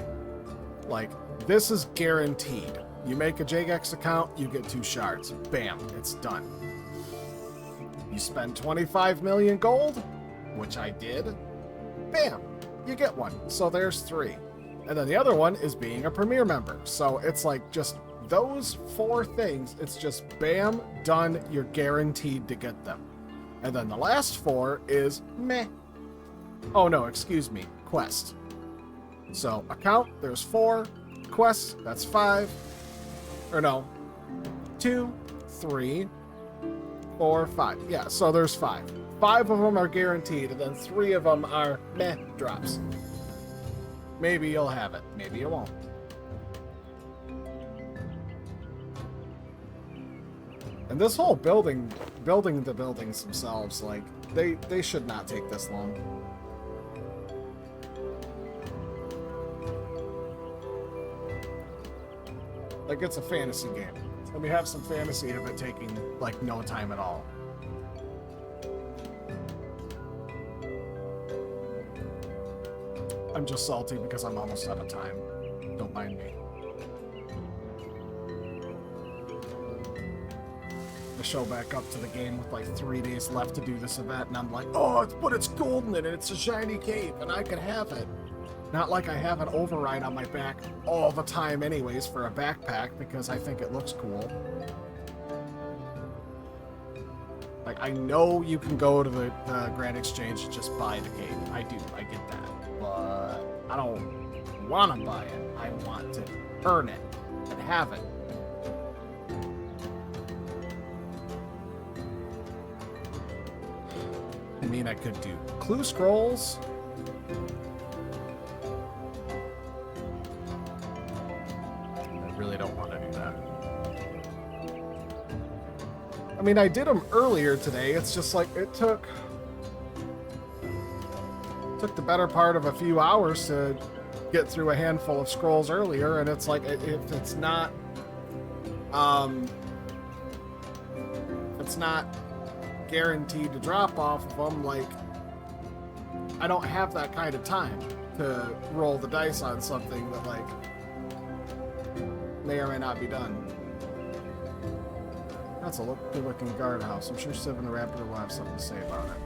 Like, this is guaranteed. You make a Jagex account, you get 2 shards. Bam, it's done. You spend 25 million gold, which I did. Bam, you get 1. So there's 3. And then the other one is being a Premier member. So it's like just those 4 things, it's just bam, done, you're guaranteed to get them. And then the last 4 is meh. Oh no, excuse me, quest. So account, there's 4. Quests, that's 5. Or no, 2, 3, 4, 5. Yeah, so there's 5. 5 of them are guaranteed, and then 3 of them are meh drops. Maybe you'll have it, maybe you won't. And this whole building the buildings themselves, like, they should not take this long. Like, it's a fantasy game. And we have some fantasy of it taking, like, no time at all. I'm just salty because I'm almost out of time. Don't mind me. I show back up to the game with, like, 3 days left to do this event, and I'm like, oh, but it's golden and it's a shiny cape, and I can have it. Not like I have an override on my back all the time anyways for a backpack because I think it looks cool. Like, I know you can go to the Grand Exchange and just buy the cape. I do, I get that. But I don't want to buy it. I want to earn it and have it. I mean, I could do clue scrolls. Really don't want to do that. I mean, I did them earlier today. It's just like it took the better part of a few hours to get through a handful of scrolls earlier, and it's like if it's not guaranteed to drop off of them, like, I don't have that kind of time to roll the dice on something that, like, may or may not be done. That's a good-looking guardhouse. I'm sure Civ and the Raptor will have something to say about it.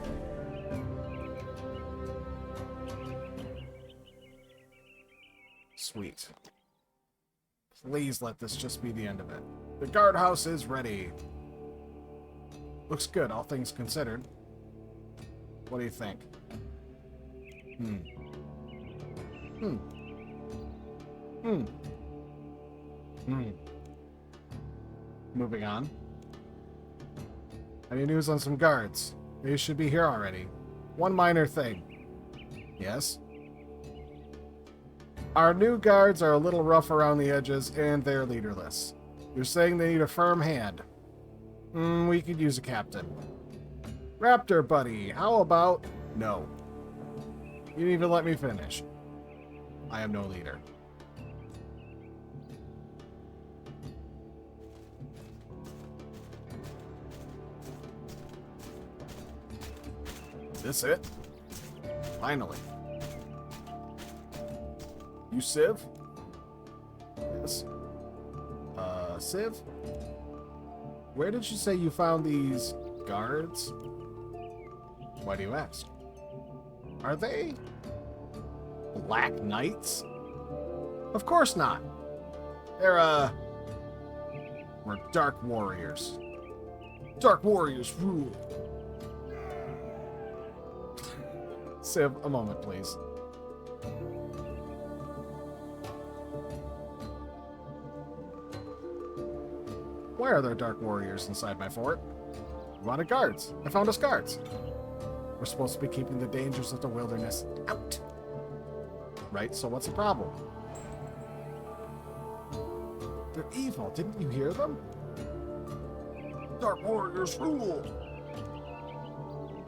Sweet. Please let this just be the end of it. The guardhouse is ready. Looks good, all things considered. What do you think? Moving on. Any news on some guards? They should be here already. One minor thing. Yes? Our new guards are a little rough around the edges, and they're leaderless. You're saying they need a firm hand. We could use a captain. Raptor buddy, how about... No. You didn't even let me finish. I am no leader. This it? Finally. You Civ? Yes. Civ? Where did you say you found these guards? Why do you ask? Are they Black Knights? Of course not. They're, we're Dark Warriors. Dark Warriors rule. Civ, a moment, please. Why are there Dark Warriors inside my fort? We wanted guards. I found us guards. We're supposed to be keeping the dangers of the wilderness out. Right, so what's the problem? They're evil. Didn't you hear them? Dark Warriors rule.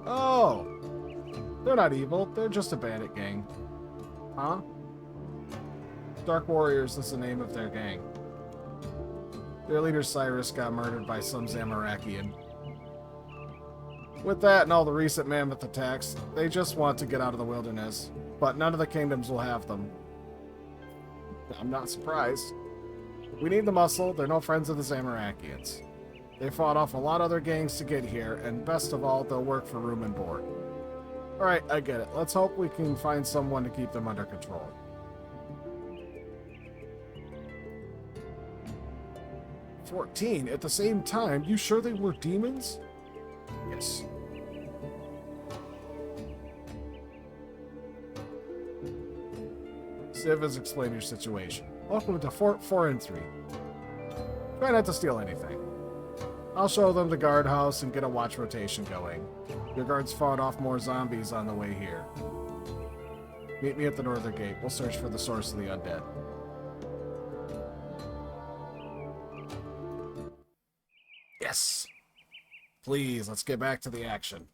Oh. They're not evil. They're just a bandit gang. Huh? Dark Warriors is the name of their gang. Their leader Cyrus got murdered by some Zamarakian. With that and all the recent mammoth attacks, they just want to get out of the wilderness. But none of the kingdoms will have them. I'm not surprised. We need the muscle. They're no friends of the Zamarakians. They fought off a lot of other gangs to get here, and best of all, they'll work for room and board. Alright, I get it. Let's hope we can find someone to keep them under control. "14 at the same time? You sure they were demons?" Yes. Civ has explained your situation. Welcome to Fort 4 and 3. Try not to steal anything. I'll show them the guardhouse and get a watch rotation going. Your guards fought off more zombies on the way here. Meet me at the northern gate. We'll search for the source of the undead. Yes! Please, let's get back to the action.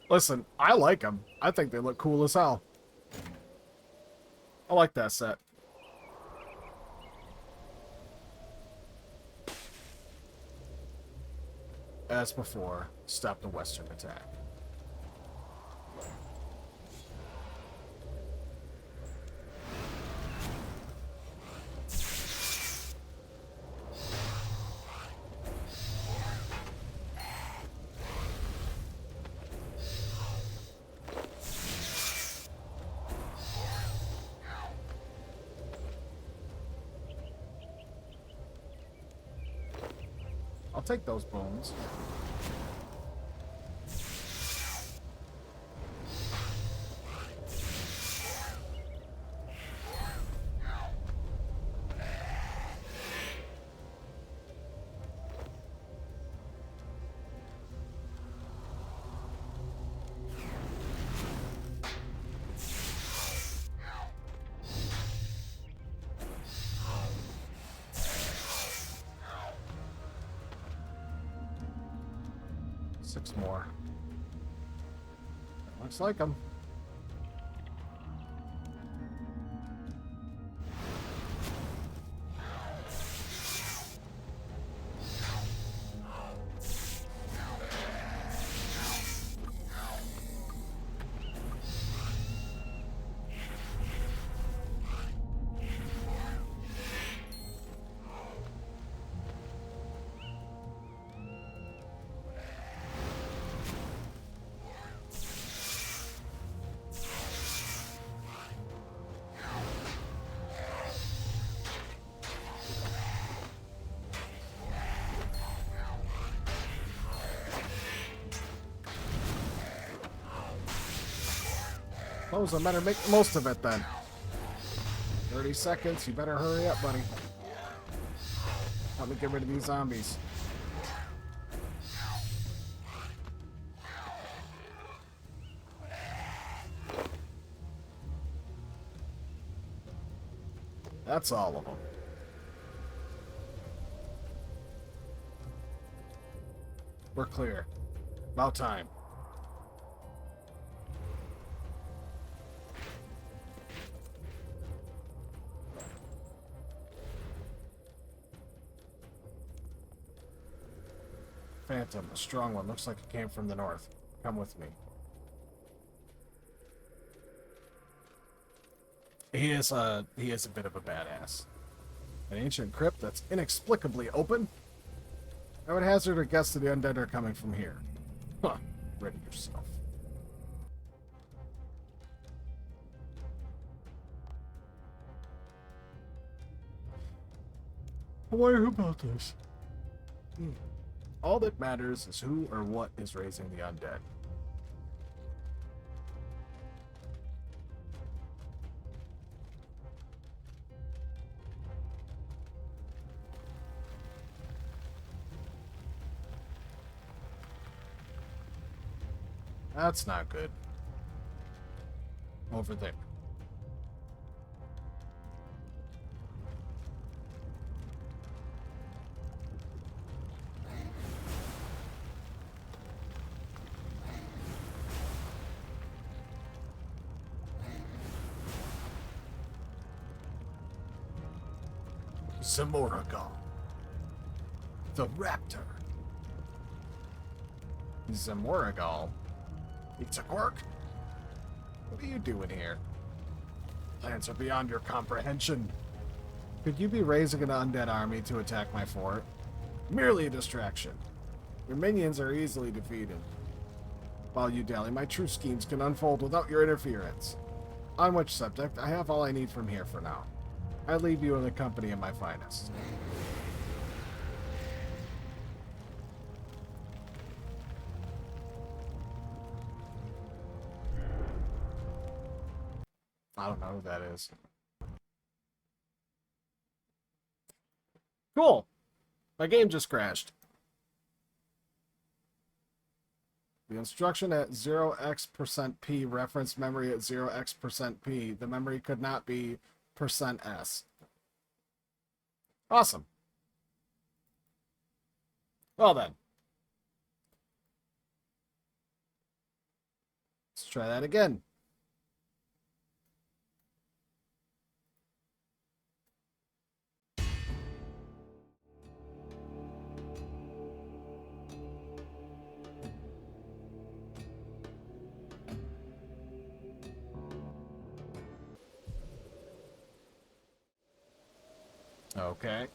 Listen, I like them. I think they look cool as hell. I like that set. As before, stop the Western attack. I'll take those bones. Six more. Looks like them. Close, I better make the most of it then. 30 seconds, you better hurry up, buddy. Help me get rid of these zombies. That's all of them. We're clear. About time. Phantom, a strong one. Looks like it came from the north. Come with me. He is a bit of a badass. An ancient crypt that's inexplicably open? I would hazard a guess that the undead are coming from here. Huh. Ready yourself. I wonder who built this. All that matters is who or what is raising the undead. That's not good. Over there. Zamoragal. The Raptor. Zamoragal? It's a quirk? What are you doing here? Plans are beyond your comprehension. Could you be raising an undead army to attack my fort? Merely a distraction. Your minions are easily defeated. While you dally, my true schemes can unfold without your interference. On which subject, I have all I need from here for now. I leave you in the company of my finest. I don't know who that is. Cool. My game just crashed. The instruction at 0x%p referenced memory at 0x%p. The memory could not be %s. Awesome. Well then. Let's try that again. Okay.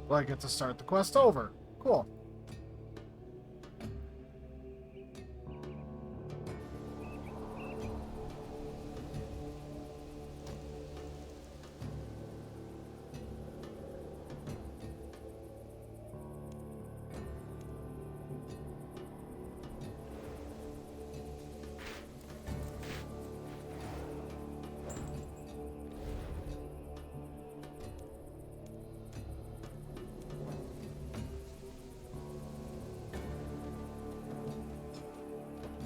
Well, I get to start the quest over. Cool.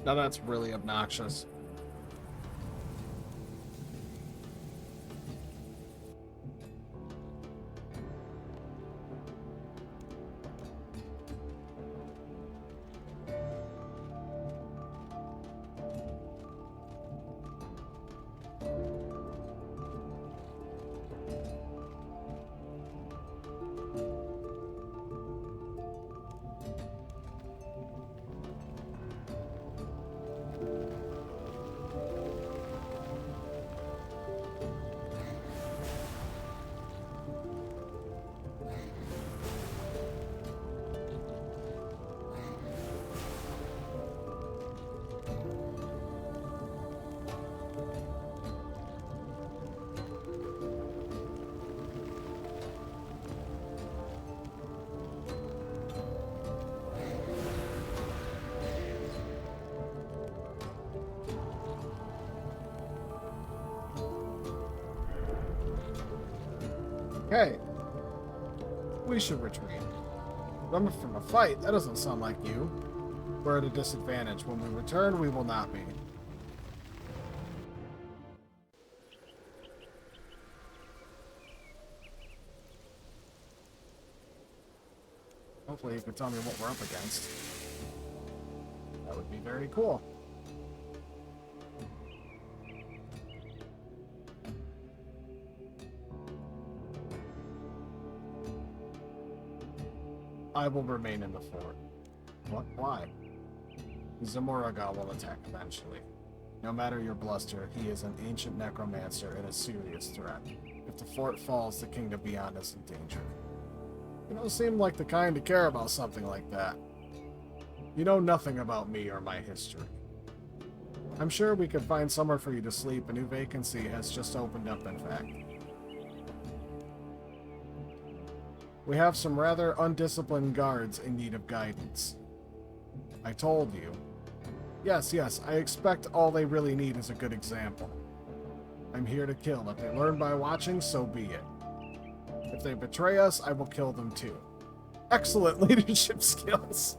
Now that's really obnoxious. Okay. We should retreat. Remember from a fight? That doesn't sound like you. We're at a disadvantage. When we return, we will not be. Hopefully you can tell me what we're up against. That would be very cool. I will remain in the fort. What? Why? Zamoraga will attack eventually. No matter your bluster, he is an ancient necromancer and a serious threat. If the fort falls, the kingdom beyond is in danger. You don't seem like the kind to care about something like that. You know nothing about me or my history. I'm sure we could find somewhere for you to sleep. A new vacancy has just opened up, in fact. We have some rather undisciplined guards in need of guidance. I told you. Yes, I expect all they really need is a good example. I'm here to kill. If they learn by watching, so be it. If they betray us, I will kill them too. Excellent leadership skills.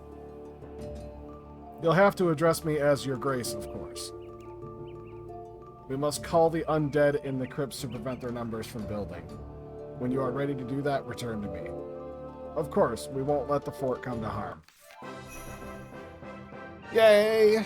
You'll have to address me as Your Grace, of course. We must call the undead in the crypts to prevent their numbers from building. When you are ready to do that, return to me. Of course, we won't let the fort come to harm. Yay!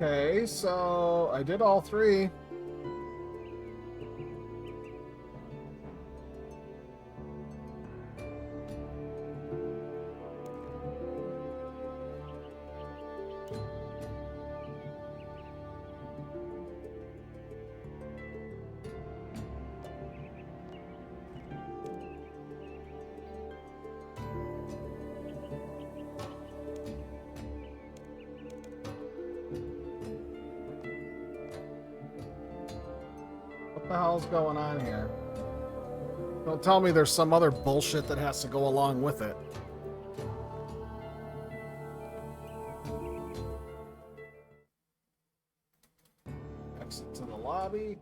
Okay, so I did all three. What the hell's going on here? Don't tell me there's some other bullshit that has to go along with it. Exit to the lobby.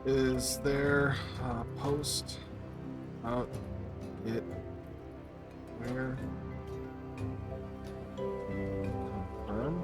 Is there a post about it where confirm?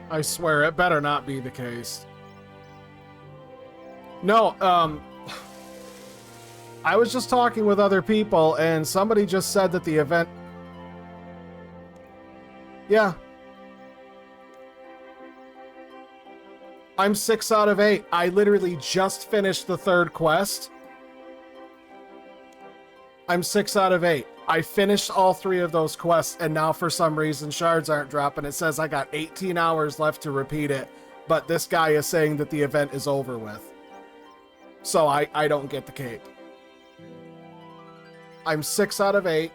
I swear it better not be the case. No, I was just talking with other people and somebody just said that the event... Yeah. I'm 6 out of 8. I literally just finished the 3rd quest. I'm 6 out of 8. I finished all 3 of those quests, and now for some reason shards aren't dropping. It says I got 18 hours left to repeat it, but this guy is saying that the event is over with. So I don't get the cape. I'm 6 out of 8.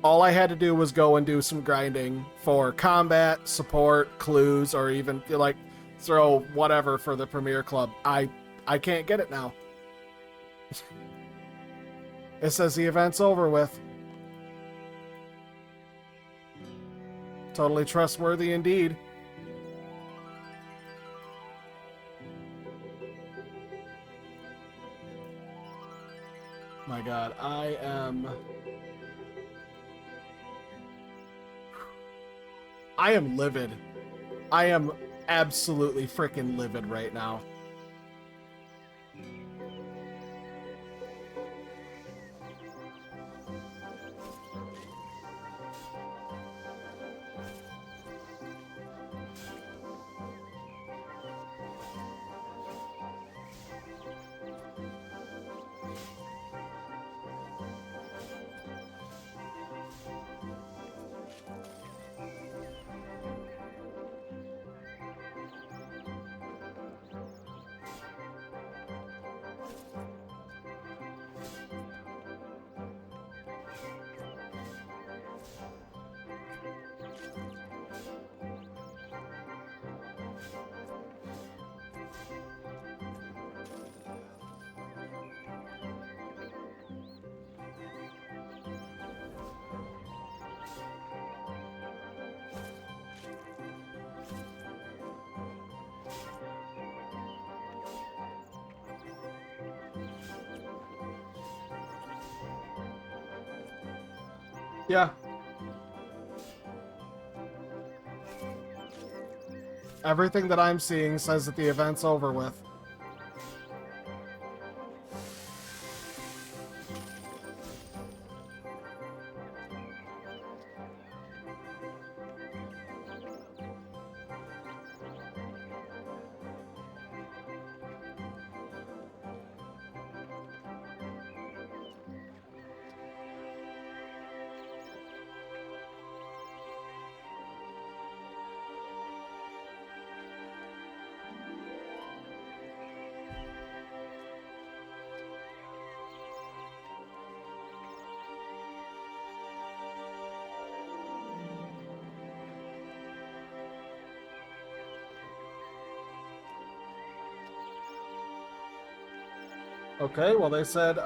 All I had to do was go and do some grinding for combat, support, clues, or even like throw whatever for the Premier Club. I can't get it now. It says the event's over with. Totally trustworthy indeed. My God, I am livid. I am absolutely freaking livid right now. Yeah. Everything that I'm seeing says that the event's over with. Okay, well they said,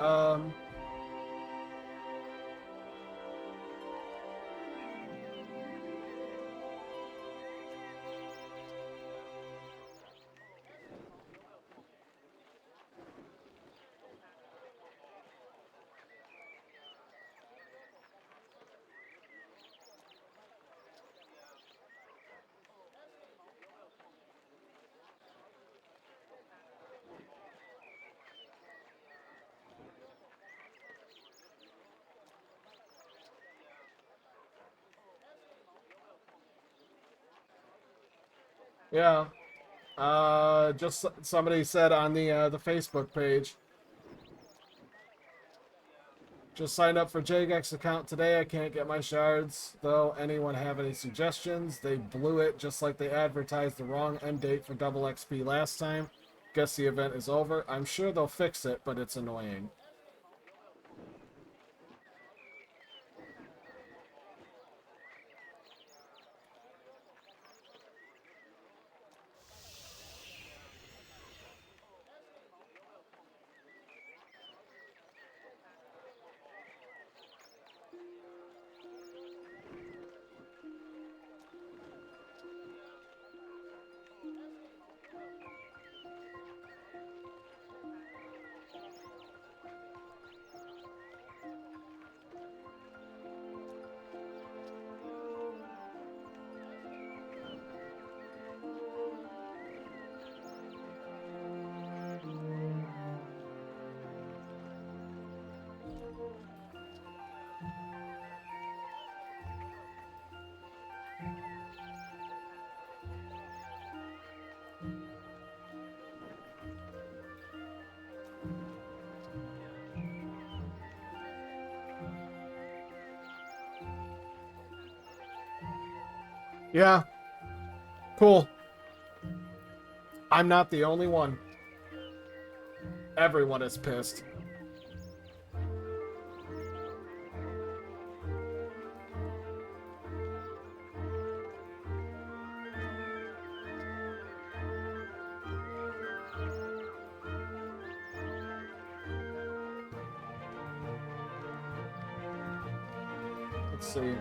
Yeah. Just somebody said on the Facebook page. Just signed up for Jagex account today. I can't get my shards, though. Anyone have any suggestions? They blew it just like they advertised the wrong end date for double XP last time. Guess the event is over. I'm sure they'll fix it, but it's annoying. Yeah, cool. I'm not the only one. Everyone is pissed. Let's see.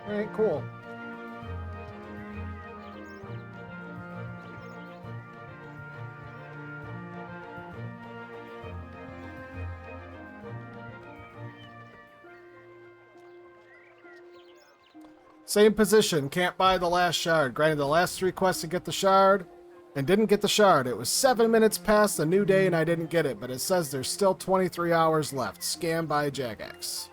All right, cool. Same position. Can't buy the last shard. Granted the last 3 quests to get the shard and didn't get the shard. It was 7 minutes past the new day and I didn't get it, but it says there's still 23 hours left. Scam by Jagex.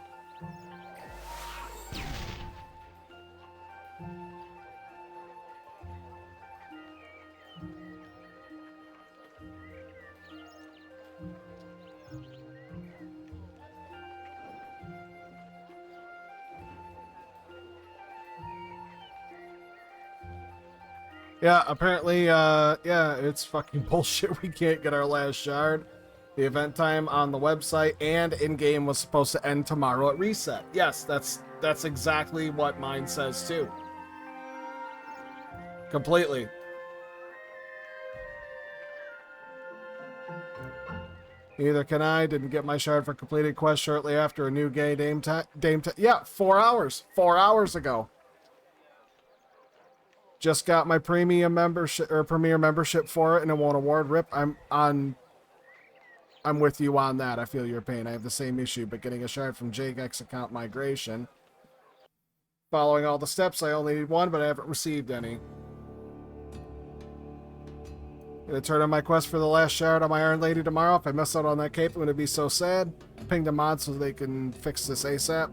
Yeah, apparently, yeah, it's fucking bullshit. We can't get our last shard. The event time on the website and in-game was supposed to end tomorrow at reset. Yes, that's exactly what mine says too. Completely. Neither can I. Didn't get my shard for completed quest shortly after a new gay Dame yeah, 4 hours. 4 hours ago. Just got my premium membership or premier membership for it and it won't award. Rip. I'm with you on that. I feel your pain. I have the same issue, but getting a shard from Jagex account migration. Following all the steps, I only need one, but I haven't received any. Gonna turn on my quest for the last shard on my Iron Lady tomorrow. If I miss out on that cape, I'm gonna be so sad. Ping the mod so they can fix this ASAP.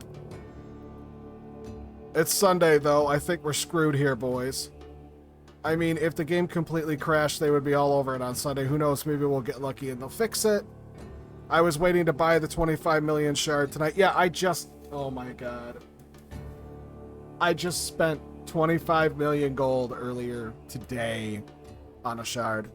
It's Sunday, though. I think we're screwed here, boys. I mean, if the game completely crashed, they would be all over it on Sunday. Who knows? Maybe we'll get lucky and they'll fix it. I was waiting to buy the 25 million shard tonight. Yeah, oh my god. I just spent 25 million gold earlier today on a shard.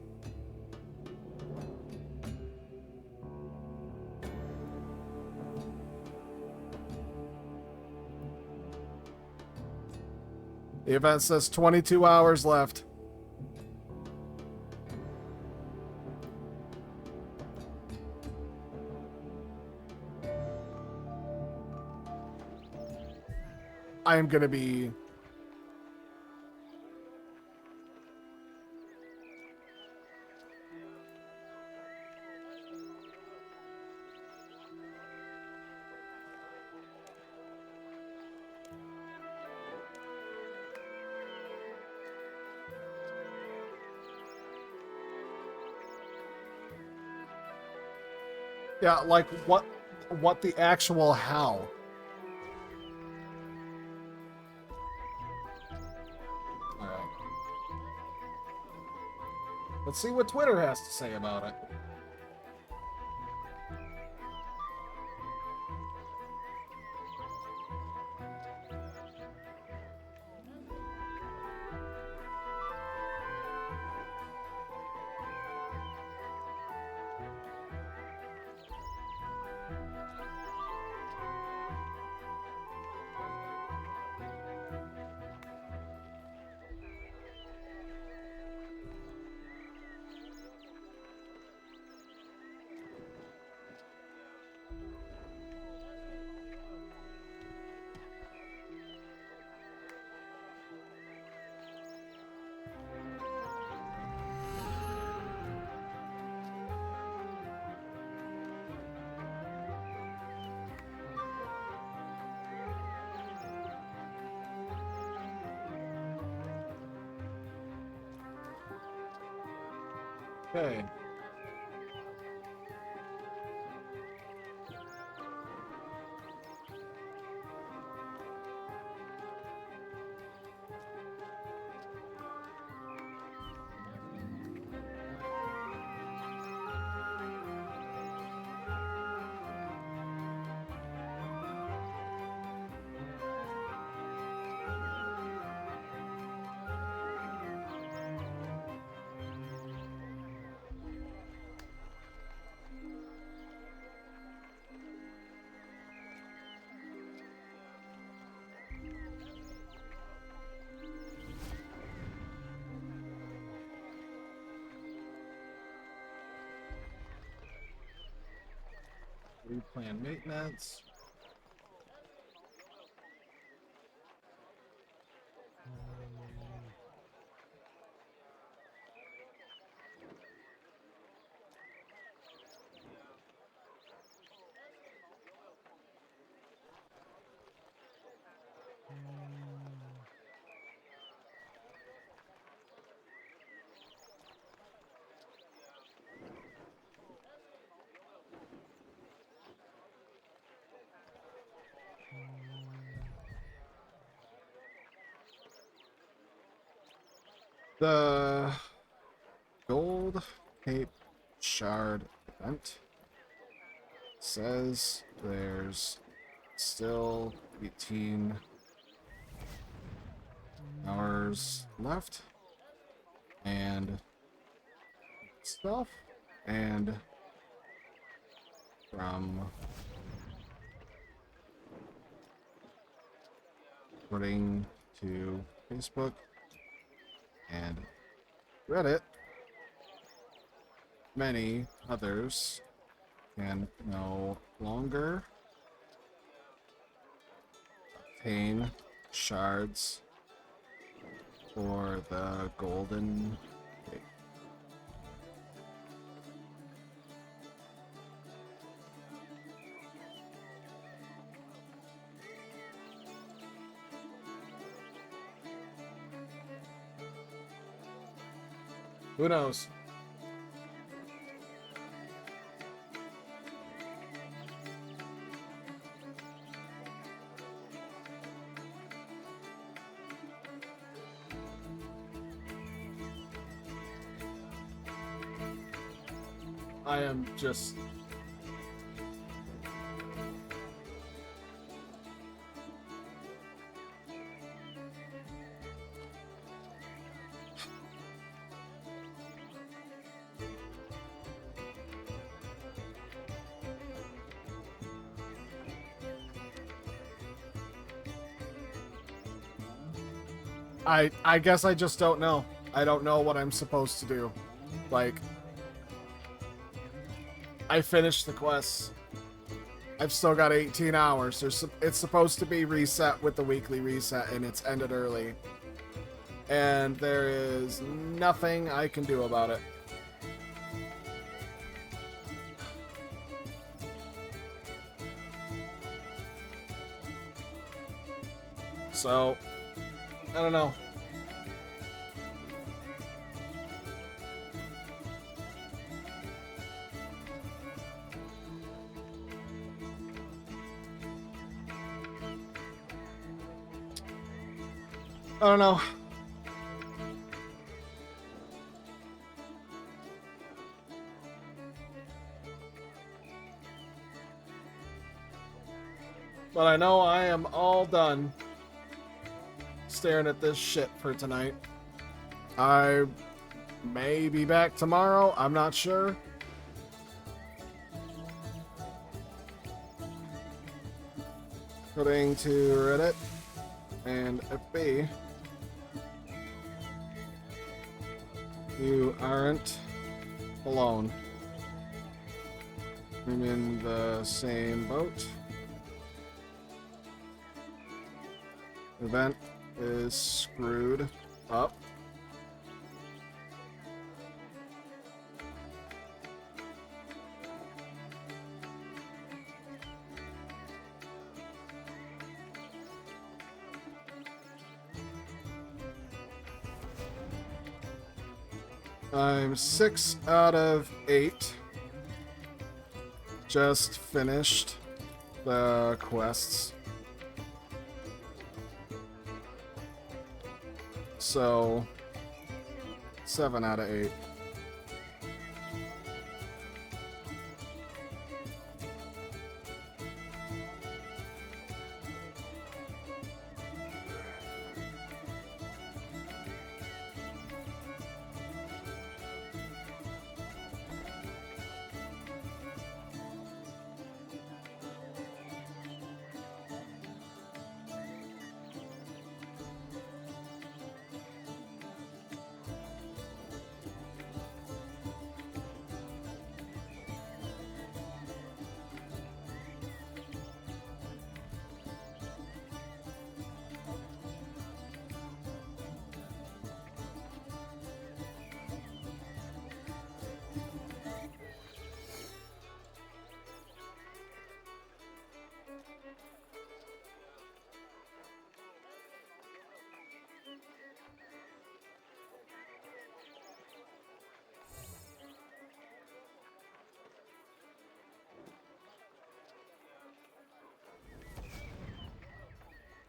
The event says 22 hours left. I am going to be... Yeah, like what the actual hell? All right. Let's see what Twitter has to say about it. Okay. Replan maintenance. The Gold Cape Shard event says there's still 18 hours left and stuff, and from according to Facebook and Reddit, many others can no longer obtain shards for the golden cape. Who knows? I am just... I guess I just don't know. I don't know what I'm supposed to do. Like, I finished the quest. I've still got 18 hours. It's supposed to be reset with the weekly reset, and it's ended early. And there is nothing I can do about it. So, I don't know. I don't know. But I know I am all done staring at this shit for tonight. I may be back tomorrow. I'm not sure. According to Reddit and FB, you aren't alone. I'm in the same boat. Event is screwed up. I'm 6 out of 8. Just finished the quests. So, 7 out of 8.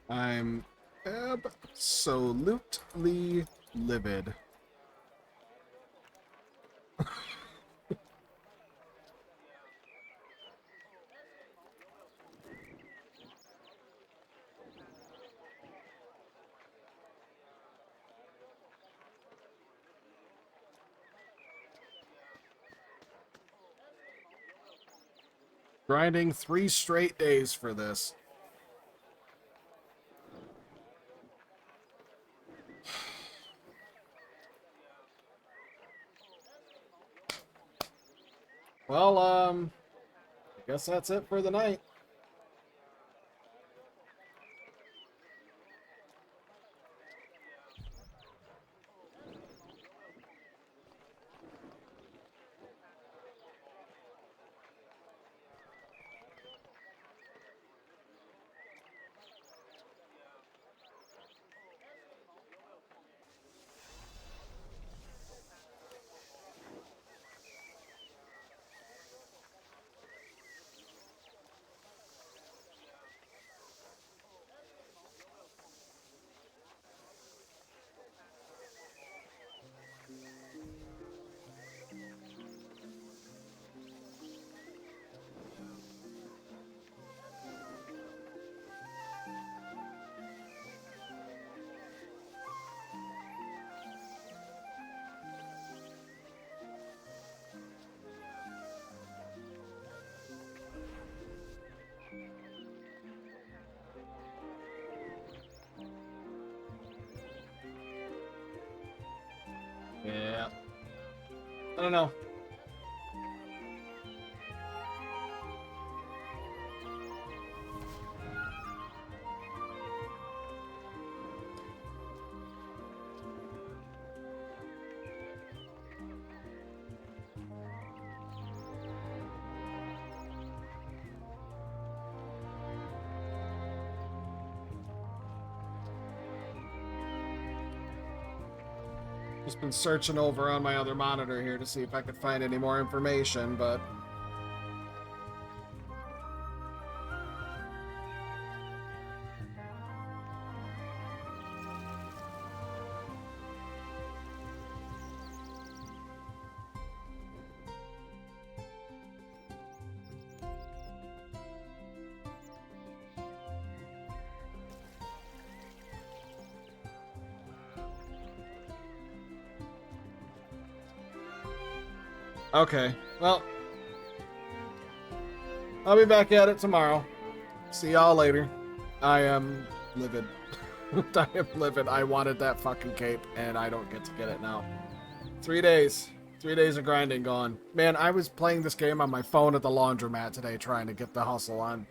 I'm absolutely livid. Grinding 3 straight days for this. Well, I guess that's it for the night. Yeah. I don't know. Just been searching over on my other monitor here to see if I could find any more information, but Okay. Well, I'll be back at it tomorrow. See y'all later. I am livid. I am livid. I wanted that fucking cape, and I don't get to get it now. 3 days. 3 days of grinding gone. Man, I was playing this game on my phone at the laundromat today trying to get the hustle on.